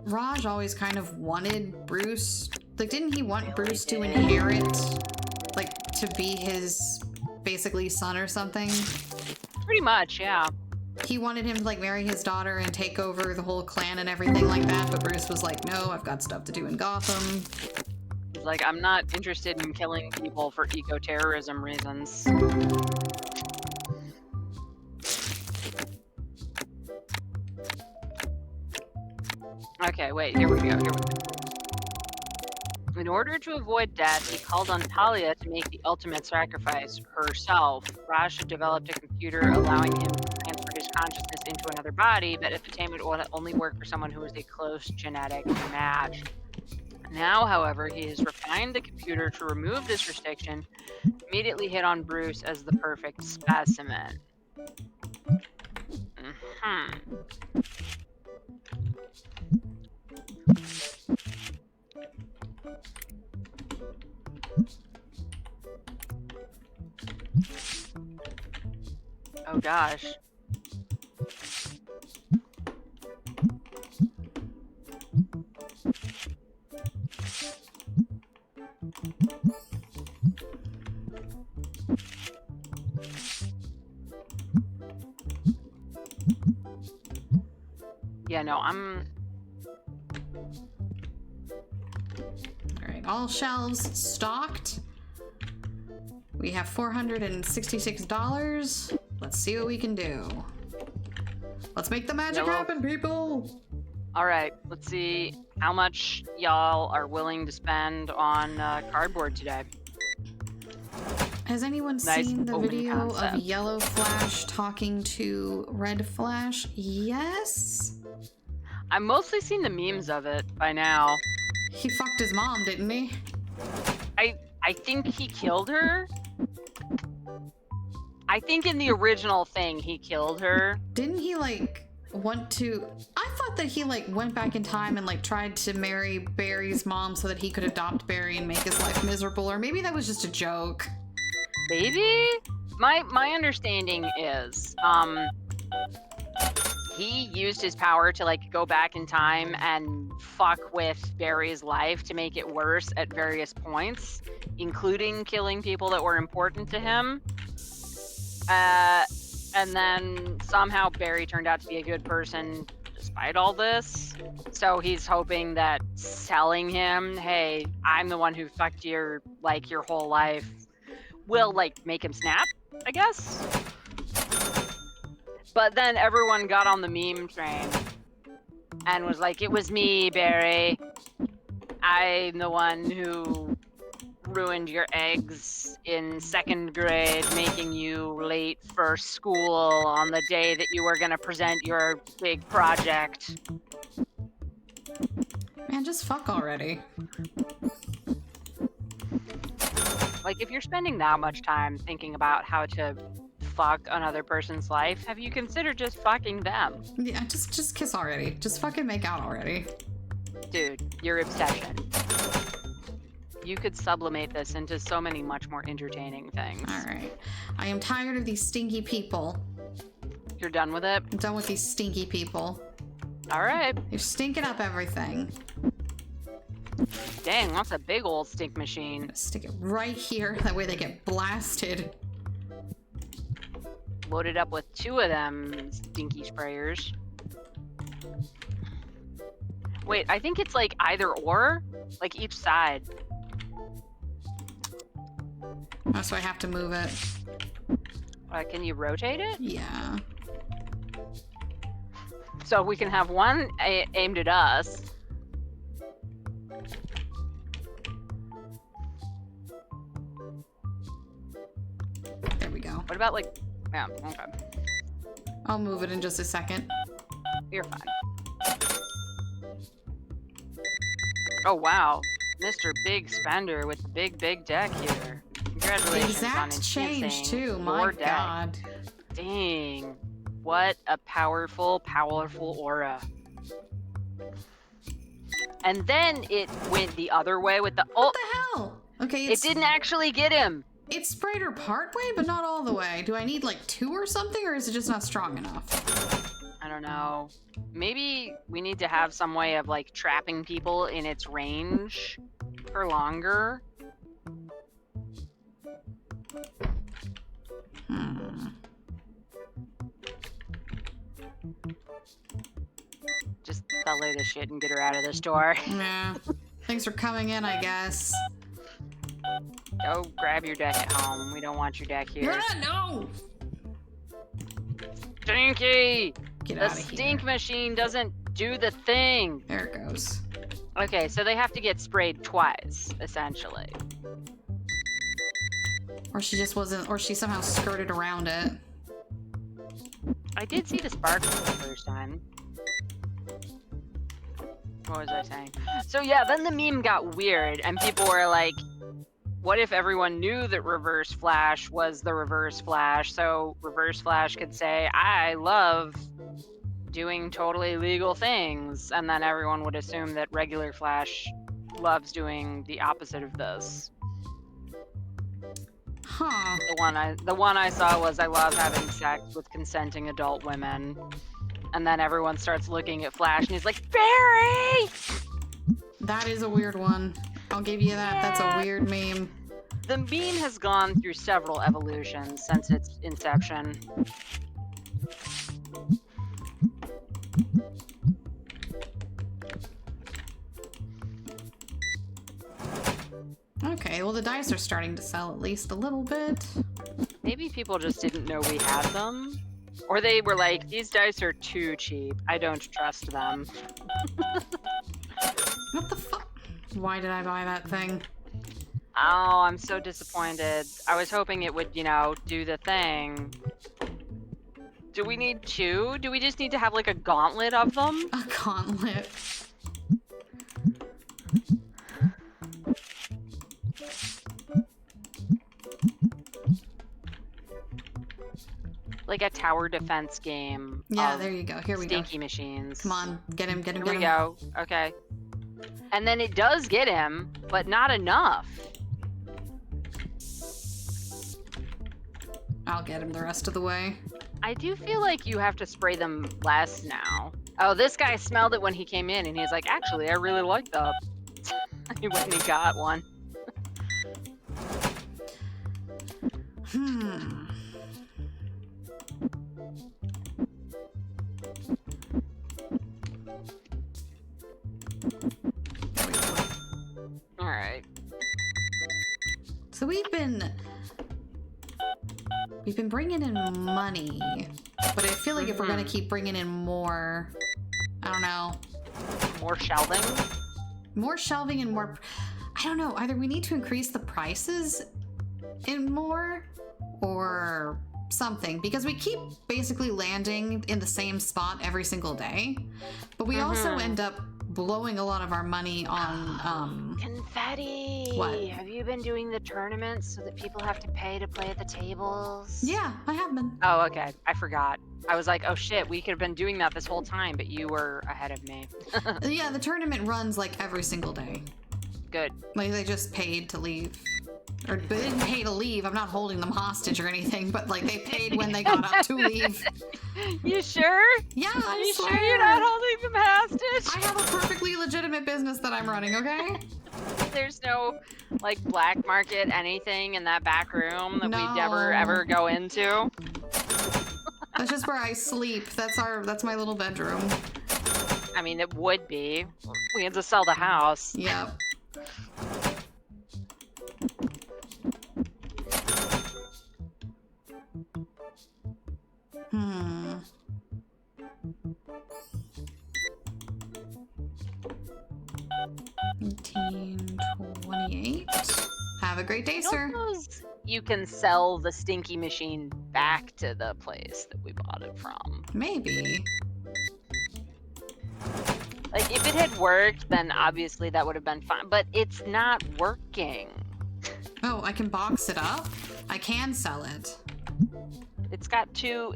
Raj always kind of wanted Bruce. Like, didn't he want Bruce to inherit, like, to be his basically son or something? Pretty much, yeah. he wanted him to like marry his daughter and take over the whole clan and everything like that, but Bruce was like, no, I've got stuff to do in Gotham. Like, I'm not interested in killing people for eco-terrorism reasons. Okay, wait, here we go. In order to avoid death, he called on Talia to make the ultimate sacrifice, herself. Raj had developed a computer allowing him to transfer his consciousness into another body, but at the time it would only work for someone who was a close genetic match. Now, however, he has refined the computer to remove this restriction, immediately hit on Bruce as the perfect specimen. Oh gosh. Yeah, no, I'm... Alright, all shelves stocked. We have $466. Let's see what we can do. Let's make the magic happen, people! Alright, let's see how much y'all are willing to spend on cardboard today. Has anyone seen the video of Yellow Flash talking to Red Flash? Yes? I've mostly seen the memes of it by now. He fucked his mom, didn't he? I think he killed her. I think in the original thing he killed her. Didn't he like want to... I thought that he like went back in time and like tried to marry Barry's mom so that he could adopt Barry and make his life miserable, or maybe that was just a joke. Maybe? My understanding is he used his power to like go back in time and fuck with Barry's life to make it worse at various points, including killing people that were important to him. And then somehow Barry turned out to be a good person despite all this. So he's hoping that selling him, hey, I'm the one who fucked your whole life, will like make him snap, I guess. But then everyone got on the meme train and was like, it was me, Barry. I'm the one who ruined your eggs in 2nd grade, making you late for school on the day that you were gonna present your big project. Man, just fuck already. Like, if you're spending that much time thinking about how to fuck another person's life, have you considered just fucking them? Yeah, just kiss already. Just fucking make out already. Dude, your obsession. You could sublimate this into so many much more entertaining things. Alright. I am tired of these stinky people. You're done with it? I'm done with these stinky people. Alright. You're stinking up everything. Dang, that's a big old stink machine. Stick it right here, that way they get blasted. Loaded up with 2 of them stinky sprayers. Wait, I think it's like either or, like each side. Oh, so I have to move it. Can you rotate it? Yeah. So we can have one aimed at us. There we go. What about like, yeah, okay. I'll move it in just a second. You're fine. Oh wow, Mr. Big Spender with the big deck here. Congratulations exact on change too, my god. Dang, what a powerful aura. And then it went the other way with the... What the hell? Okay, it didn't actually get him. It sprayed her part way, but not all the way. Do I need like 2 or something, or is it just not strong enough? I don't know. Maybe we need to have some way of like trapping people in its range for longer. shit and get her out of the store. Yeah. Thanks for coming in, I guess. Go grab your deck at home. We don't want your deck here. No! Stinky! Get The out of here. stink machine doesn't do the thing. There it goes. Okay, so they have to get sprayed twice, essentially. Or she just wasn't, or she somehow skirted around it. I did see the sparkle the first time. What was I saying? So yeah, then the meme got weird, and people were like, what if everyone knew that Reverse Flash was the Reverse Flash, so Reverse Flash could say, I love doing totally legal things, and then everyone would assume that regular Flash loves doing the opposite of this. Huh. The one I saw was, I love having sex with consenting adult women. And then everyone starts looking at Flash and he's like, Barry! That is a weird one. I'll give you that. Yeah. That's a weird meme. The meme has gone through several evolutions since its inception. Okay, well the dice are starting to sell at least a little bit. Maybe people just didn't know we had them. Or they were like, these dice are too cheap. I don't trust them. What the fuck? Why did I buy that thing? Oh, I'm so disappointed. I was hoping it would, you know, do the thing. Do we need two? Do we just need to have like a gauntlet of them? A gauntlet. Like a tower defense game. Yeah, there you go. Here we go. Stinky machines. Come on, get him, get him, Here get him. we go. Okay. And then it does get him, but not enough. I'll get him the rest of the way. I do feel like you have to spray them less now. Oh, this guy smelled it when he came in, and he's like, actually, I really like that. He went and he got one. Alright. So we've been bringing in money, but I feel like if we're gonna keep bringing in more, I don't know. More shelving? More shelving and more, I don't know, either we need to increase the prices in more or something, because we keep basically landing in the same spot every single day, but we also end up blowing a lot of our money on confetti. What? Have you been doing the tournaments so that people have to pay to play at the tables? Yeah, I have been. Oh, okay. I forgot. I was like, oh shit, we could have been doing that this whole time, but you were ahead of me. Yeah, the tournament runs like every single day. Good. Like they just paid to leave. Or they didn't pay to leave. I'm not holding them hostage or anything, but like they paid when they got up to leave. You sure? Yeah, you sure you're not holding them hostage? I have a perfectly legitimate business that I'm running, okay? There's no like black market anything in that back room that we'd never ever go into. That's just where I sleep. That's my little bedroom. I mean, it would be. We had to sell the house. Yep. Hmm. 1828. Have a great day, sir. You can sell the stinky machine back to the place that we bought it from. Maybe. Like, if it had worked, then obviously that would have been fine. But it's not working. Oh, I can box it up? I can sell it. It's got two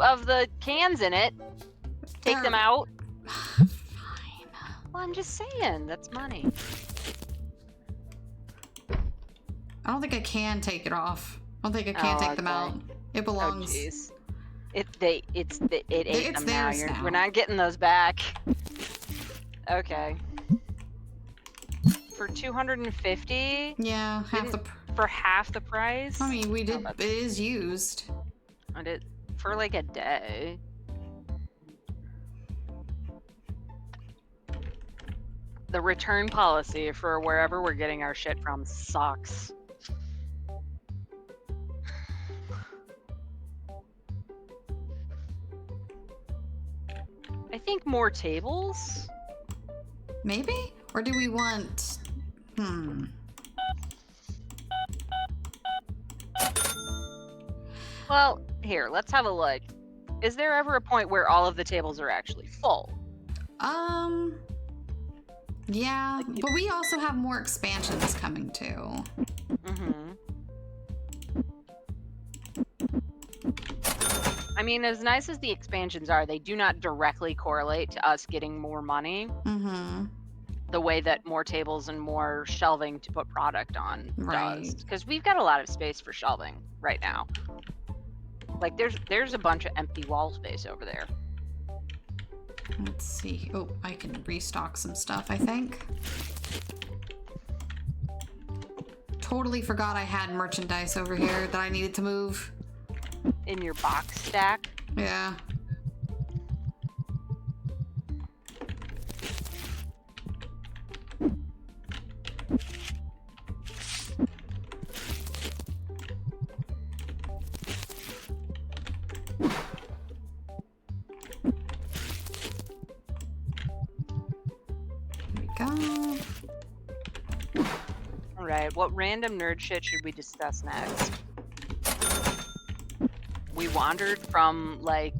of the cans in it. Take them out. Fine. Well, I'm just saying, that's money. I don't think I can take it off. I don't think I can take them out. It belongs. Oh, jeez. It ate them now. Now. We're not getting those back. Okay. For 250? Yeah, for half the price? I mean, we did. It is used. I did for like a day. The return policy for wherever we're getting our shit from sucks. I think more tables? Maybe? Or do we want... Well, here, let's have a look. Is there ever a point where all of the tables are actually full? Yeah, but we also have more expansions coming too. I mean, as nice as the expansions are, they do not directly correlate to us getting more money. The way that more tables and more shelving to put product on does. Because we've got a lot of space for shelving right now. Like, there's a bunch of empty wall space over there. Let's see. Oh, I can restock some stuff, I think. Totally forgot I had merchandise over here that I needed to move. In your box stack? Yeah. Alright, what random nerd shit should we discuss next? We wandered from, like,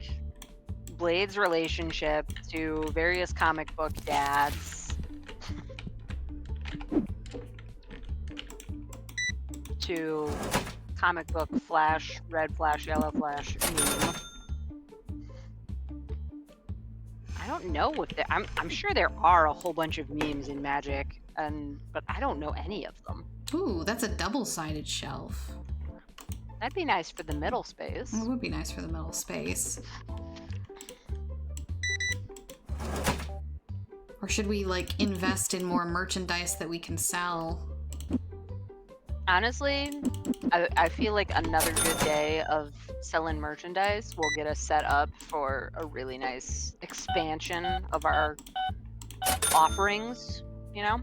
Blade's relationship to various comic book dads to comic book flash, red flash, yellow flash meme. I don't know if there... I'm sure there are a whole bunch of memes in Magic, but I don't know any of them. Ooh, that's a double-sided shelf. That'd be nice for the middle space. It would be nice for the middle space. Or should we, like, invest in more merchandise that we can sell? Honestly, I feel like another good day of selling merchandise will get us set up for a really nice expansion of our offerings, you know?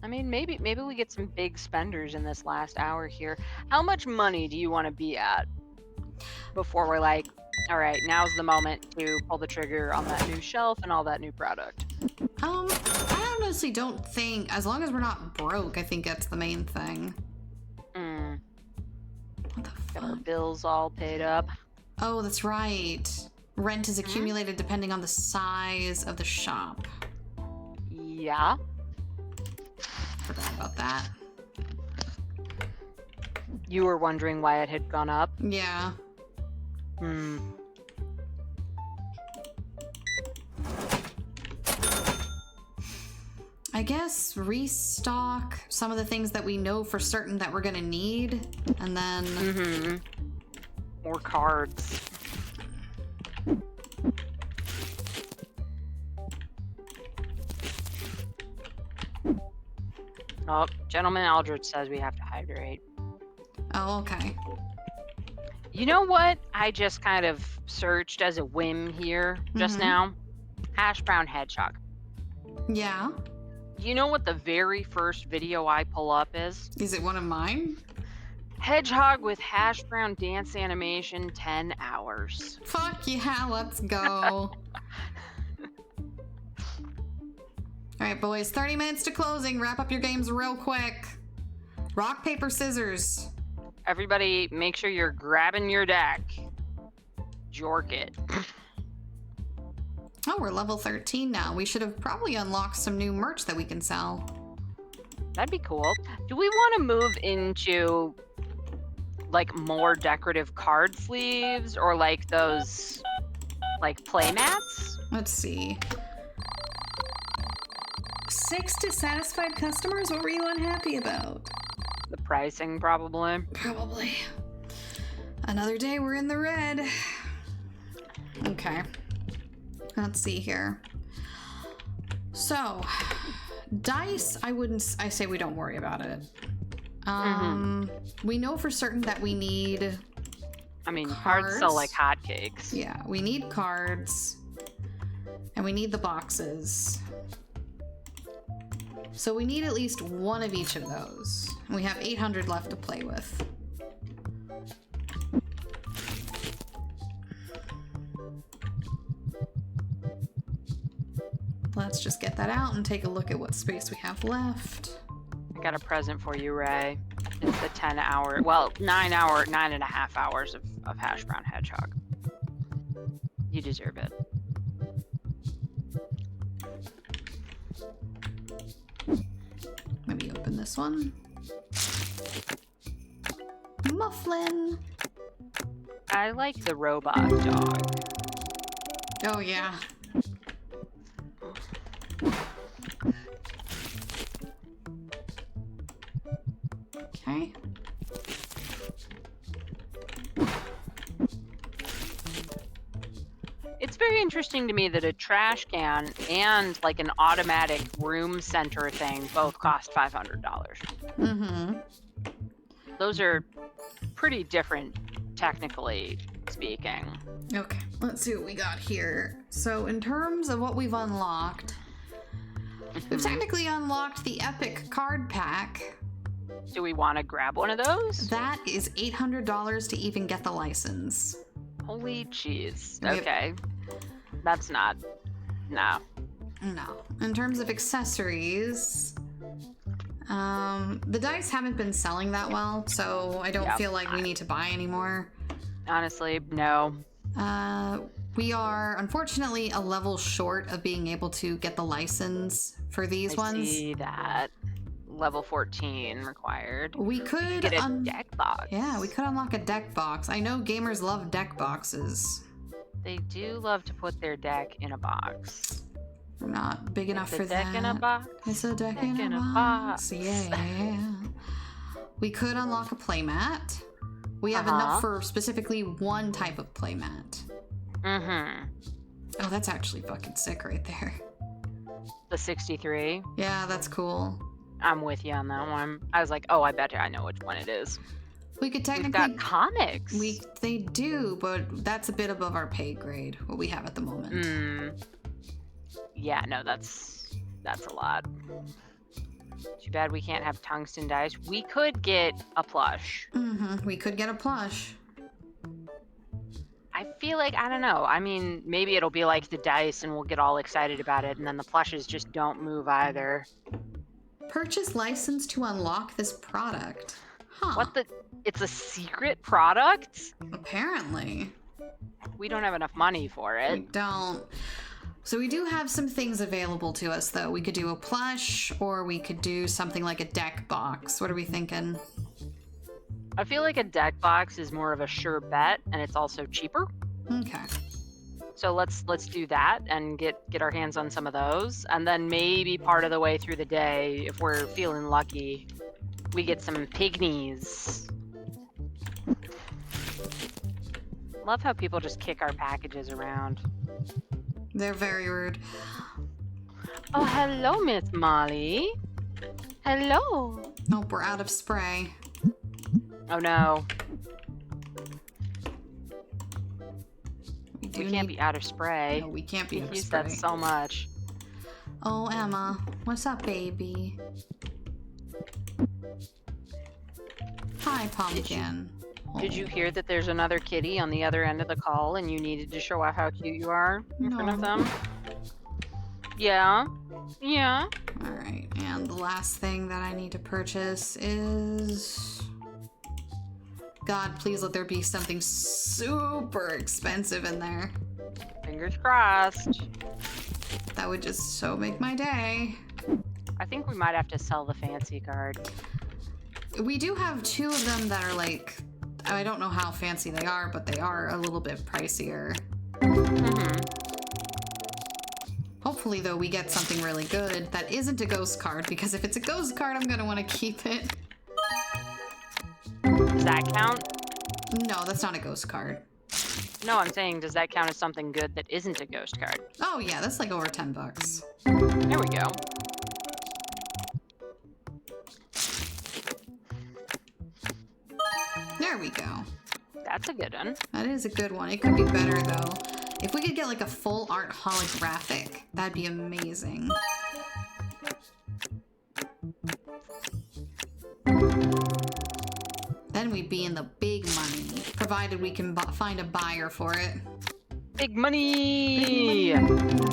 I mean, maybe we get some big spenders in this last hour here. How much money do you want to be at before we're like, all right, now's the moment to pull the trigger on that new shelf and all that new product? I honestly don't think, as long as we're not broke, I think that's the main thing. What the fuck? Got our bills all paid up. Oh, that's right. Rent is accumulated depending on the size of the shop. Yeah. Forgot about that. You were wondering why it had gone up? Yeah. I guess restock some of the things that we know for certain that we're gonna need, and then... More cards. Oh, Gentleman Aldrich says we have to hydrate. Oh, okay. You know what? I just kind of searched as a whim here just now. Hash brown hedgehog. Yeah. You know what the very first video I pull up is? Is it one of mine? Hedgehog with hash brown dance animation, 10 hours. Fuck yeah, let's go. Alright, boys, 30 minutes to closing. Wrap up your games real quick. Rock, paper, scissors. Everybody, make sure you're grabbing your deck. Jork it. Oh, we're level 13 now. We should have probably unlocked some new merch that we can sell. That'd be cool. Do we want to move into, like, more decorative card sleeves? Or, like, those, like, play mats? Let's see. 6 dissatisfied customers? What were you unhappy about? The pricing, probably. Probably. Another day we're in the red. Okay. Let's see here. So, dice, I say we don't worry about it. We know for certain that we need... I mean, cards sell like hotcakes. Yeah, we need cards. And we need the boxes. So we need at least one of each of those. And we have 800 left to play with. Let's just get that out and take a look at what space we have left. I got a present for you, Ray. It's the 10-hour, well, 9.5 hours of hash brown hedgehog. You deserve it. Maybe open this one. Mufflin! I like the robot dog. Oh, yeah. Okay. It's very interesting to me that a trash can and like an automatic room center thing both cost $500. Mm-hmm. Those are pretty different, technically speaking. Okay, let's see what we got here. So in terms of what we've unlocked, we've technically unlocked the epic card pack. Do we want to grab one of those? That is $800 to even get the license. Holy jeez. Okay. That's not... No. No. In terms of accessories, the dice haven't been selling that well, so I don't feel like we need to buy anymore. Honestly, no. We are unfortunately a level short of being able to get the license for these ones. I see that. Level 14 required. We could get a deck box. Yeah, we could unlock a deck box. I know gamers love deck boxes. They do love to put their deck in a box. We're not big enough for that. It's a deck in a box. It's a deck in a box. Yeah. We could unlock a playmat. We have enough for specifically one type of playmat. Mm-hmm. Oh, that's actually fucking sick right there. The 63? Yeah, that's cool. I'm with you on that one. I was like, oh, I bet you I know which one it is. We could technically... We've got comics. They do, but that's a bit above our pay grade, what we have at the moment. Yeah, no, that's a lot. Too bad we can't have tungsten dice. We could get a plush. Mm-hmm. We could get a plush. I feel like, I don't know. I mean, maybe it'll be like the dice and we'll get all excited about it, and then the plushes just don't move either. Purchase license to unlock this product. Huh. What the? It's a secret product? Apparently. We don't have enough money for it. We don't. So we do have some things available to us, though. We could do a plush, or we could do something like a deck box. What are we thinking? I feel like a deck box is more of a sure bet, and it's also cheaper. Okay. So let's do that and get our hands on some of those, and then maybe part of the way through the day, if we're feeling lucky, we get some pygmies. Love how people just kick our packages around. They're very rude. Oh, hello, Miss Molly. Hello. Nope, we're out of spray. Oh no. We can't be out of spray. No, we can't be out of use spray. that so much. Oh, Emma. What's up, baby? Hi, Pumpkin. Did you hear that there's another kitty on the other end of the call and you needed to show off how cute you are in front of them? Yeah. Yeah. Alright, and the last thing that I need to purchase is... God, please let there be something super expensive in there. Fingers crossed. That would just so make my day. I think we might have to sell the fancy card. We do have two of them that are like... I don't know how fancy they are, but they are a little bit pricier. Hopefully, though, we get something really good that isn't a ghost card, because if it's a ghost card, I'm gonna want to keep it. Does that count? No, that's not a ghost card. No, I'm saying, does that count as something good that isn't a ghost card? Oh, yeah, that's like over $10. There we go. There we go. That's a good one. That is a good one. It could be better, though. If we could get like a full art holographic, that'd be amazing. Then we'd be in the big money, provided we can find a buyer for it. Big money! Big money.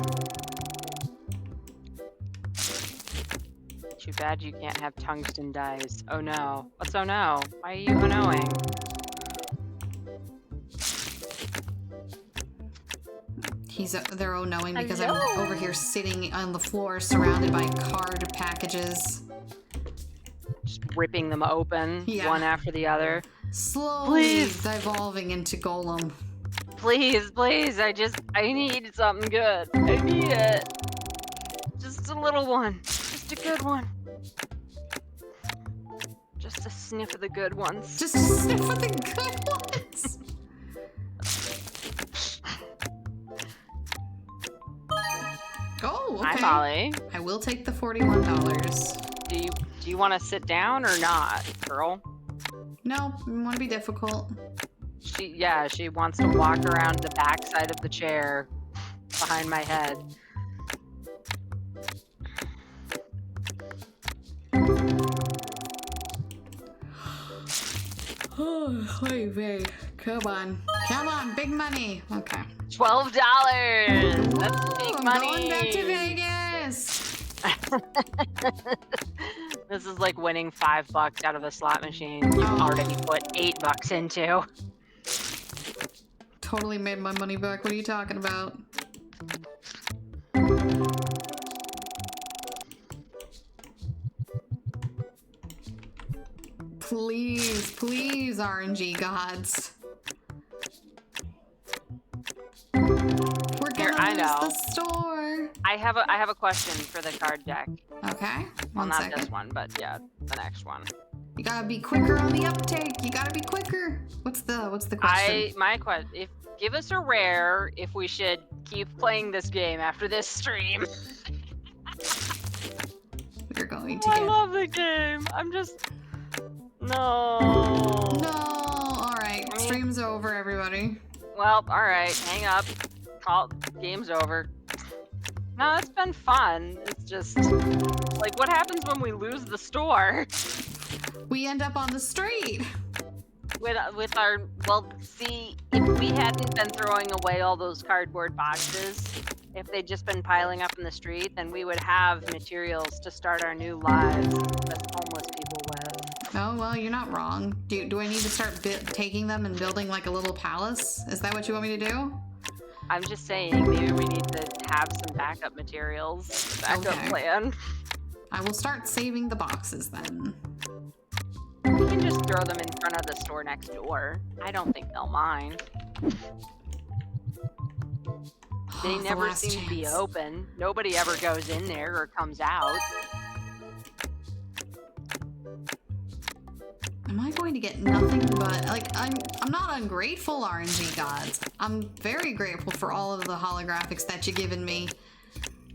Too bad you can't have tungsten dice. Oh no. What's oh no? Why are you oh-noing? They're oh-noing because I'm over here sitting on the floor surrounded by card packages. Just ripping them open, one after the other. Slowly devolving into golem. Please, please, I need something good. I need it. Just a little one. Just a good one. Just a sniff of the good ones. Just a sniff of the good ones. Oh, okay. Hi, Molly. I will take the $41. Do you want to sit down or not, girl? No, I want to be difficult. She wants to walk around the back side of the chair behind my head. Oh, wait. Come on, big money. Okay. $12. That's big money. I'm going back to Vegas. This is like winning $5 out of a slot machine you've already put $8 into. Totally made my money back. What are you talking about? Please, please, RNG gods. We're gonna lose the store. I have a question for the card deck. Okay. Well, not this one, but yeah, the next one. You gotta be quicker on the uptake. You gotta be quicker. What's the question? Give us a rare if we should keep playing this game after this stream. We're going to I love the game. I'm just No. All right. Stream's over, everybody. Well, all right. Hang up. Game's over. No, it's been fun. It's just like, what happens when we lose the store? We end up on the street. With our, well, see, if we hadn't been throwing away all those cardboard boxes, if they'd just been piling up in the street, then we would have materials to start our new lives as homeless people with. Oh, well, you're not wrong. Do I need to start taking them and building like a little palace? Is that what you want me to do? I'm just saying, maybe we need to have some backup materials, backup plan. I will start saving the boxes then. We can just throw them in front of the store next door. I don't think they'll mind. They never seem to be open. Nobody ever goes in there or comes out. Am I going to get nothing but, like, I'm not ungrateful, RNG gods. I'm very grateful for all of the holographics that you've given me.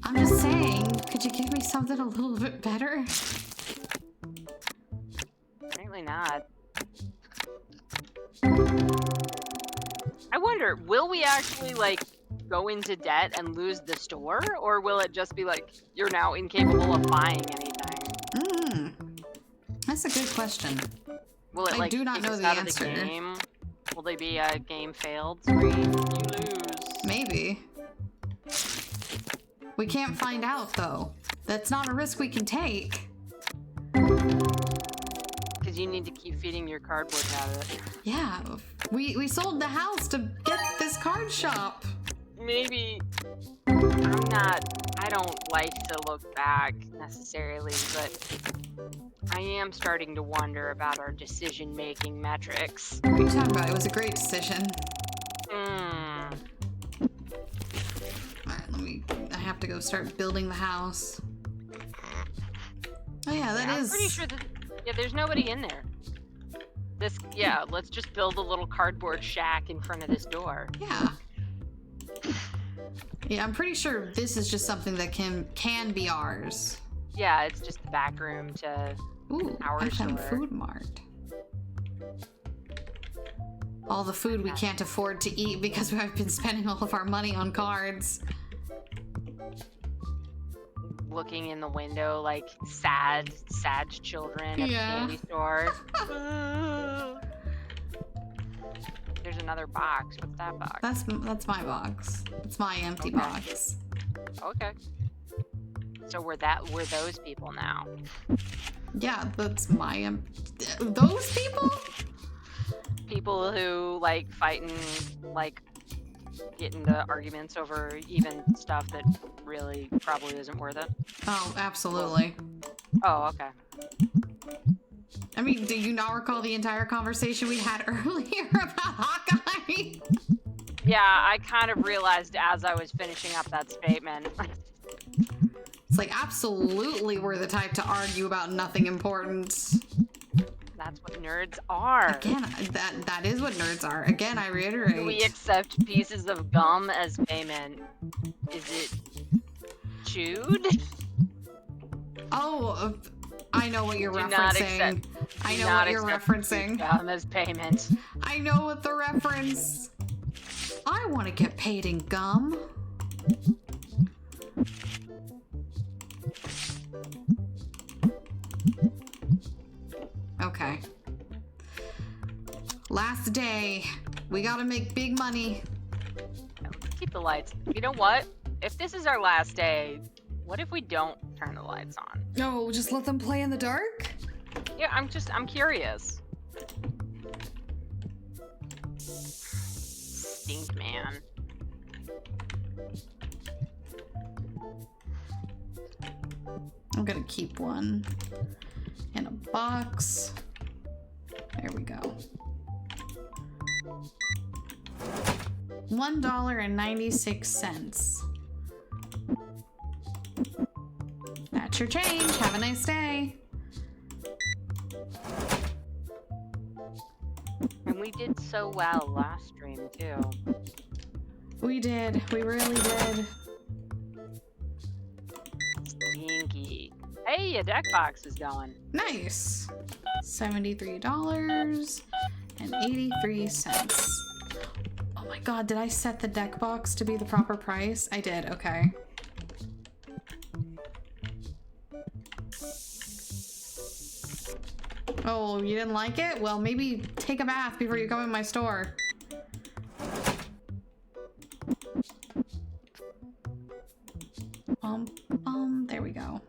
I'm just saying, could you give me something a little bit better? Apparently not. I wonder, will we actually, like, go into debt and lose the store? Or will it just be like, you're now incapable of buying anything? That's a good question. Will it, I like, do not take know us the out answer. Of the game? Will they be a game failed screen? You lose. Maybe. We can't find out, though. That's not a risk we can take. Because you need to keep feeding your cardboard habit. Yeah. We sold the house to get this card shop. Maybe I don't like to look back necessarily, but I am starting to wonder about our decision-making metrics. What are you talking about? It was a great decision. Alright, I have to go start building the house. Oh yeah, I'm pretty sure that, there's nobody in there. Let's just build a little cardboard shack in front of this door. Yeah. Yeah, I'm pretty sure this is just something that can be ours. Yeah, it's just the back room to our store. Food Mart. all the food we can't afford to eat because we've been spending all of our money on cards. Looking in the window like sad children at the candy store. There's another box. What's that box? That's my box. It's my empty box. Okay. So we're those people now. Yeah, that's my those people? People who like fighting, like get into arguments over even stuff that really probably isn't worth it. Oh, absolutely. Oh, okay. I mean, do you not recall the entire conversation we had earlier about Hawkeye? Yeah, I kind of realized as I was finishing up that statement. It's like, absolutely we're the type to argue about nothing important. That's what nerds are. Again, that is what nerds are. Again, I reiterate. Do we accept pieces of gum as payment? Is it chewed? Oh, I know what you're referencing. I know what you're referencing. Gum as payment. I know what the reference. I want to get paid in gum. Okay. Last day. We gotta make big money. Keep the lights. You know what? If this is our last day, what if we don't turn the lights on? No, just let them play in the dark? Yeah, I'm curious. Stink man. I'm gonna keep one in a box. There we go. $1.96. That's your change. Have a nice day. And we did so well last stream too. We did. We really did. Stinky. Hey, a deck box is going. Nice. $73.83. Oh my god, did I set the deck box to be the proper price? I did, okay. Oh, you didn't like it? Well, maybe take a bath before you come in my store. There we go.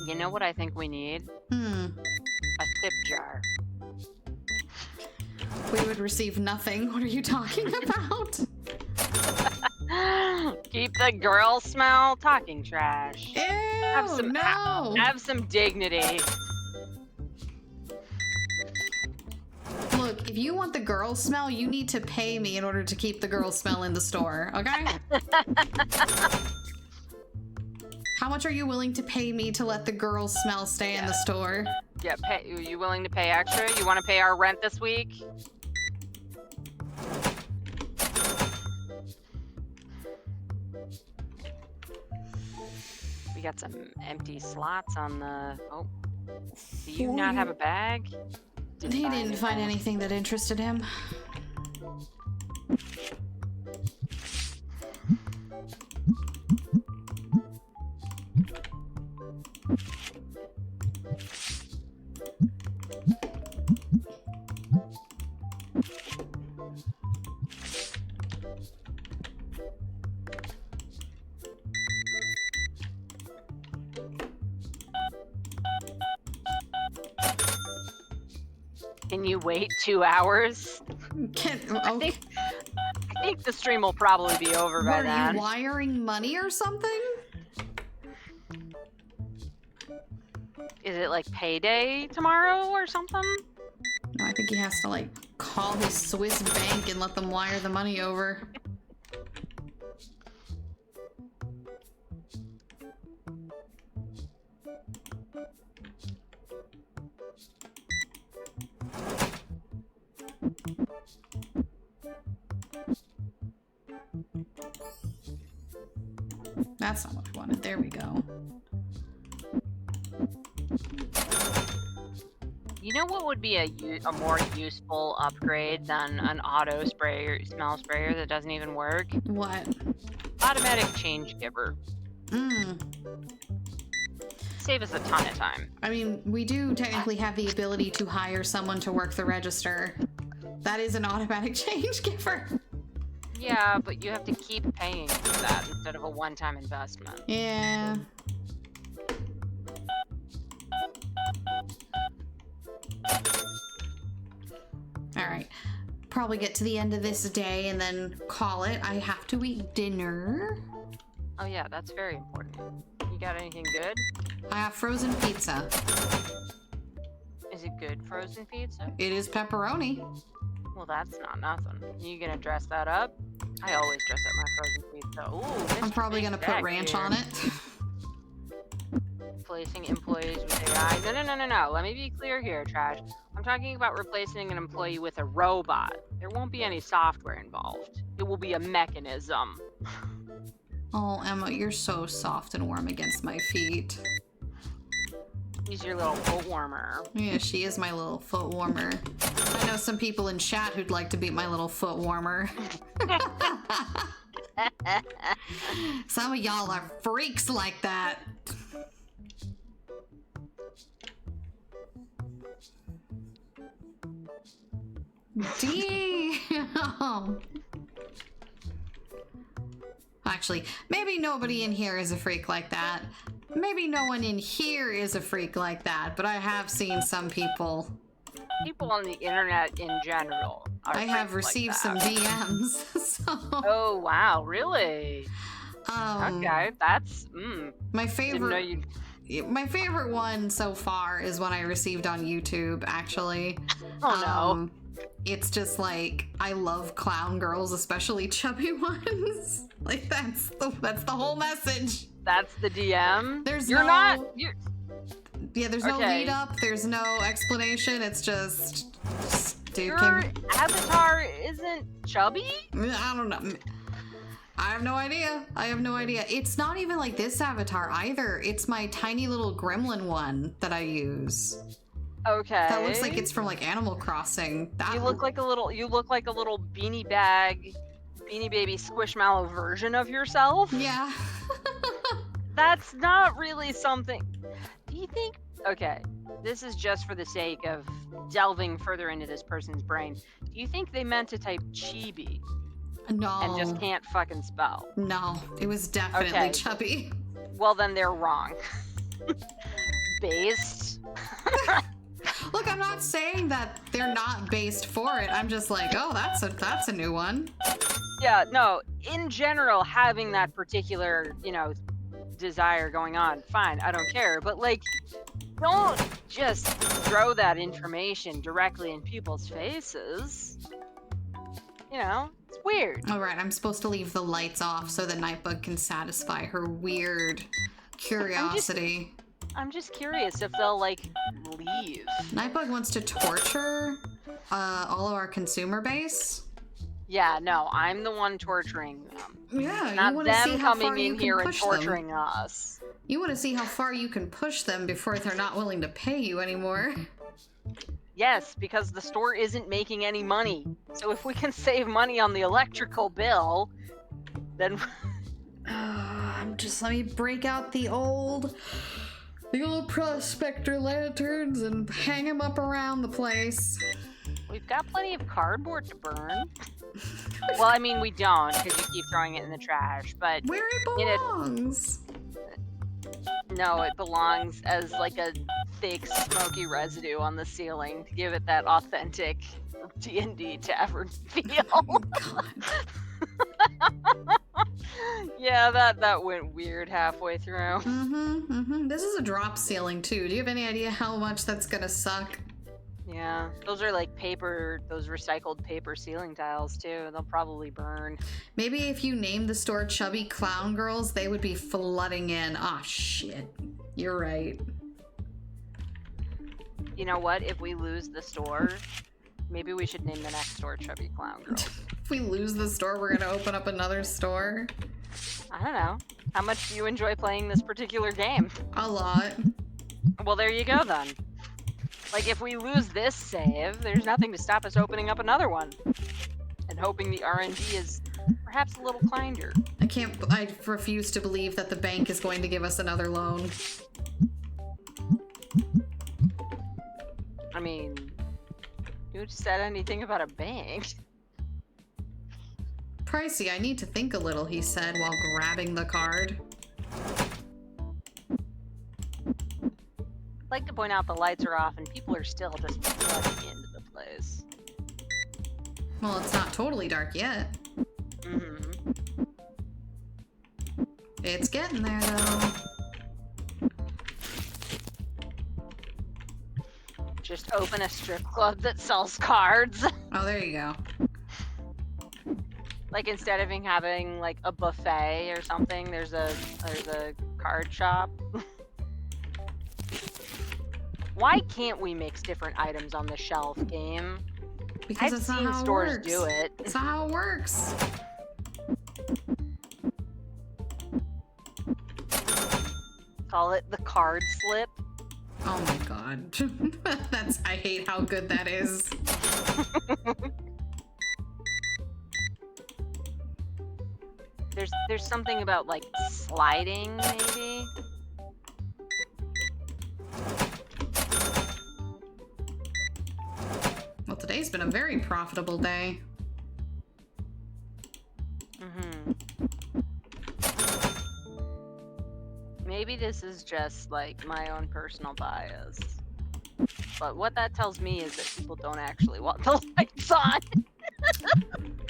You know what I think we need? A tip jar. We would receive nothing. What are you talking about? Keep the girl smell talking trash. Ew, have some dignity. Look, if you want the girl smell, you need to pay me in order to keep the girl smell in the store, okay? How much are you willing to pay me to let the girl smell stay in the store? Yeah, are you willing to pay extra? You want to pay our rent this week? We got some empty slots on the... Oh. Do you not have a bag? He didn't find anything that interested him. Can you wait 2 hours? Okay. I think the stream will probably be over by then. Are you wiring money or something? Is it like payday tomorrow or something? No, I think he has to like call his Swiss bank and let them wire the money over. That's not what I wanted. There we go. You know what would be a more useful upgrade than an auto sprayer, smell sprayer that doesn't even work? What? Automatic change giver. Save us a ton of time. I mean, we do technically have the ability to hire someone to work the register. That is an automatic change giver. Yeah, but you have to keep paying for that instead of a one-time investment. Yeah. Alright. Probably get to the end of this day and then call it. I have to eat dinner. Oh yeah, that's very important. You got anything good? I have frozen pizza. Is it good frozen pizza? It is pepperoni. Well, that's not nothing. You gonna dress that up? I always dress up my frozen pizza. Ooh, I'm probably gonna put ranch on it. Replacing employees with AI. No. Let me be clear here, Trash. I'm talking about replacing an employee with a robot. There won't be any software involved. It will be a mechanism. Oh, Emma, you're so soft and warm against my feet. He's your little foot warmer. Yeah, she is my little foot warmer. I know some people in chat who'd like to be my little foot warmer. Some of y'all are freaks like that. Damn. Actually, maybe nobody in here is a freak like that. Maybe no one in here is a freak like that, but I have seen some people. People on the internet in general are I have received like some DMs. So. Oh wow, really? Okay, that's my favorite. My favorite one so far is one I received on YouTube, actually. Oh no. It's just like, I love clown girls, especially chubby ones. Like that's the whole message. That's the DM. There's no lead up. There's no explanation. It's just dude. Your avatar isn't chubby? I don't know. I have no idea. It's not even like this avatar either. It's my tiny little gremlin one that I use. Okay. That looks like it's from like Animal Crossing. You look like a little beanie baby squishmallow version of yourself. Yeah. That's not really something. Do you think? Okay, this is just for the sake of delving further into this person's brain. Do you think they meant to type chibi? No. And just can't fucking spell? No, it was definitely chubby. Well, then they're wrong. Based. Look, I'm not saying that they're not based for it. I'm just like, oh, that's a new one. Yeah, no, in general, having that particular, desire going on, fine, I don't care. But, like, don't just throw that information directly in people's faces. It's weird. All right, I'm supposed to leave the lights off so the Nightbug can satisfy her weird curiosity. I'm just curious if they'll, like, leave. Nightbug wants to torture all of our consumer base. Yeah, no, I'm the one torturing them. Yeah, not you want to them see how coming far you in can here and push torturing them. us. You want to see how far you can push them before they're not willing to pay you anymore. Yes, because the store isn't making any money. So if we can save money on the electrical bill, then... Just let me break out the old prospector lanterns and hang them up around the place. We've got plenty of cardboard to burn. Well, I mean, we don't, because you keep throwing it in the trash, but... Where it belongs! No, it belongs as, like, a thick, smoky residue on the ceiling to give it that authentic D&D tavern feel. Oh, God. Yeah, that went weird halfway through. This is a drop ceiling, too. Do you have any idea how much that's gonna suck? Yeah, those are like those recycled paper ceiling tiles too. They'll probably burn. Maybe if you named the store Chubby Clown Girls, they would be flooding in. Ah, shit. You're right. You know what? If we lose the store, maybe we should name the next store Chubby Clown Girls. If we lose the store, we're gonna open up another store. I don't know. How much do you enjoy playing this particular game? A lot. Well, there you go then. Like, if we lose this save, there's nothing to stop us opening up another one. And hoping the RNG is perhaps a little kinder. I refuse to believe that the bank is going to give us another loan. I mean, who said anything about a bank? Pricey, I need to think a little, he said while grabbing the card. I'd like to point out the lights are off and people are still just flooding into the place. Well, it's not totally dark yet. Mm-hmm. It's getting there, though. Just open a strip club that sells cards. Oh, there you go. Like, instead of having like a buffet or something, there's a card shop. Why can't we mix different items on the shelf, game? Because I've it's not seen how it stores works. do it. It's not how it works. Call it the card slip. Oh my god. I hate how good that is. There's something about like sliding, maybe. Well, today's been a very profitable day. Mm-hmm. Maybe this is just like my own personal bias. But what that tells me is that people don't actually want the lights on.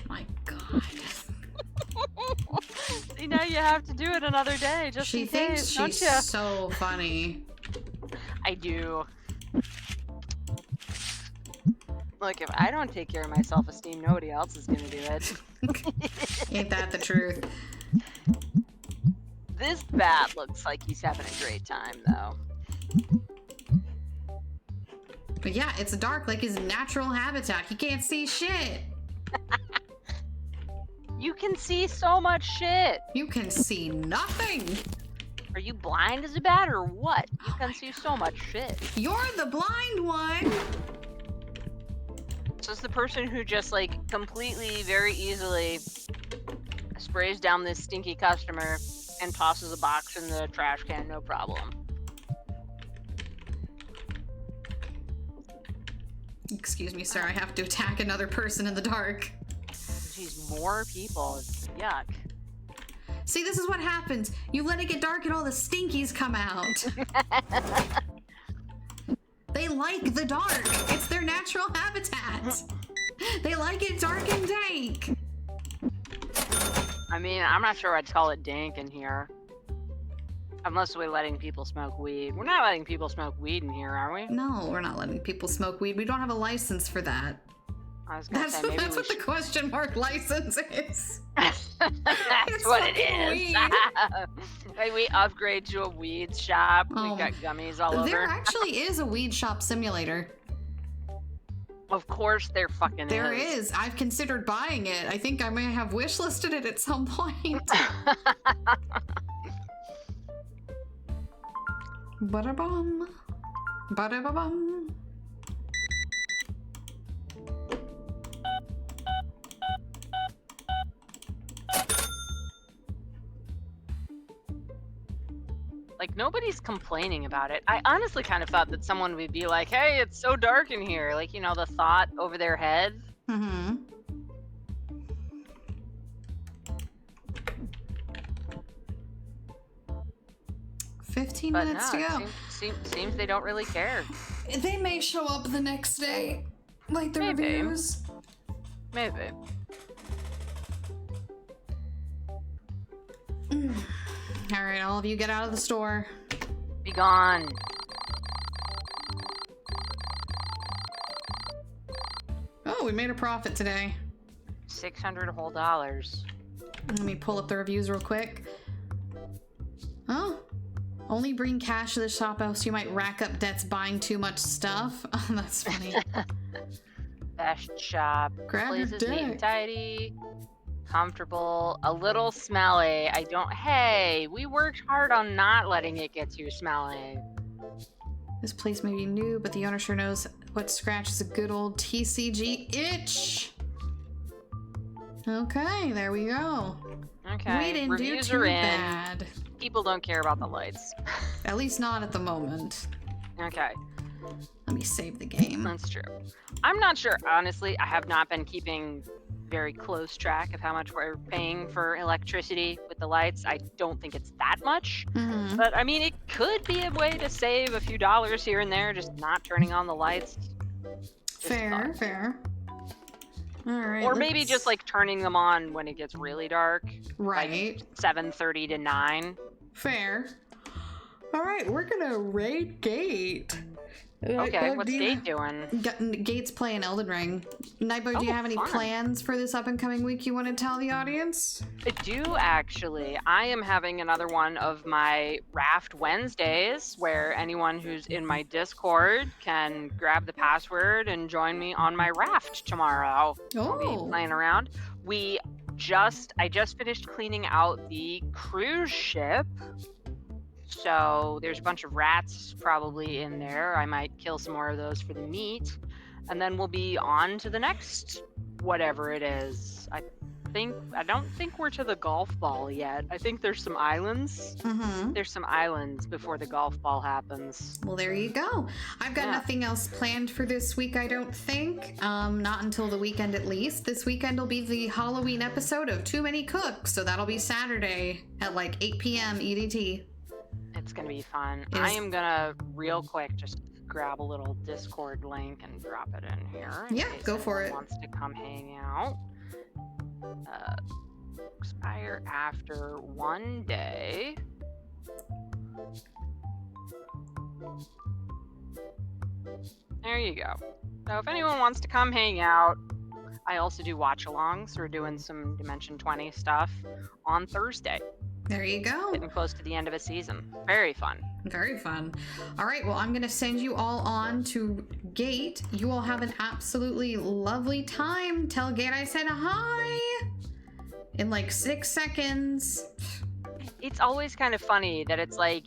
My god. See, now you have to do it another day just She in thinks case, don't she's you? so funny. I do. Look, if I don't take care of my self-esteem, nobody else is gonna do it. Ain't that the truth? This bat looks like he's having a great time, though. But yeah, it's dark like his natural habitat. He can't see shit. You can see so much shit. You can see nothing. Are you blind as a bat or what? You can see so much shit. You're the blind one. So it's the person who just like completely, very easily sprays down this stinky customer and tosses a box in the trash can, no problem. Excuse me, sir. I have to attack another person in the dark. Jeez, more people. Yuck. See, this is what happens. You let it get dark and all the stinkies come out. They like the dark. It's their natural habitat. They like it dark and dank. I mean, I'm not sure I'd call it dank in here. Unless we're letting people smoke weed. We're not letting people smoke weed in here, are we? No, we're not letting people smoke weed. We don't have a license for that. I was gonna say, maybe that's what the question mark license is. That's It's what it fucking is. weed. Like, we upgrade to a weed shop. Oh. We've got gummies all There over. actually is a weed shop simulator. Of course there fucking There is. is. I've considered buying it. I think I may have wishlisted it at some point. Ba-da-bum. Ba-da-ba-bum. Like, nobody's complaining about it. I honestly kind of thought that someone would be like, hey, it's so dark in here. Like, you know, the thought over their head. Mm-hmm. Fifteen But minutes no, to go. it seems they don't really care. They may show up the next day, like the Maybe. reviews. Maybe. All right, all of you get out of the store. Be gone. Oh, we made a profit today. $600 whole dollars. Let me pull up the reviews real quick. Oh, only bring cash to the shop else you might rack up debts buying too much stuff. Oh, that's funny. Best shop. Grab your Place is neat and dick. tidy. Comfortable, a little smelly. Hey, we worked hard on not letting it get too smelly. This place may be new, but the owner sure knows what scratches a good old TCG itch. Okay, there we go. Okay, we didn't reviews do too are in. bad. People don't care about the lights. At least not at the moment. Okay. Let me save the game. That's true. I'm not sure, honestly. I have not been keeping very close track of how much we're paying for electricity with the lights. I don't think it's that much. But I mean, it could be a way to save a few dollars here and there, just not turning on the lights. Fair. All right. Or maybe just like turning them on when it gets really dark. Right. Like 7:30 to 9. Fair. All right, we're gonna raid Gate. Okay, what's Gate doing? Gate's playing Elden Ring. Nightboy, do you have any plans for this up and coming week you want to tell the audience? I do, actually. I am having another one of my Raft Wednesdays, where anyone who's in my Discord can grab the password and join me on my raft tomorrow. I'll be playing around. I just finished cleaning out the cruise ship. So there's a bunch of rats probably in there. I might kill some more of those for the meat. And then we'll be on to the next whatever it is. I don't think we're to the golf ball yet. I think there's some islands. There's some islands before the golf ball happens. Well, there you go. I've got nothing else planned for this week, I don't think. Not until the weekend at least. This weekend will be the Halloween episode of Too Many Cooks. So that'll be Saturday at like 8 p.m. EDT. It's gonna be fun. I am gonna real quick just grab a little Discord link and drop it in here. Yeah, go for it. Wants to come hang out. Expire after 1 day. There you go. So if anyone wants to come hang out, I also do watch-alongs. We're doing some Dimension 20 stuff on Thursday. There you go. Getting close to the end of a season. Very fun. Very fun. All right, well, I'm going to send you all on to Gate. You all have an absolutely lovely time. Tell Gate I said hi in like 6 seconds. It's always kind of funny that it's like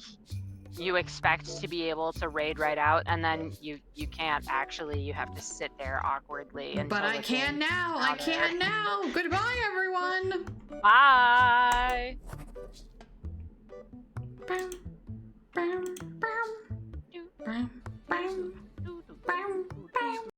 you expect to be able to raid right out, and then you can't actually. You have to sit there awkwardly. But I can now. I can now. Goodbye, everyone. Bye. Bam, bam, bam, bam, bam, bam, bam.